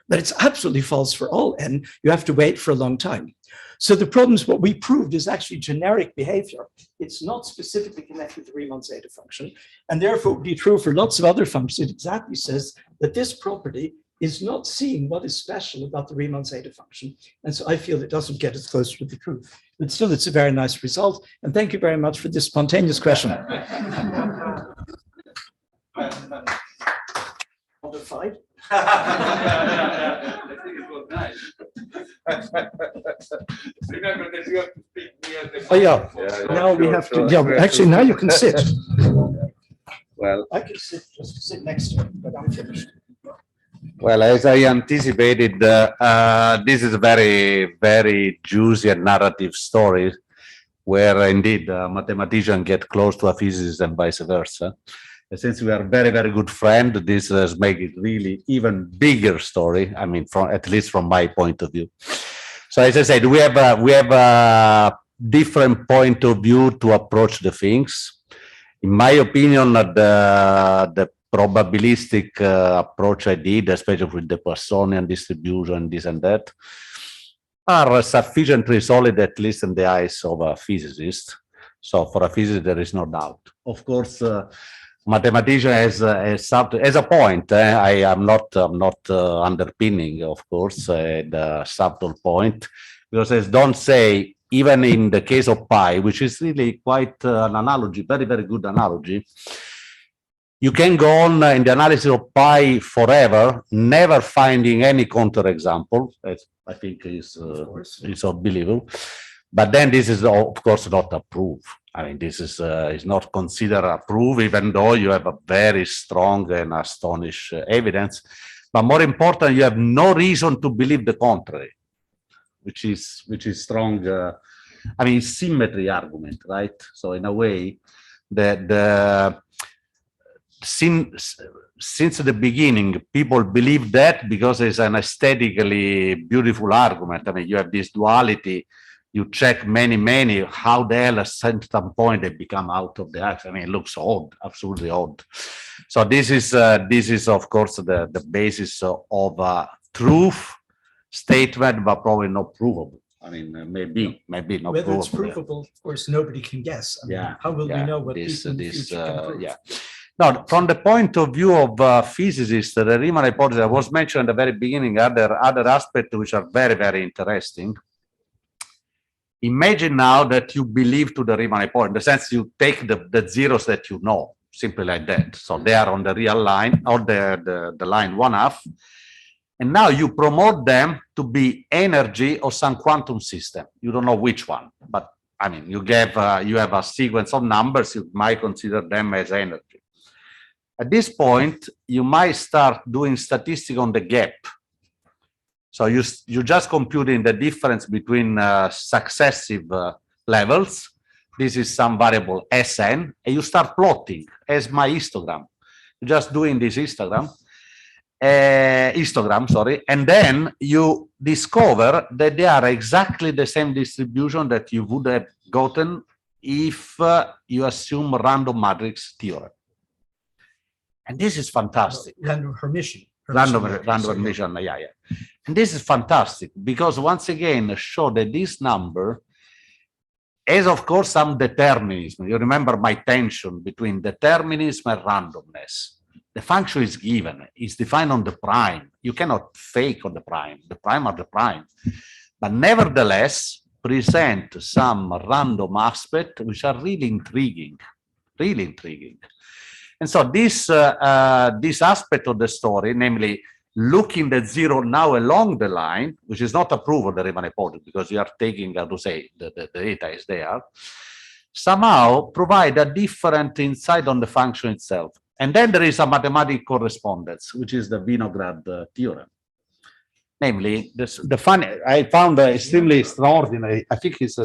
But it's absolutely false for all n. You have to wait for a long time. So the problem is what we proved is actually generic behavior. It's not specifically connected to the Riemann zeta function. And therefore, it would be true for lots of other functions. It exactly says that this property is not seeing what is special about the Riemann zeta function. And so I feel it doesn't get us closer to the truth. But still, it's a very nice result. And thank you very much for this spontaneous question. Modified. I think it was nice. Remember that you have to speak near the. Oh, yeah. Now we have to, yeah, actually, now you can sit. Well, I can just sit next to him, but I'm finished. well, as I anticipated, this is a very, very juicy and narrative story where indeed a mathematician get close to a physicist and vice versa. And since we are very, very good friend, this has made it really even bigger story. I mean, from at least from my point of view. So as I said, we have a different point of view to approach the things. In my opinion, the probabilistic approach I did, especially with the Poissonian distribution, this and that, are sufficiently solid, at least in the eyes of a physicist. So for a physicist, there is no doubt. Of course, mathematician has a point. I am not underpinning, of course, the subtle point, because as don't say, even in the case of pi, which is really quite an analogy, very, very good analogy, you can go on in the analysis of pi forever, never finding any counterexample. I think is unbelievable. But then this is, of course, not a proof. I mean, this is not considered a proof, even though you have a very strong and astonishing evidence. But more important, you have no reason to believe the contrary, which is strong. I mean, symmetry argument, right? So in a way, since the beginning, people believe that because it's an aesthetically beautiful argument. I mean, you have this duality. You check many, how the hell at some point they become out of the act. I mean, it looks odd, absolutely odd. So this is of course the basis of a truth statement, but probably not provable. I mean, maybe not provable. Whether it's provable, of course, nobody can guess. I mean, Yeah, how will we know what this, people in the future can prove? yeah. Now, from the point of view of physicists, the Riemann hypothesis, I was mentioned at the very beginning, other aspects which are very, very interesting. Imagine now that you believe to the Riemann hypothesis, in the sense you take the zeros that you know, simply like that. So they are on the real line, or the line 1/2. And now you promote them to be energy of some quantum system. You don't know which one, but I mean, you have a sequence of numbers, you might consider them as energy. At this point, you might start doing statistics on the gap. So you just computing the difference between successive levels. This is some variable Sn, and you start plotting as my histogram. You're just doing this histogram, and then you discover that they are exactly the same distribution that you would have gotten if you assume random matrix theorem. And this is fantastic. Random Hermitian. Random Hermitian, yeah. And this is fantastic because once again, show that this number has, of course, some determinism. You remember my tension between determinism and randomness. the function is given, it's defined on the prime. You cannot fake on the prime are the prime. But nevertheless, present some random aspect which are really intriguing, really intriguing. And so this aspect of the story, namely looking at zero now along the line, which is not a proof of the Riemann hypothesis because you are taking, how to say, the data is there, somehow provide a different insight on the function itself. And then there is a mathematical correspondence, which is the Vinograd theorem. Namely, I found extremely extraordinary. I think it's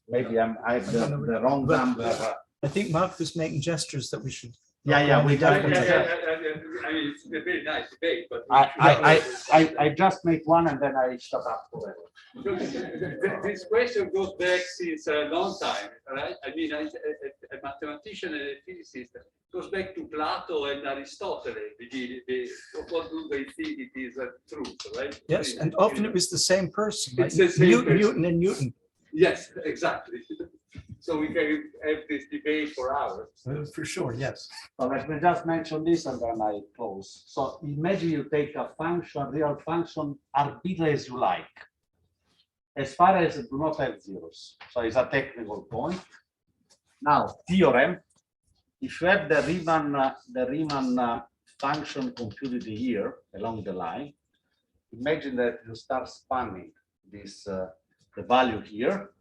maybe I have the wrong number. I think Mark was making gestures that we should. Yeah, we definitely. I mean, it's a very nice debate, but I just make one and then I shut up forever. This question goes back since a long time, right? I mean, a mathematician and a physicist goes back to Plato and Aristotle. What do they think it is a truth, right? Yes, and often it was the same person, like It's the same Newton and Newton. Yes, exactly. So we can have this debate for hours. For sure, yes. So let me just mention this and then I close. So imagine you take a function, a real function, arbitrary as you like, as far as it do not have zeros. So it's a technical point. Now, theorem, if you have the Riemann function computed here along the line, imagine that you start spanning this, the value here.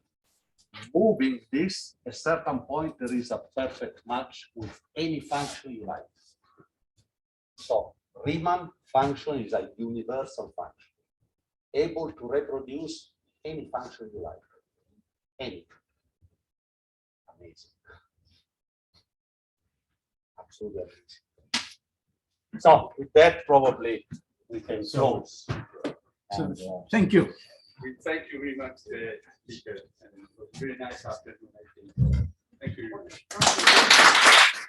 Moving this, at a certain point, there is a perfect match with any function you like. So Riemann function is a universal function, able to reproduce any function you like. Any. Amazing. Absolutely amazing. So with that, probably we can close. And, Thank you. We thank you very much, speaker, and it was a very nice afternoon, I think. Thank you very much.